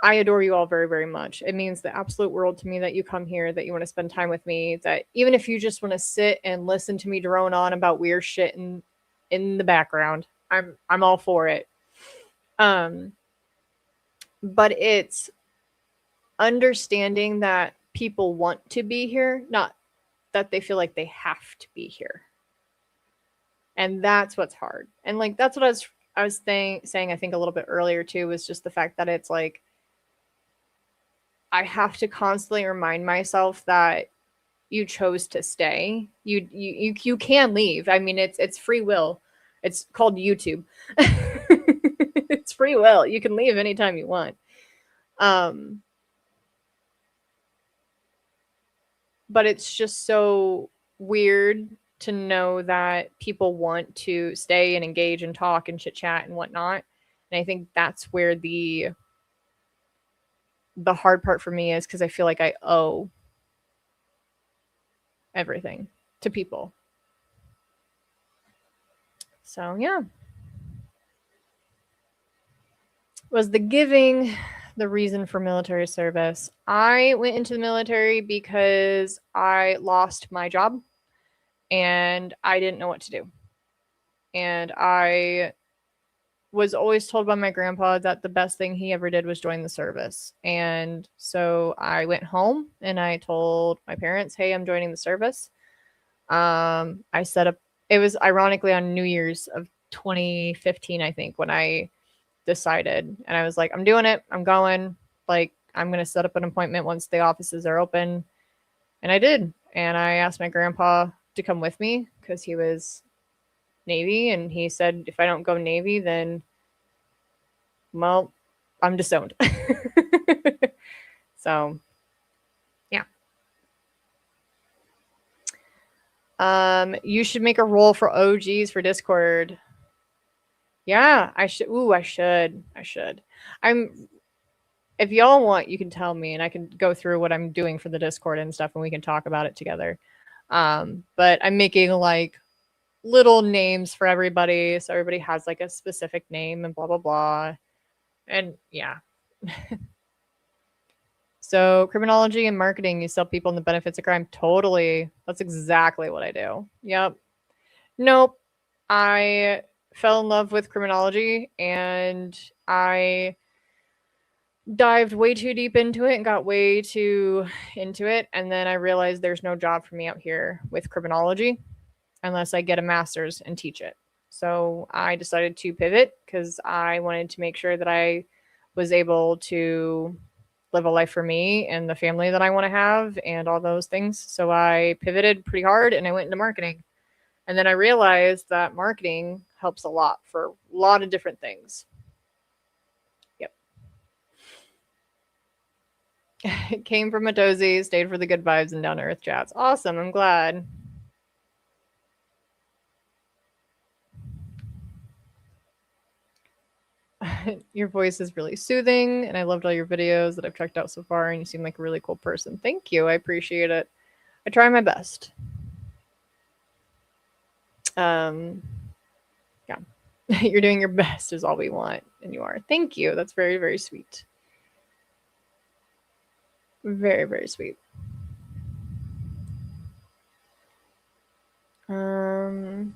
Speaker 1: I adore you all very, very much. It means the absolute world to me that you come here, that you want to spend time with me, that even if you just want to sit and listen to me drone on about weird shit in the background, I'm all for it. Um, but it's understanding that people want to be here, not that they feel like they have to be here. And that's what's hard. And like that's what I was saying I think a little bit earlier too, was just the fact that it's like I have to constantly remind myself that you chose to stay. You can leave. I mean, it's free will. It's called YouTube. It's free will. You can leave anytime you want. Um, but it's just so weird to know that people want to stay and engage and talk and chit chat and whatnot. And I think that's where the hard part for me is because I feel like I owe everything to people. So yeah. Was the giving the reason for military service? I went into the military because I lost my job and I didn't know what to do. And I was always told by my grandpa that the best thing he ever did was join the service. And so I went home and I told my parents, "Hey, I'm joining the service." I set up, it was ironically on New Year's of 2015, I think, when I decided. And I was like, I'm doing it. I'm going. Like, I'm going to set up an appointment once the offices are open. And I did. And I asked my grandpa to come with me because he was Navy. And he said, if I don't go Navy, then, well, I'm disowned. So, yeah. You should make a role for OGs for Discord. Yeah, I should. Ooh, I should. I should. I'm If y'all want, you can tell me and I can go through what I'm doing for the Discord and stuff and we can talk about it together. But I'm making like little names for everybody so everybody has like a specific name and blah blah blah. And yeah. So criminology and marketing, you sell people in the benefits of crime. Totally. That's exactly what I do. Yep. Nope. I fell in love with criminology and I dived way too deep into it and got way too into it. And then I realized there's no job for me out here with criminology unless I get a master's and teach it. So I decided to pivot because I wanted to make sure that I was able to live a life for me and the family that I want to have and all those things. So I pivoted pretty hard and I went into marketing. And then I realized that marketing helps a lot for a lot of different things. Yep. It came from a dozy, stayed for the good vibes and down to earth chats. Awesome. I'm glad. Your voice is really soothing, and I loved all your videos that I've checked out so far, and you seem like a really cool person. Thank you. I appreciate it. I try my best. Yeah. You're doing your best is all we want, and you are. Thank you. That's very, very sweet. Very, very sweet. Um,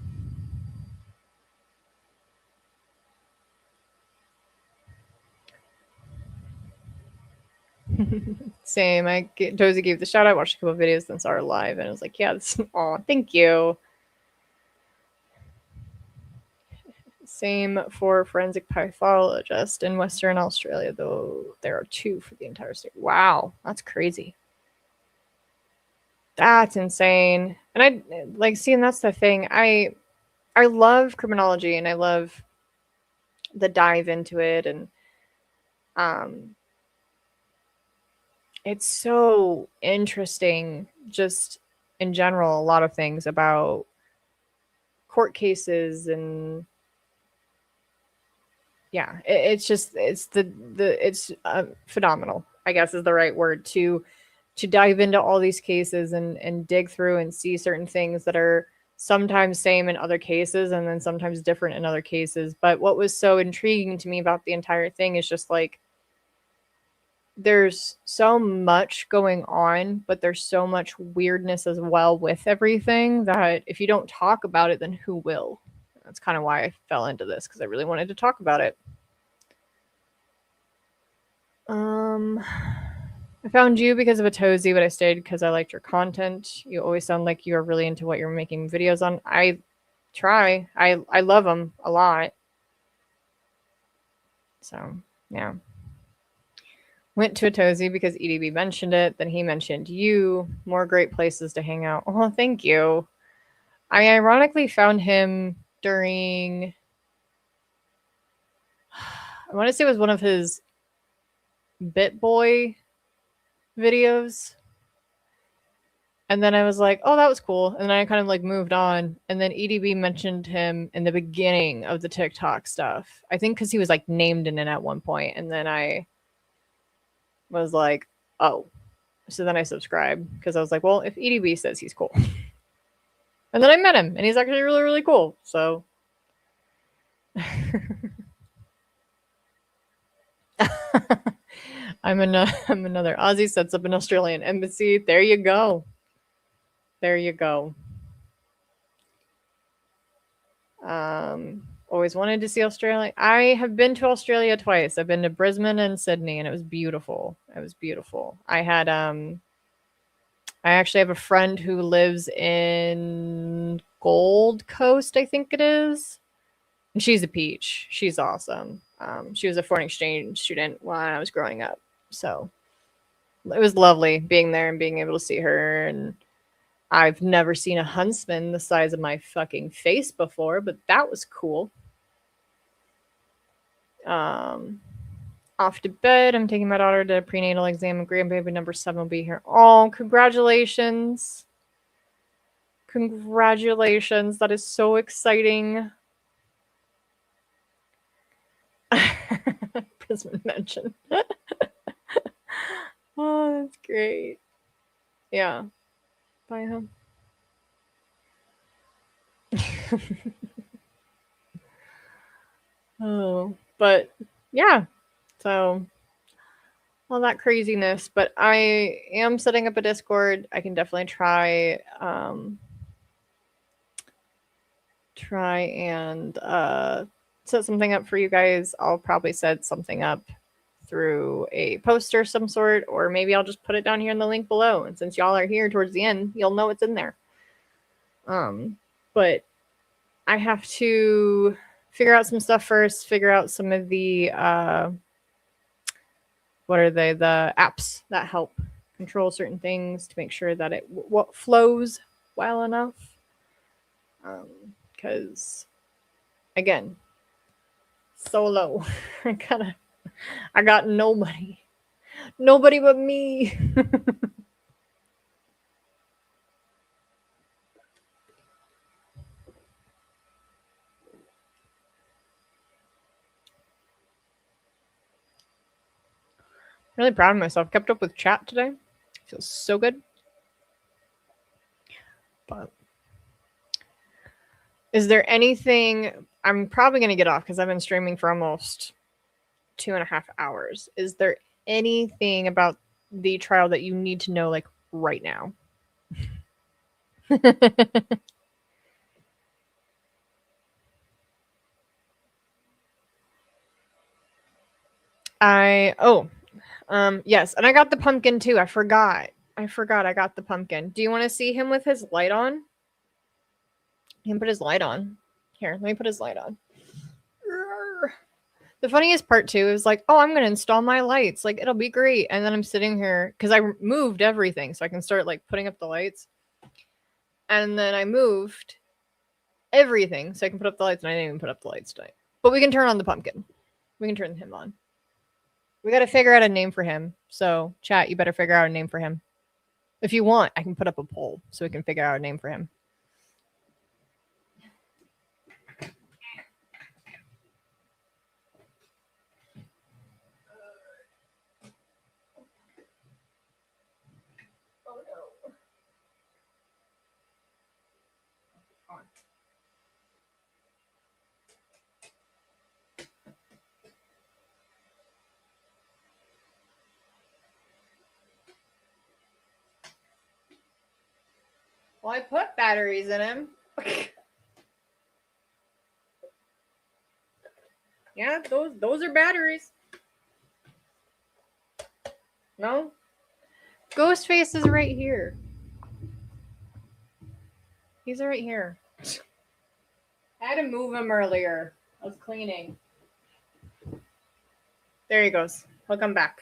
Speaker 1: Same. Dozy gave the shout out, watched a couple of videos, then saw her live, and I was like, yeah, this, aw, thank you. Same for forensic pathologist in Western Australia, though there are 2 for the entire state. Wow, that's crazy. That's insane. And I like seeing that's the thing. I love criminology and I love the dive into it, and um it's so interesting just in general, a lot of things about court cases, and yeah, it's just it's it's phenomenal, I guess is the right word, to dive into all these cases and dig through and see certain things that are sometimes same in other cases and then sometimes different in other cases. But what was so intriguing to me about the entire thing is just like there's so much going on, but there's so much weirdness as well with everything that if you don't talk about it, then who will? That's kind of why I fell into this, because I really wanted to talk about it. I found you because of Atozy, but I stayed because I liked your content. You always sound like you are really into what you're making videos on. I try. I love them a lot. So, yeah. Went to Atozy because EDB mentioned it. Then he mentioned you. More great places to hang out. Oh, thank you. I ironically found him during, I want to say it was one of his BitBoy videos. And then I was like, oh, that was cool. And then I kind of like moved on. And then EDB mentioned him in the beginning of the TikTok stuff. I think because he was like named in it at one point. And then I was like, oh. So then I subscribed because I was like, well, if EDB says he's cool. And then I met him and he's actually really, really cool. So. I'm another Aussie sets up an Australian embassy. There you go. There you go. Always wanted to see Australia. I have been to Australia twice. I've been to Brisbane and Sydney, and it was beautiful. It was beautiful. I actually have a friend who lives in Gold Coast, I think it is. And she's a peach. She's awesome. She was a foreign exchange student when I was growing up. So it was lovely being there and being able to see her. And I've never seen a huntsman the size of my fucking face before, but that was cool. Off to bed. I'm taking my daughter to prenatal exam, and grandbaby number 7 will be here. Oh, congratulations. Congratulations. That is so exciting. Prisman mention. Oh, that's great. Yeah. Bye, home. Oh, but yeah. So all that craziness, but I am setting up a Discord. I can definitely try and set something up for you guys. I'll probably set something up through a poster of some sort, or maybe I'll just put it down here in the link below. And since y'all are here towards the end, you'll know it's in there. But I have to figure out some stuff first, figure out some of the what are they, the apps that help control certain things to make sure that it what flows well enough. Because again, solo, I got nobody but me. Really proud of myself. Kept up with chat today. Feels so good. But is there anything... I'm probably going to get off because I've been streaming for almost 2.5 hours. Is there anything about the trial that you need to know, like, right now? Yes, and I got the pumpkin too. I forgot I got the pumpkin. Do you want to see him with his light on? He can put his light on. Here, let me put his light on. The funniest part too is like, oh, I'm gonna install my lights. Like, it'll be great. And then I'm sitting here because I moved everything so I can start like putting up the lights. And then I moved everything so I can put up the lights, and I didn't even put up the lights tonight. But we can turn on the pumpkin. We can turn him on. We got to figure out a name for him. So, chat, you better figure out a name for him. If you want, I can put up a poll so we can figure out a name for him. Oh, no. Well, I put batteries in him. Yeah, those are batteries. No? Ghostface is right here. He's right here. I had to move him earlier. I was cleaning. There he goes. He'll come back.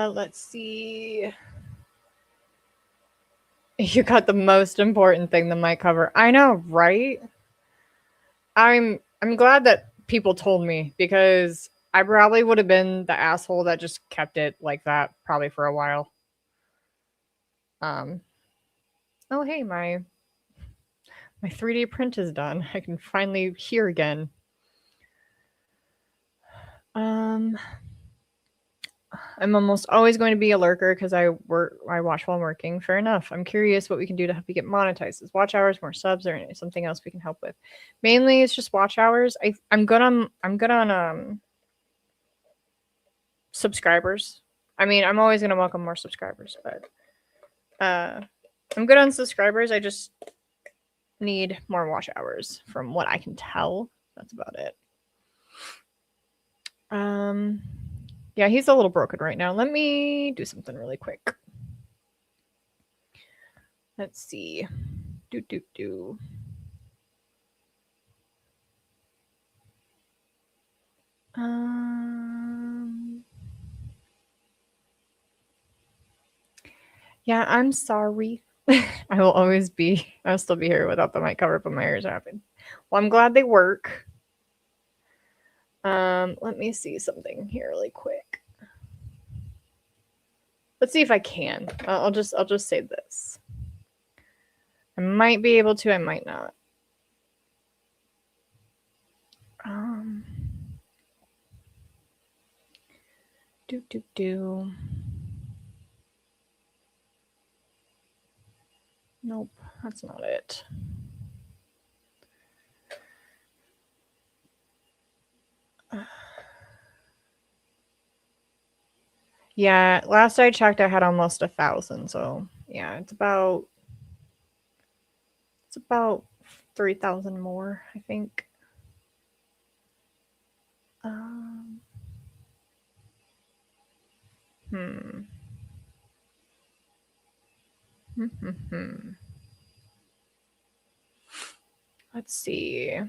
Speaker 1: Let's see. You got the most important thing, the mic cover. I know, right? I'm glad that people told me, because I probably would have been the asshole that just kept it like that probably for a while. Oh hey, my 3D print is done. I can finally hear again. I'm almost always going to be a lurker because I watch while working. Fair enough. I'm curious what we can do to help you get monetized. Is watch hours, more subs, or something else we can help with? Mainly, it's just watch hours. I'm good on subscribers. I mean, I'm always gonna welcome more subscribers, but I'm good on subscribers. I just need more watch hours, from what I can tell. That's about it. Yeah, he's a little broken right now. Let me do something really quick. Let's see. Yeah, I'm sorry. I will always be. I'll still be here without the mic cover, but my ears are open. Well, I'm glad they work. Let me see something here really quick. Let's see if I can. I'll just say this. I might be able to. I might not. Nope, that's not it. Yeah, last I checked, I had almost 1,000. So yeah, it's about 3,000 more, I think. Let's see.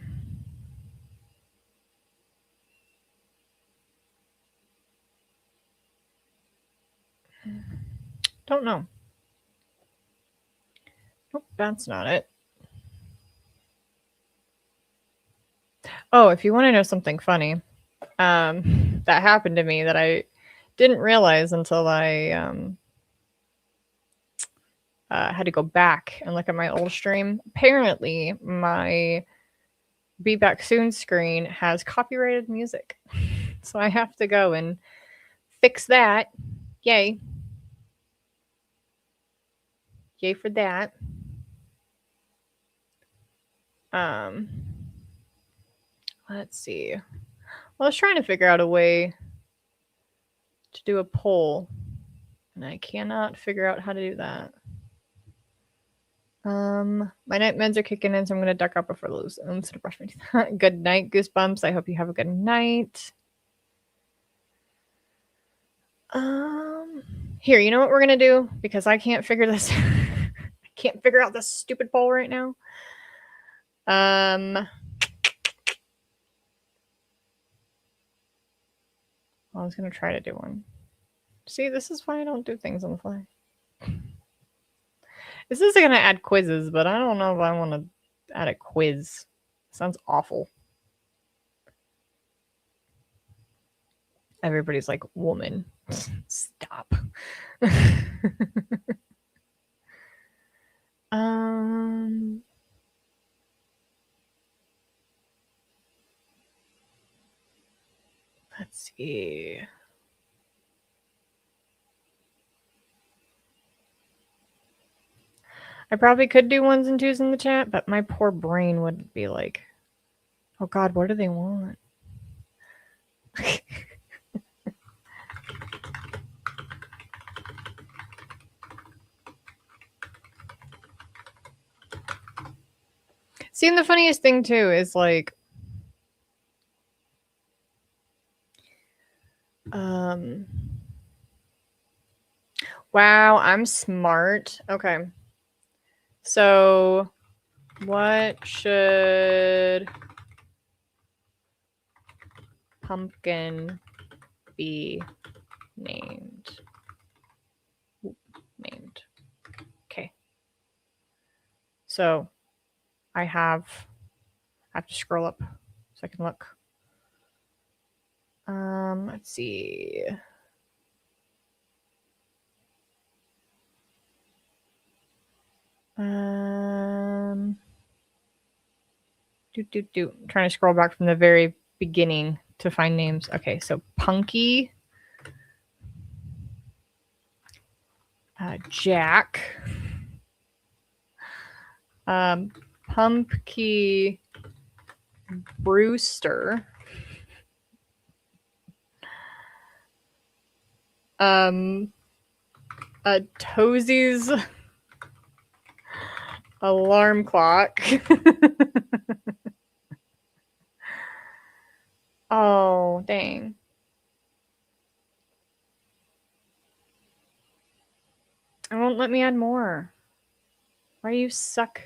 Speaker 1: Don't know. Nope, that's not it. Oh, if you want to know something funny, that happened to me that I didn't realize until I had to go back and look at my old stream. Apparently, my Be Back Soon screen has copyrighted music. So I have to go and fix that. Yay. Yay for that. Let's see. Well, I was trying to figure out a way to do a poll, and I cannot figure out how to do that. My night meds are kicking in, so I'm going to duck up before I lose to brush my teeth. Good night, Goosebumps. I hope you have a good night. Here, you know what we're going to do? Because I can't figure this. I can't figure out this stupid poll right now. I was going to try to do one. See, this is why I don't do things on the fly. This is going to add quizzes, but I don't know if I want to add a quiz. Sounds awful. Everybody's like, woman. Stop. Let's see. I probably could do 1s and 2s in the chat, but my poor brain would be like, oh God, what do they want? See, and the funniest thing too is like, wow, I'm smart. Okay. So, what should pumpkin be named? Named. Okay. So, I have to scroll up so I can look. Let's see. I'm trying to scroll back from the very beginning to find names. Okay, so Punky, Jack, Pumpky Brewster, Tozy's alarm clock. Oh, dang. It won't let me add more. Why do you suck?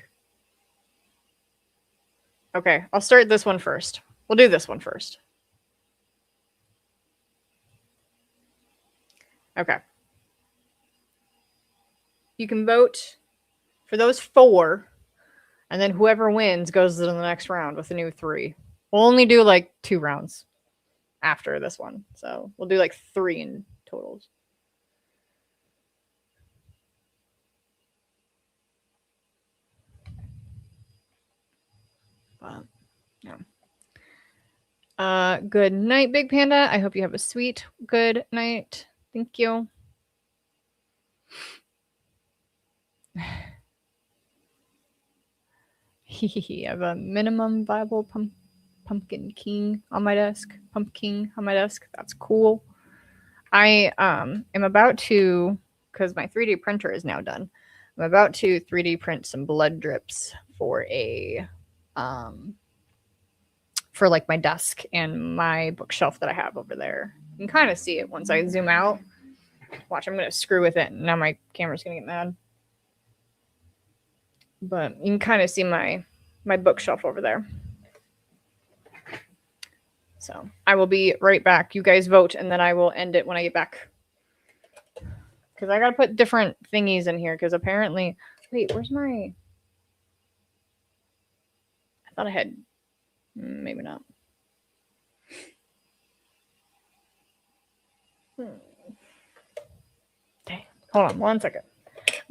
Speaker 1: Okay, I'll start this one first. We'll do this one first. Okay. You can vote for those 4, and then whoever wins goes to the next round with a new 3. We'll only do like 2 rounds after this one. So we'll do like 3 in totals. Yeah. Good night, Big Panda. I hope you have a sweet good night. Thank you. I have a minimum viable pumpkin king on my desk. Pumpkin on my desk. That's cool. I am about to, because my 3D printer is now done, I'm about to 3D print some blood drips for a for like my desk and my bookshelf that I have over there. You can kind of see it once I zoom out. Watch, I'm going to screw with it. Now my camera's going to get mad. But you can kind of see my bookshelf over there. So I will be right back. You guys vote, and then I will end it when I get back. Because I got to put different thingies in here, because apparently... Wait, where's my... I thought I had... Maybe not. Dang. Hold on 1 second.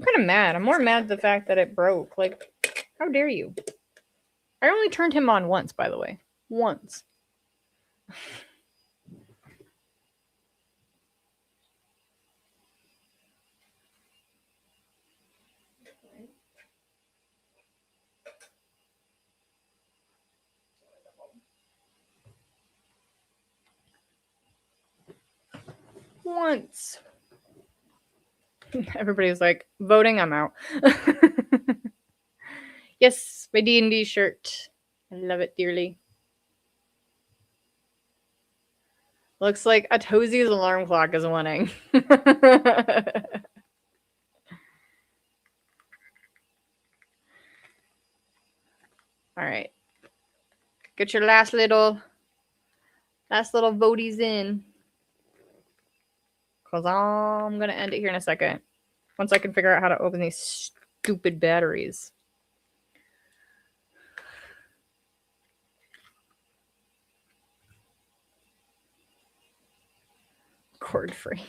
Speaker 1: I'm kind of mad. I'm more mad at the fact that it broke. Like, how dare you? I only turned him on once, by the way. Once. Once. Everybody's like, voting, I'm out. Yes, my D&D shirt. I love it dearly. Looks like Adhd's alarm clock is winning. All right. Get your last little voties in. Because I'm going to end it here in a second. Once I can figure out how to open these stupid batteries. Cord free.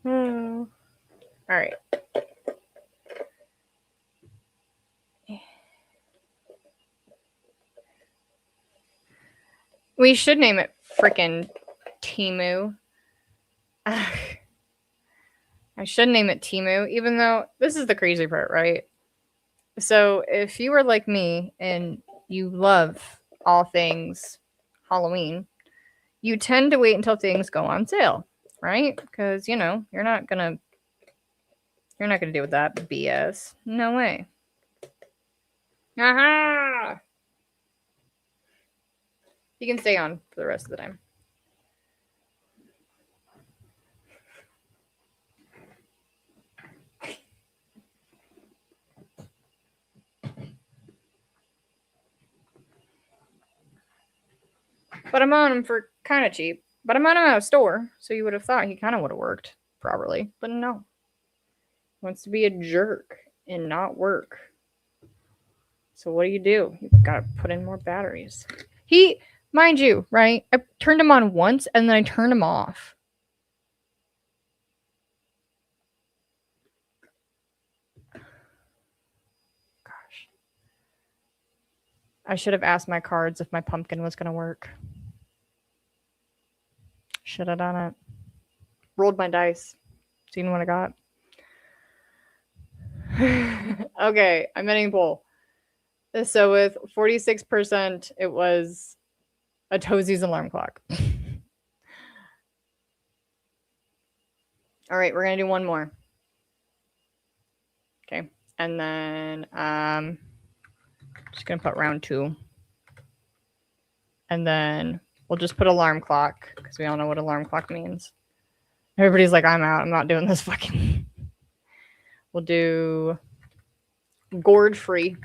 Speaker 1: Oh. All right. We should name it frickin' Timu. I should name it Timu, even though this is the crazy part, right? So if you are like me and you love all things Halloween, you tend to wait until things go on sale, right? Because you're not gonna deal with that BS. No way. Aha! You can stay on for the rest of the time. But I'm on him for kind of cheap. But I'm on him out of store, so you would have thought he kind of would have worked properly. But no. He wants to be a jerk and not work. So what do? You've got to put in more batteries. Mind you, right? I turned him on once and then I turned him off. Gosh. I should have asked my cards if my pumpkin was going to work. Should have done it. Rolled my dice. Seen what I got. Okay, I'm ending poll. So with 46%, it was Adhd's alarm clock. All right, we're going to do one more. Okay, and then just going to put round 2. And then we'll just put alarm clock, because we all know what alarm clock means. Everybody's like, I'm out. I'm not doing this fucking... We'll do gourd free.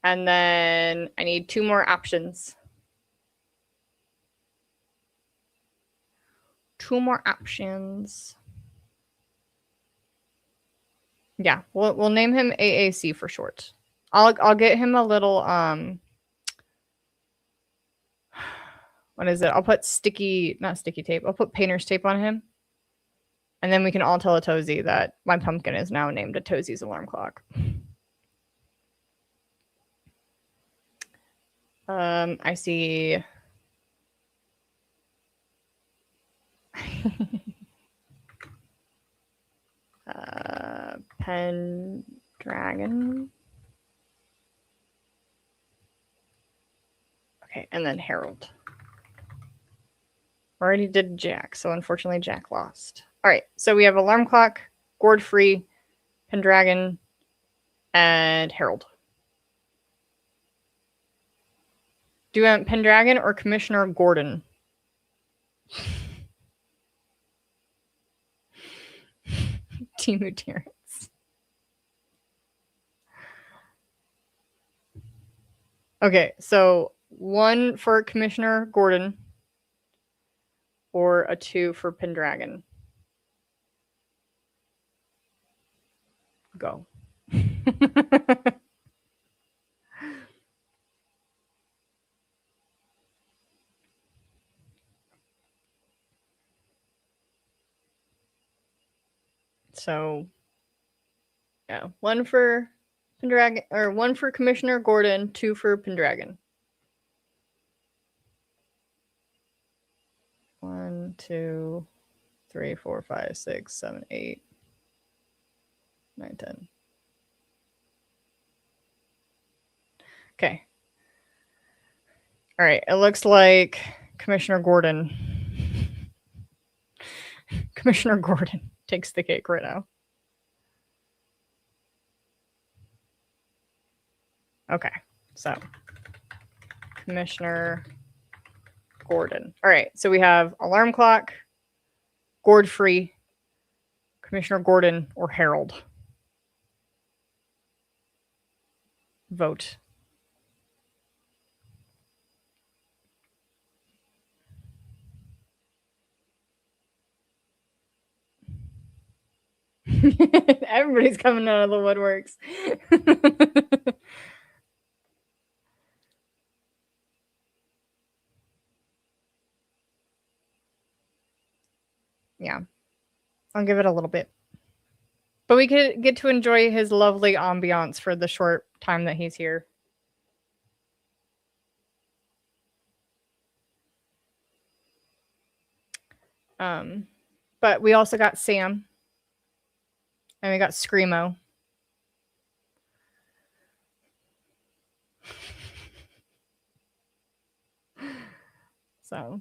Speaker 1: And then I need 2 more options. 2 more options. Yeah, we'll name him AAC for short. I'll get him a little what is it? I'll put not sticky tape. I'll put painter's tape on him. And then we can all tell Adhd that my pumpkin is now named Adhd's alarm clock. I see. Pendragon. Okay, and then Harold. Already did Jack, so unfortunately Jack lost. All right, so we have alarm clock, gourd free, Pendragon, and Harold. Do you want Pendragon or Commissioner Gordon? Timu Terrence. Okay, so 1 for Commissioner Gordon or a 2 for Pendragon. Go. So, yeah, 1 for Pendragon, or 1 for Commissioner Gordon, 2 for Pendragon. 1, 2, 3, 4, 5, 6, 7, 8, 9, 10. Okay. All right. It looks like Commissioner Gordon. Commissioner Gordon takes the cake right now. Okay. So, Commissioner Gordon. All right. So we have alarm clock, Gord-free, Commissioner Gordon, or Harold. Vote. Everybody's coming out of the woodworks. Yeah. I'll give it a little bit. But we could get to enjoy his lovely ambiance for the short time that he's here. But we also got Sam. And we got Screamo. So,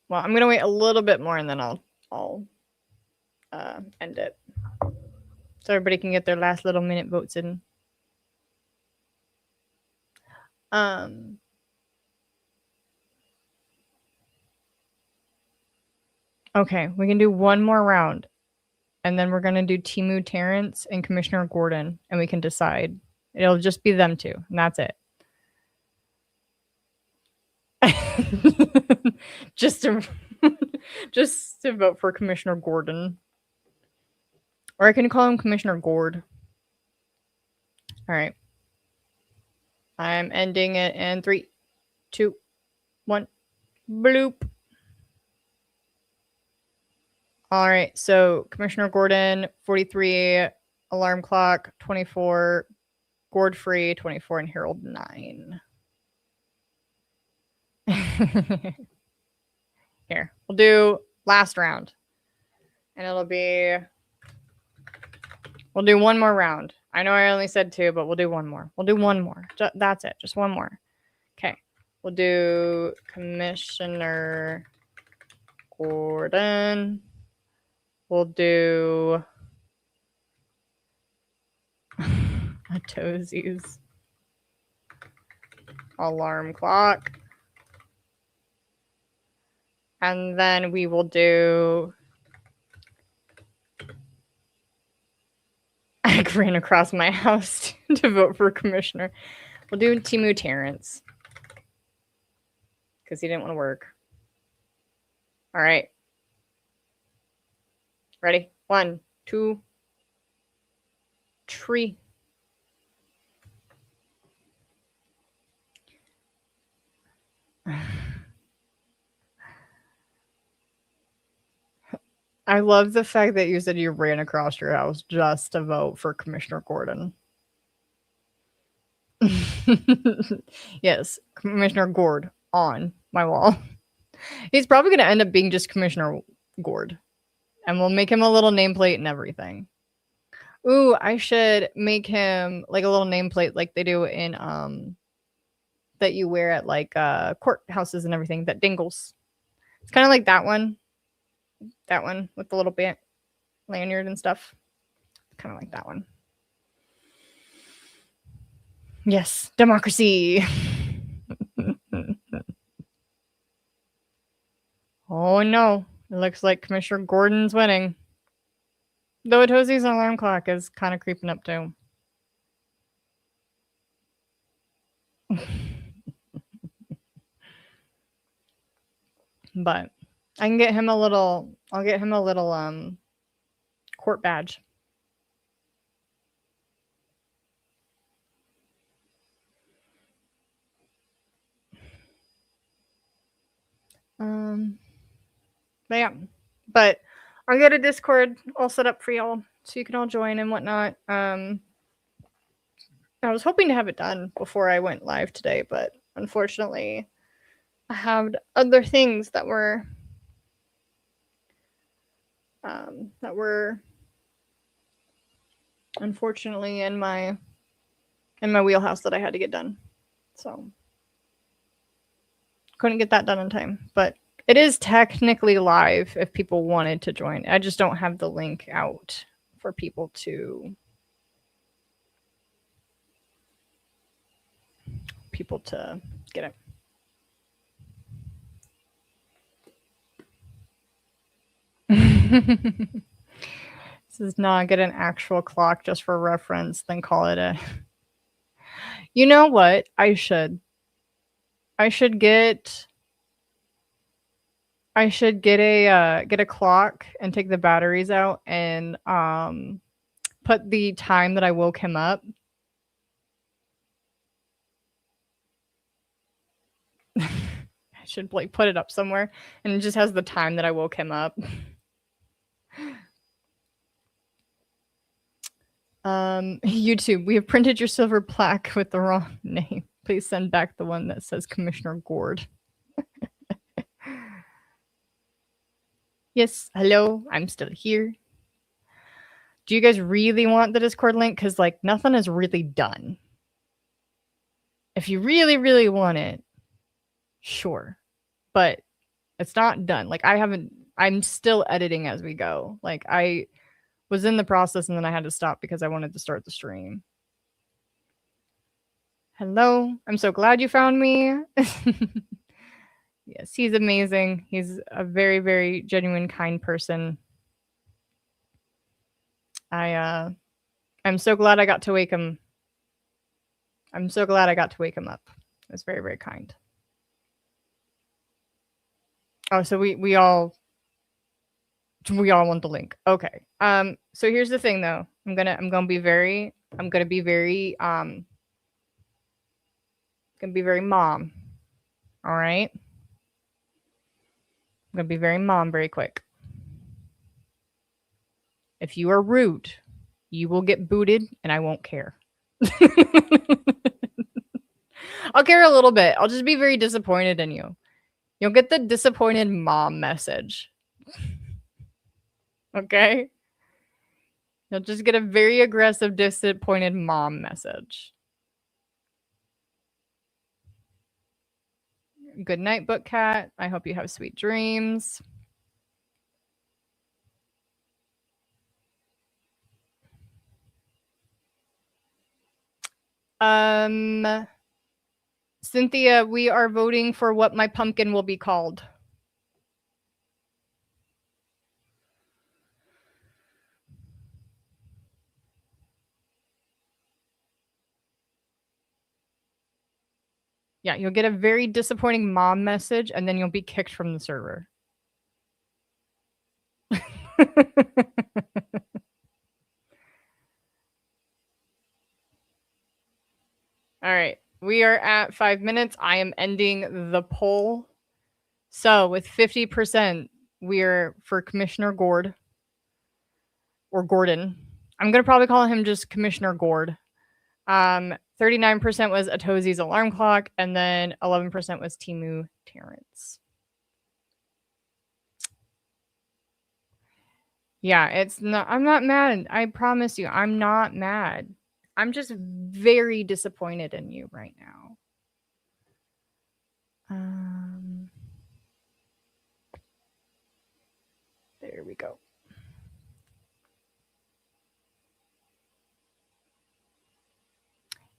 Speaker 1: well, I'm gonna wait a little bit more and then I'll end it, so everybody can get their last little minute votes in. Okay, we can do one more round, and then we're gonna do Timu Terrence and Commissioner Gordon, and we can decide. It'll just be them two, and that's it. just to vote for Commissioner Gordon. Or I can call him Commissioner Gord. All right. I'm ending it in 3, 2, 1. Bloop. All right. So Commissioner Gordon, 43, alarm clock, 24, Gord free, 24, and Harold 9. Here, we'll do last round. And it'll be, we'll do one more round. I know I only said 2, but we'll do one more. We'll do one more. That's it. Just one more. Okay. We'll do Commissioner Gordon. We'll do a toesies. Alarm clock. And then we will do, I ran across my house to vote for commissioner. We'll do Timu Terrence because he didn't want to work. All right. Ready? 1, 2, 3. I love the fact that you said you ran across your house just to vote for Commissioner Gordon. Yes, Commissioner Gord on my wall. He's probably going to end up being just Commissioner Gord. And we'll make him a little nameplate and everything. Ooh, I should make him like a little nameplate like they do in that you wear at like courthouses and everything that dingles. It's kind of like that one. That one with the little bit lanyard and stuff. Kind of like that one. Yes, democracy. Oh no, it looks like Commissioner Gordon's winning. Though Atosi's alarm clock is kind of creeping up too. But I can get him a little, I'll get him a little court badge. But yeah, but I'll get a Discord all set up for y'all so you can all join and whatnot. I was hoping to have it done before I went live today, but unfortunately, I had other things that were unfortunately in my wheelhouse that I had to get done. So couldn't get that done in time, but it is technically live if people wanted to join. I just don't have the link out for people to get it. This is not get an actual clock just for reference, then call it a. You know what? I should get a clock and take the batteries out and put the time that I woke him up. I should like put it up somewhere and it just has the time that I woke him up. YouTube, we have printed your silver plaque with the wrong name. Please send back the one that says Commissioner Gord. Yes, hello, I'm still here. Do you guys really want the Discord link? Because like nothing is really done. If you really, really want it, sure. But it's not done. Like I'm still editing as we go. Like I was in the process and then I had to stop because I wanted to start the stream. Hello, I'm so glad you found me. Yes, he's amazing. He's a very, very genuine, kind person. I'm so glad I got to wake him. I'm so glad I got to wake him up. It was very, very kind. Oh, so we all want the link. Okay. So here's the thing though. I'm gonna be very mom. All right. I'm gonna be very mom very quick. If you are rude, you will get booted and I won't care. I'll care a little bit. I'll just be very disappointed in you. You'll get the disappointed mom message. Okay? You'll just get a very aggressive, disappointed mom message. Good night, Book Cat. I hope you have sweet dreams. Cynthia, we are voting for what my pumpkin will be called. Yeah, you'll get a very disappointing mom message and then you'll be kicked from the server. All right, we are at 5 minutes. I am ending the poll. So with 50%, we're for Commissioner Gord or Gordon. I'm going to probably call him just Commissioner Gord. 39% was Atozi's alarm clock, and then 11% was Timu Terrence. Yeah, it's not. I'm not mad. I promise you, I'm not mad. I'm just very disappointed in you right now. There we go.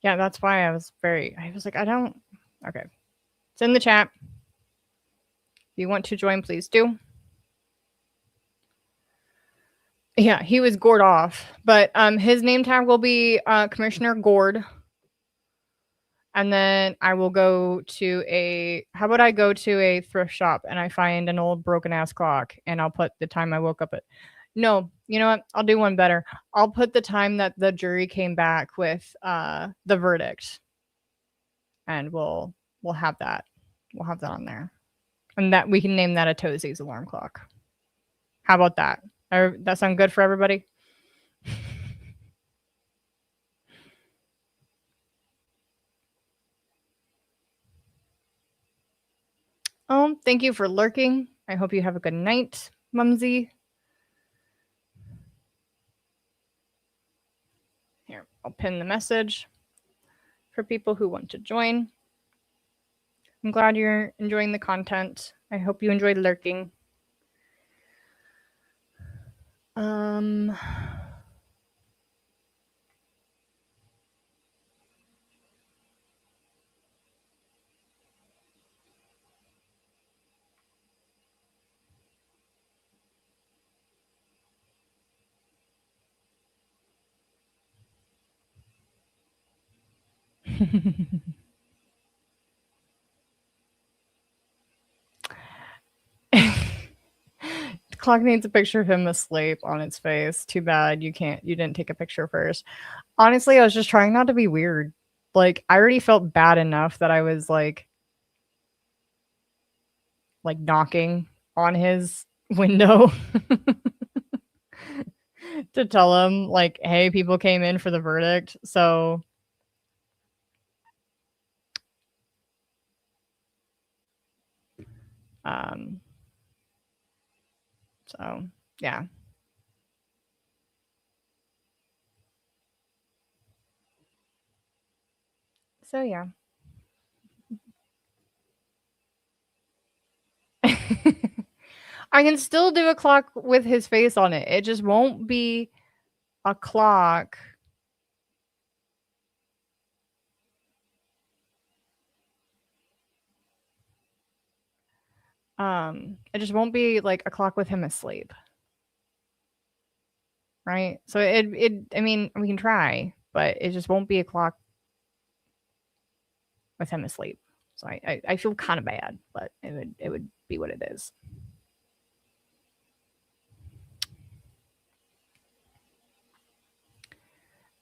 Speaker 1: Yeah, that's why I was like, I don't. Okay. It's in the chat. If you want to join, please do. Yeah, he was gored off, but his name tag will be Commissioner Gord. And then I will go to how about I go to a thrift shop and I find an old broken ass clock and I'll put the time I woke up at. No, you know what? I'll do one better. I'll put the time that the jury came back with the verdict. And we'll have that. We'll have that on there. And that we can name that Atozi's alarm clock. How about that? That sound good for everybody? Thank you for lurking. I hope you have a good night, Mumsy. Here, I'll pin the message for people who want to join. I'm glad you're enjoying the content. I hope you enjoyed lurking. The clock needs a picture of him asleep on its face. Too bad you didn't take a picture first. Honestly, I was just trying not to be weird. Like, I already felt bad enough that I was like knocking on his window to tell him like, hey, people came in for the verdict. So yeah. So yeah. I can still do a clock with his face on it. It just won't be a clock. It just won't be like a clock with him asleep. Right? So I mean, we can try, but it just won't be a clock with him asleep. So I feel kind of bad, but it would be what it is.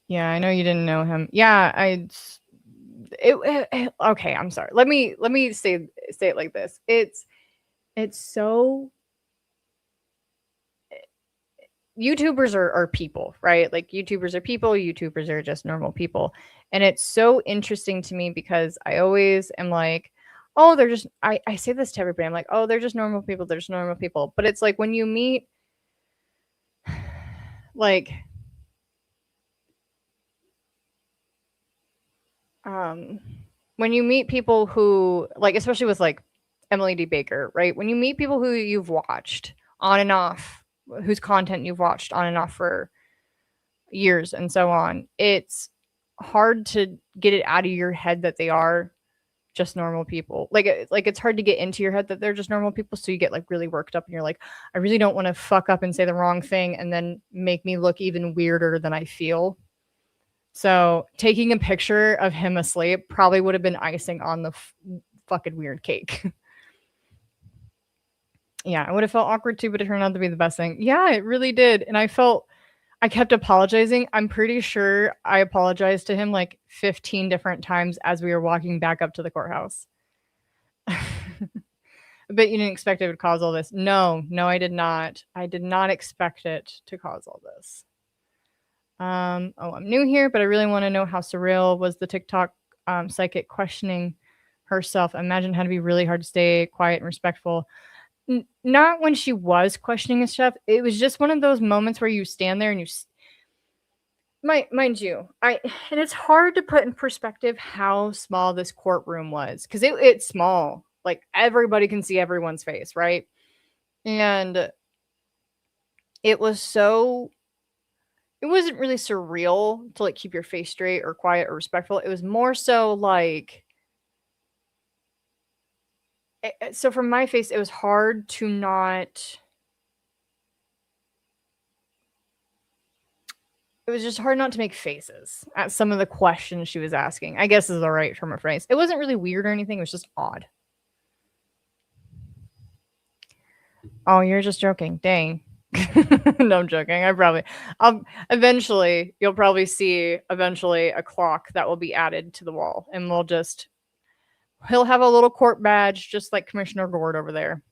Speaker 1: Yeah, I know you didn't know him. Yeah, okay, I'm sorry. Let me say it like this. It's so YouTubers are people, right? Like YouTubers are people, YouTubers are just normal people. And it's so interesting to me because I always am like, oh, they're just I say this to everybody. I'm like, oh, they're just normal people, they're just normal people. But it's like when you meet like when you meet people who like, especially with like Emily D. Baker, right? When you meet people who you've watched on and off, whose content you've watched on and off for years and so on, it's hard to get it out of your head that they are just normal people. Like it's hard to get into your head that they're just normal people, so you get like really worked up and you're like, I really don't want to fuck up and say the wrong thing and then make me look even weirder than I feel. So taking a picture of him asleep probably would have been icing on the fucking weird cake. Yeah, I would have felt awkward too, but it turned out to be the best thing. Yeah, it really did. And I kept apologizing. I'm pretty sure I apologized to him like 15 different times as we were walking back up to the courthouse. But you didn't expect it would cause all this. No, I did not. I did not expect it to cause all this. I'm new here, but I really want to know how surreal was the TikTok psychic questioning herself. I imagine it had to be really hard to stay quiet and respectful. Not when she was questioning his stuff. It was just one of those moments where you stand there and you mind you, and it's hard to put in perspective how small this courtroom was because it's small. Like everybody can see everyone's face, right? And it wasn't really surreal to like keep your face straight or quiet or respectful. It was more so like, so from my face, it was hard to not. It was just hard not to make faces at some of the questions she was asking. I guess is the right term of phrase. It wasn't really weird or anything. It was just odd. Oh, you're just joking. Dang. No, I'm joking. Eventually, you'll probably see a clock that will be added to the wall, and he'll have a little court badge, just like Commissioner Gord over there.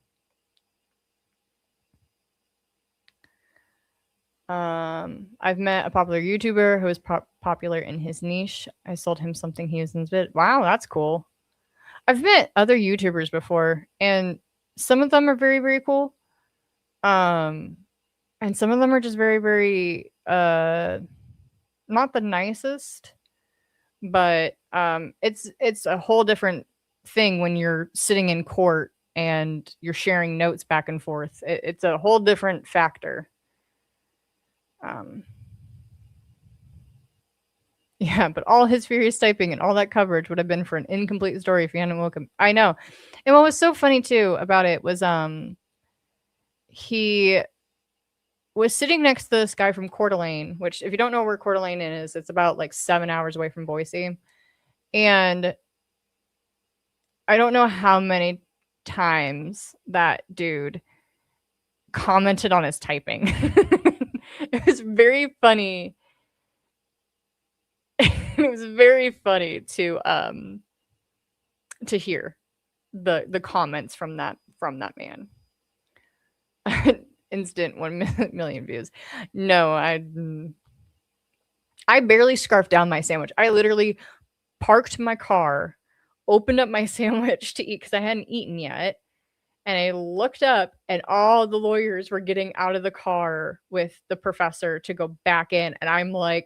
Speaker 1: I've met a popular YouTuber who is popular in his niche. I sold him something he was in his bid. Wow, that's cool. I've met other YouTubers before, and some of them are very, very cool. And some of them are just very, very not the nicest, but it's a whole different thing when you're sitting in court and you're sharing notes back and forth. It's a whole different factor. Yeah, but all his furious typing and all that coverage would have been for an incomplete story if he hadn't woken. I know. And what was so funny too about it was he was sitting next to this guy from Coeur d'Alene, which if you don't know where Coeur d'Alene is, it's about like 7 hours away from Boise. And I don't know how many times that dude commented on his typing. It was very funny. It was very funny to hear the comments from that man. Instant 1 million views. No, I barely scarfed down my sandwich. I literally parked my car, opened up my sandwich to eat because I hadn't eaten yet. And I looked up, and all the lawyers were getting out of the car with the professor to go back in. And I'm like,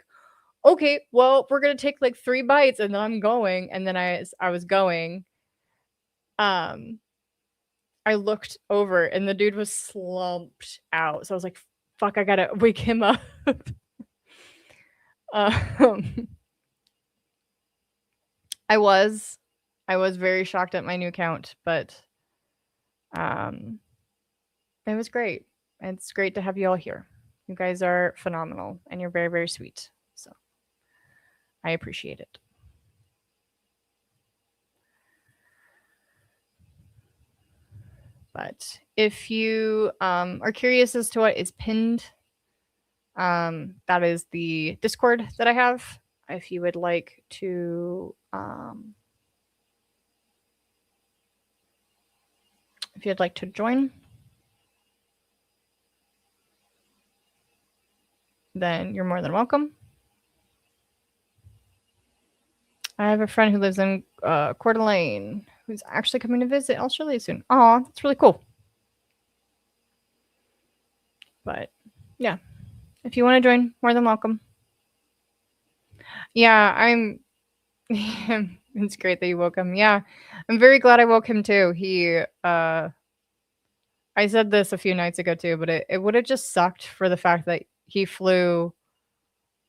Speaker 1: okay, well, we're going to take like 3 bites and then I'm going. And then I was going. I looked over and the dude was slumped out. So I was like, fuck, I got to wake him up. I was very shocked at my new count, but it was great. It's great to have you all here. You guys are phenomenal and you're very, very sweet. So I appreciate it. But if you are curious as to what is pinned, that is the Discord that I have. If you would like to, if you'd like to join, then you're more than welcome. I have a friend who lives in Coeur d'Alene who's actually coming to visit Australia soon. Aw, that's really cool. But yeah, if you want to join, more than welcome. Yeah, it's great that you woke him. Yeah, I'm very glad I woke him too. I said this a few nights ago too, but it would have just sucked for the fact that he flew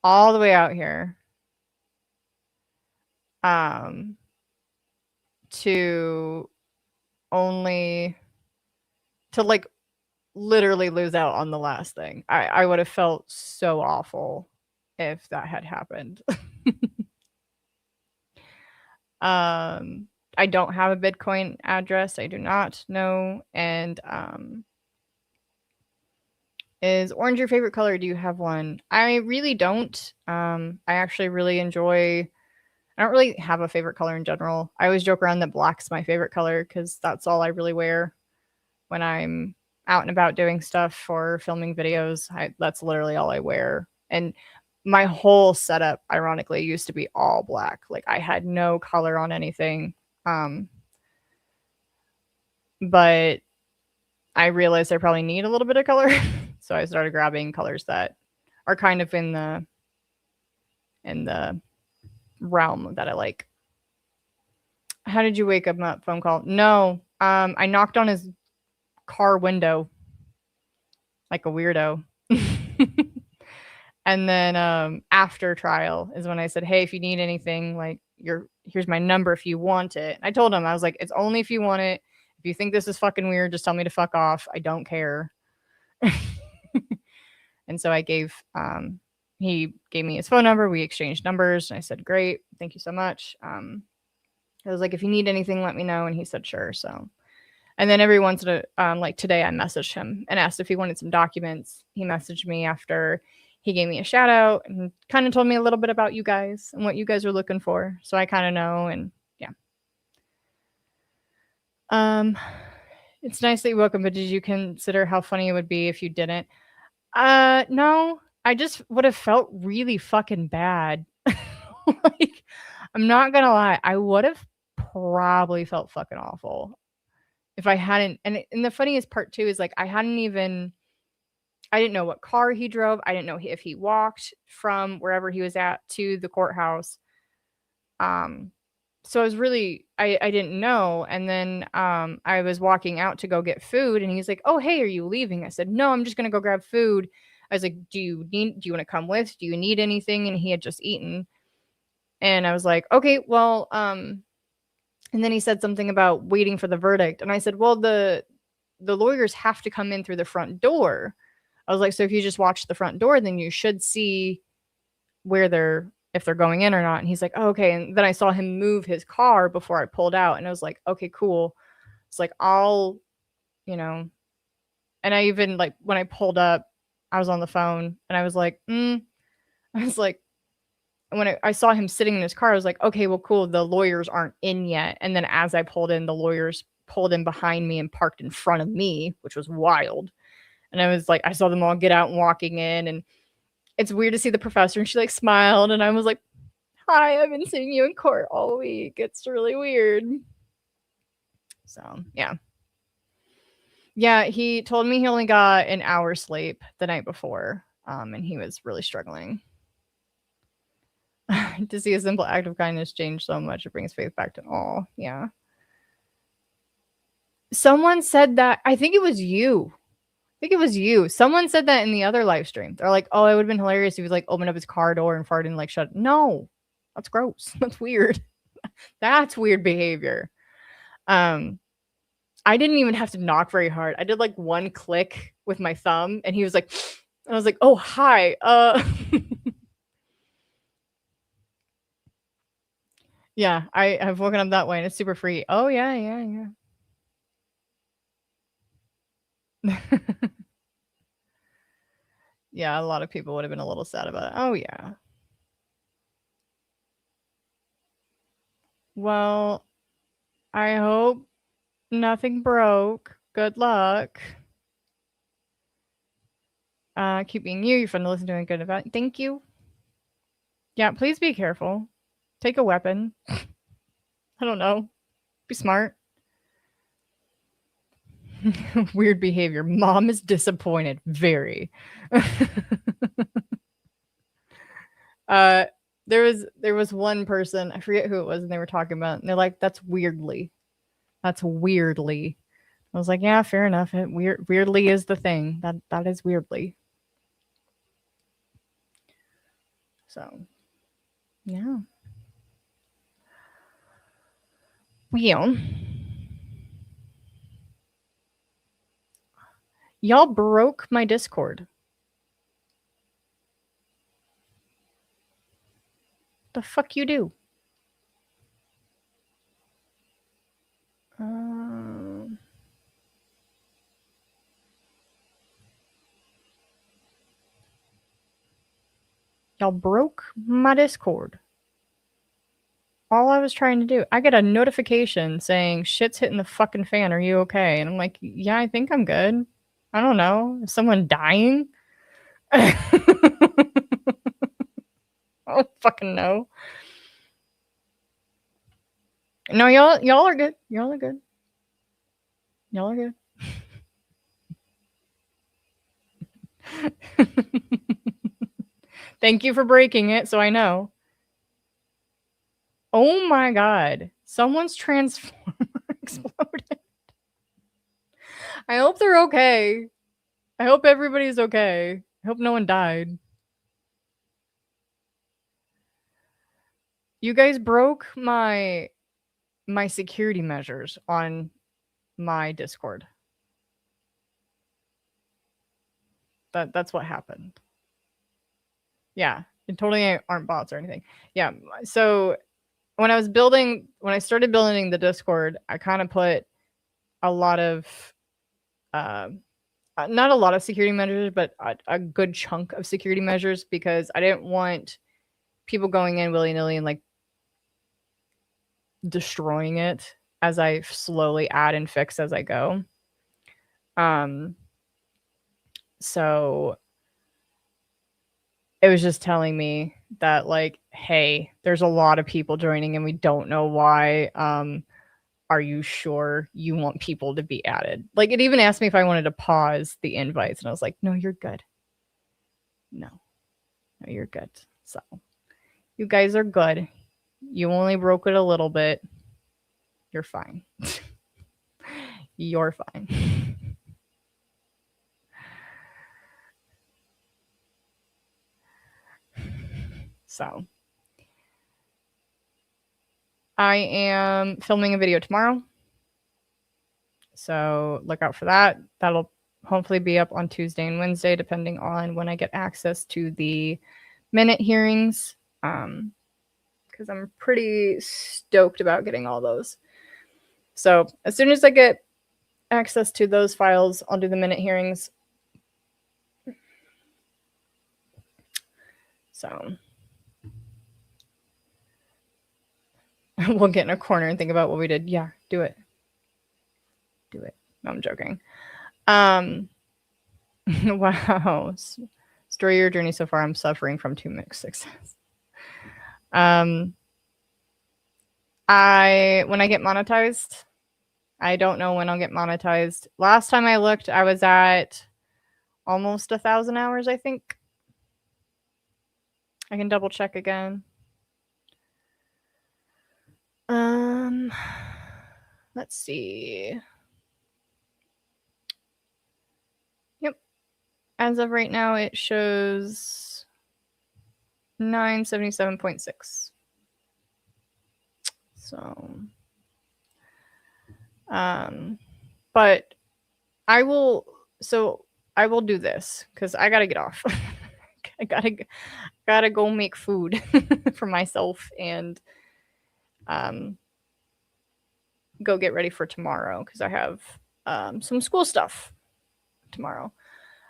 Speaker 1: all the way out here to like literally lose out on the last thing. I would have felt so awful if that had happened. I don't have a Bitcoin address. I do not know. And is orange your favorite color? Do you have one? I really don't. I actually really enjoy. I don't really have a favorite color in general. I always joke around that black's my favorite color because that's all I really wear when I'm out and about doing stuff or filming videos. That's literally all I wear. And my whole setup, ironically, used to be all black. Like I had no color on anything. But I realized I probably need a little bit of color. So I started grabbing colors that are kind of in the realm that I like. How did you wake him up? Phone call? No. I knocked on his car window like a weirdo. And then after trial is when I said, hey, if you need anything, like here's my number if you want it. I told him, I was like, it's only if you want it. If you think this is fucking weird, just tell me to fuck off. I don't care. And so I he gave me his phone number. We exchanged numbers. And I said, great. Thank you so much. I was like, if you need anything, let me know. And he said, sure. So, and then every once in a, like today, I messaged him and asked if he wanted some documents. He messaged me after he gave me a shout out and kind of told me a little bit about you guys and what you guys are looking for. So I kind of know. And yeah. It's nice that you woke him, but did you consider how funny it would be if you didn't? No. I just would have felt really fucking bad. Like, I'm not gonna lie, I would have probably felt fucking awful if I hadn't. And the funniest part too is like I didn't know what car he drove. I didn't know if he walked from wherever he was at to the courthouse. Um, so I was really I didn't know. And then I was walking out to go get food, and he's like, "Oh, hey, are you leaving?" I said, "No, I'm just gonna go grab food." I was like, Do you want to come with? Do you need anything?" And he had just eaten. And I was like, "Okay, well, and then he said something about waiting for the verdict. And I said, "Well, the lawyers have to come in through the front door." I was like, "So if you just watch the front door, then you should see where if they're going in or not." And he's like, "Oh, okay." And then I saw him move his car before I pulled out, and I was like, "Okay, cool." It's like, I'll, you know, and I even like when I pulled up, I was on the phone and I was like, I was like, when I saw him sitting in his car, I was like, okay, well, cool. The lawyers aren't in yet. And then as I pulled in, the lawyers pulled in behind me and parked in front of me, which was wild. And I was like, I saw them all get out and walking in. And it's weird to see the professor. And she like smiled. And I was like, "Hi, I've been seeing you in court all week. It's really weird." So, yeah. Yeah, he told me he only got an hour's sleep the night before. And he was really struggling. To see a simple act of kindness change so much, it brings faith back to all. Yeah. Someone said that. I think it was you. Someone said that in the other live stream. They're like, "Oh, it would have been hilarious if he was like opened up his car door and farted and like shut." No, that's gross. That's weird. That's weird behavior. Um, I didn't even have to knock very hard. I did like one click with my thumb, and he was like, and I was like, "Oh, hi." Yeah, I've woken up that way, and it's super free. Oh yeah, yeah, yeah. Yeah, a lot of people would have been a little sad about it. Oh yeah. Well, I hope nothing broke. Good luck. Keep being you. You're fun to listen to and good about. Thank you. Yeah, please be careful. Take a weapon. I don't know. Be smart. Weird behavior. Mom is disappointed. Very. uh there was one person, I forget who it was, and they were talking about, and they're like, "That's weirdly." That's weirdly. I was like, "Yeah, fair enough. Weirdly is the thing. That is weirdly." So, yeah. Well, y'all broke my Discord. The fuck you do? Y'all broke my Discord. All I was trying to do, I get a notification saying shit's hitting the fucking fan. Are you okay? And I'm like, yeah, I think I'm good. I don't know. Is someone dying? I don't fucking know. No, y'all are good. Y'all are good. Y'all are good. Thank you for breaking it, so I know. Oh my god. Someone's transformer exploded. I hope they're okay. I hope everybody's okay. I hope no one died. You guys broke my security measures on my Discord. That's what happened. Yeah, it totally aren't bots or anything. Yeah, so when I started building the Discord, I kind of put a lot of, not a lot of security measures, but a good chunk of security measures, because I didn't want people going in willy nilly and like destroying it as I slowly add and fix as I go. So it was just telling me that, like, hey, there's a lot of people joining and we don't know why. Are you sure you want people to be added? Like, it even asked me if I wanted to pause the invites, and I was like, no, you're good. No, you're good. So you guys are good. You only broke it a little bit. You're fine. You're fine. So I am filming a video tomorrow. So look out for that. That'll hopefully be up on Tuesday and Wednesday, depending on when I get access to the minute hearings. Because I'm pretty stoked about getting all those. So as soon as I get access to those files, I'll do the minute hearings. So we'll get in a corner and think about what we did. Yeah, do it. Do it. No, I'm joking. Wow. Story of your journey so far. I'm suffering from too much success. When I get monetized, I don't know when I'll get monetized. Last time I looked, I was at almost 1,000 hours, I think. I can double check again. Let's see. Yep. As of right now, it shows 977.6. So, but I will do this because I gotta get off. I gotta go make food for myself and go get ready for tomorrow because I have some school stuff tomorrow.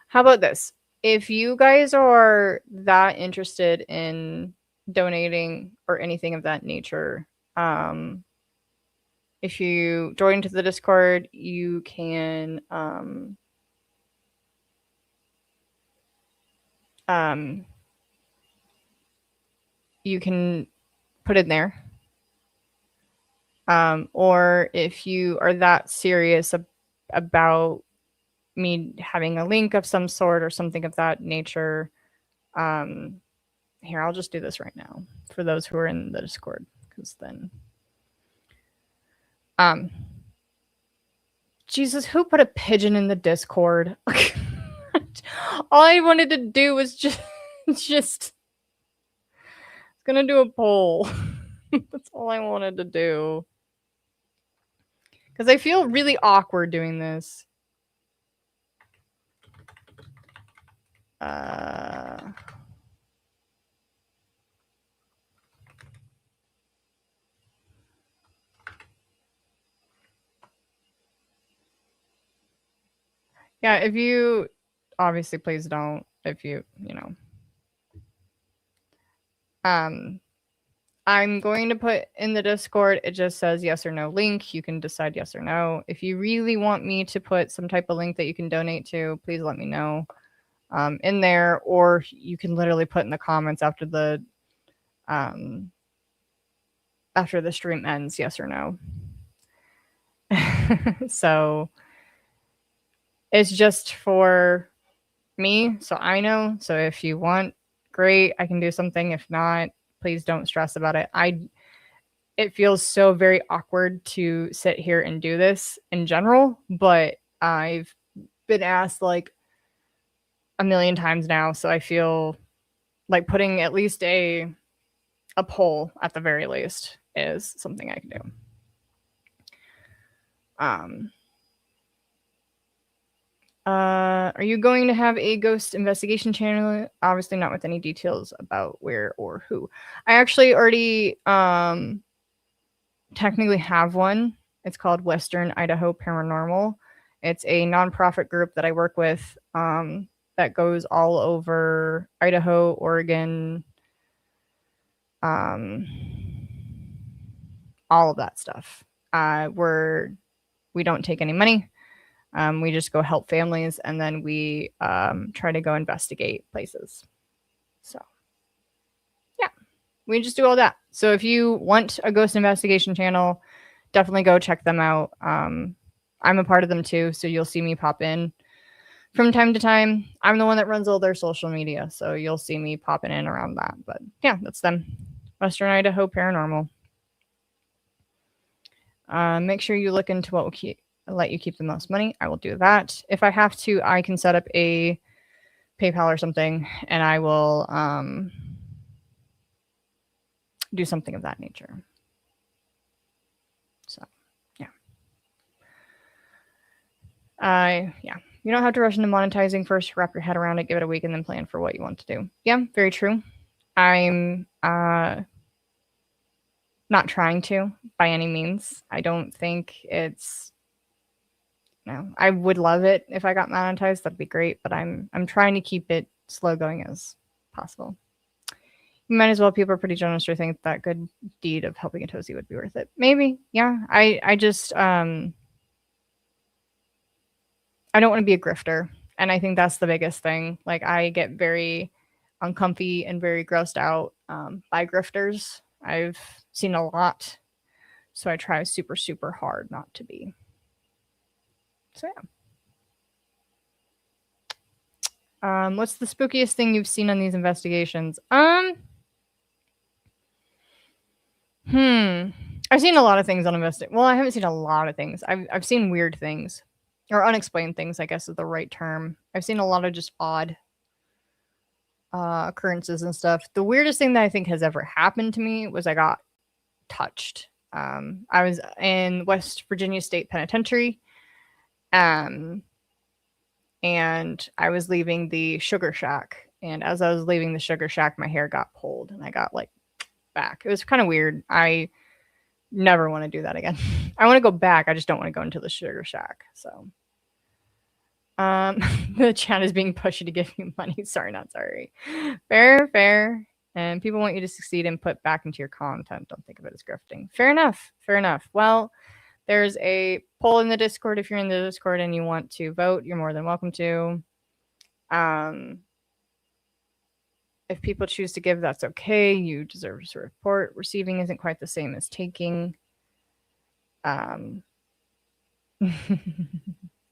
Speaker 1: How about this? If you guys are that interested in donating or anything of that nature, if you join to the Discord, you can put in there. Or if you are that serious about me having a link of some sort or something of that nature, here, I'll just do this right now for those who are in the Discord, because then Jesus, who put a pigeon in the Discord? All I wanted to do was just gonna do a poll. That's all I wanted to do. Because I feel really awkward doing this. Yeah, if you obviously please don't, if you know. I'm going to put in the Discord, it just says yes or no link. You can decide yes or no. If you really want me to put some type of link that you can donate to, please let me know in there, or you can literally put in the comments after the stream ends, yes or no. So it's just for me, so I know. So if you want, great, I can do something. If not, please don't stress about it. It feels so very awkward to sit here and do this in general, but I've been asked like a million times now, so I feel like putting at least a poll at the very least is something I can do. Are you going to have a ghost investigation channel? Obviously not with any details about where or who. I actually already technically have one. It's called Western Idaho Paranormal. It's a nonprofit group that I work with that goes all over Idaho, Oregon, all of that stuff. We don't take any money. We just go help families, and then we try to go investigate places. So, yeah, we just do all that. So if you want a ghost investigation channel, definitely go check them out. I'm a part of them too, so you'll see me pop in from time to time. I'm the one that runs all their social media, so you'll see me popping in around that. But yeah, that's them. Western Idaho Paranormal. Make sure you look into what will let you keep the most money. I will do that. If I have to, I can set up a PayPal or something, and I will do something of that nature. So, yeah. Yeah. You don't have to rush into monetizing first. Wrap your head around it, give it a week, and then plan for what you want to do. Yeah, very true. I'm not trying to by any means. I don't think it's. No, I would love it if I got monetized. That'd be great. But I'm trying to keep it slow going as possible. You might as well. People are pretty generous to think that good deed of helping a tosie would be worth it. Maybe, yeah. I just I don't want to be a grifter, and I think that's the biggest thing. Like, I get very uncomfy and very grossed out by grifters. I've seen a lot, so I try super, super hard not to be. So yeah. What's the spookiest thing you've seen on these investigations? I've seen a lot of things on investigation. Well, I haven't seen a lot of things. I've seen weird things, or unexplained things, I guess is the right term. I've seen a lot of just odd occurrences and stuff. The weirdest thing that I think has ever happened to me was I got touched. I was in West Virginia State Penitentiary, and I was leaving the Sugar Shack. And as I was leaving the Sugar Shack, my hair got pulled, and I got like back. It was kind of weird. I never want to do that again. I want to go back. I just don't want to go into the Sugar Shack. So, the chat is being pushy to give you money. Sorry, not sorry. Fair. And people want you to succeed and put back into your content. Don't think of it as grifting. Fair enough. Well, there's a poll in the Discord. If you're in the Discord and you want to vote, you're more than welcome to. If people choose to give, that's okay. You deserve to report. Receiving isn't quite the same as taking. I'm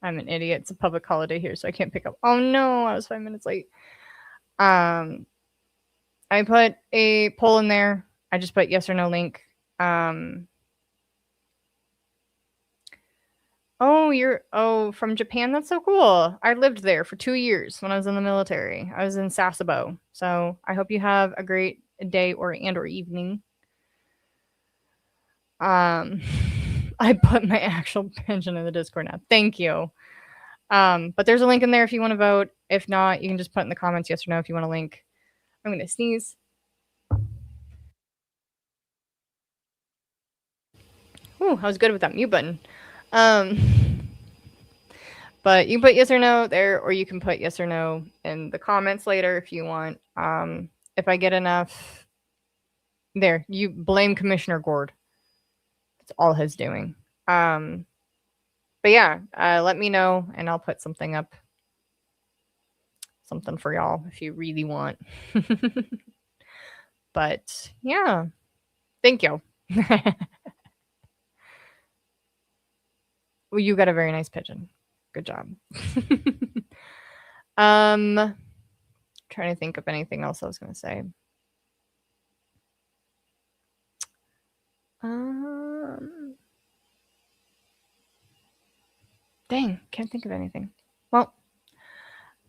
Speaker 1: an idiot. It's a public holiday here, so I can't pick up. Oh no, I was 5 minutes late. I put a poll in there. I just put yes or no link. Oh, from Japan? That's so cool. I lived there for 2 years when I was in the military. I was in Sasebo. So I hope you have a great day or evening. I put my actual pension in the Discord now. Thank you. But there's a link in there if you want to vote. If not, you can just put in the comments yes or no if you want a link. I'm going to sneeze. Ooh, I was good with that mute button. But you can put yes or no there, or you can put yes or no in the comments later if you want. If I get enough, there, you blame Commissioner Gord. That's all his doing. But yeah, let me know and I'll put something up. Something for y'all if you really want. But yeah, thank you. Well, you got a very nice pigeon. Good job. Trying to think of anything else I was going to say. Dang, can't think of anything. Well,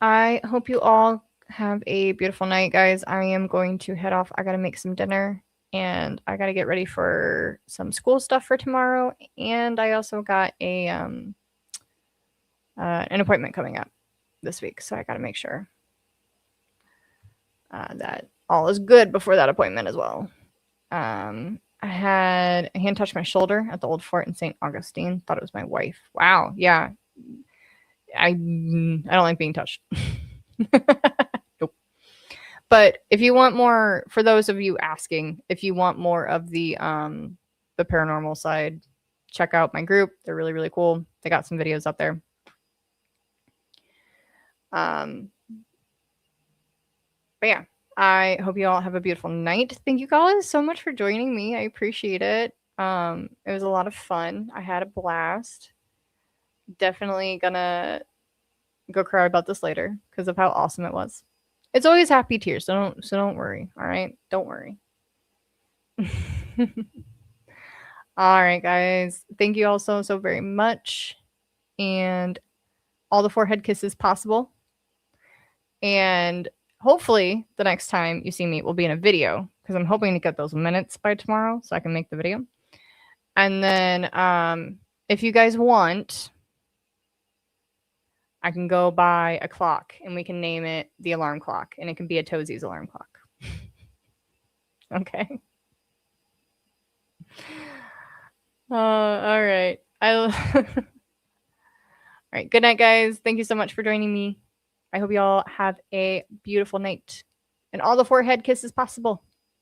Speaker 1: I hope you all have a beautiful night, guys. I am going to head off. I got to make some dinner, and I got to get ready for some school stuff for tomorrow. And I also got a an appointment coming up this week, so I got to make sure that all is good before that appointment as well. I had a hand touch my shoulder at the old fort in St. Augustine. Thought it was my wife. Wow. Yeah. I don't like being touched. Nope. But if you want more, for those of you asking, if you want more of the paranormal side, check out my group. They're really, really cool. They got some videos up there. But yeah, I hope you all have a beautiful night. Thank you guys so much for joining me. I appreciate it. It was a lot of fun. I had a blast. Definitely gonna go cry about this later because of how awesome it was. It's always happy tears, so don't worry. All right, don't worry. All right, guys. Thank you all so very much, and all the forehead kisses possible. And hopefully, the next time you see me will be in a video because I'm hoping to get those minutes by tomorrow so I can make the video. And then, if you guys want, I can go buy a clock and we can name it the alarm clock, and it can be a Toesies alarm clock. Okay. All right. All right. Good night, guys. Thank you so much for joining me. I hope you all have a beautiful night and all the forehead kisses possible.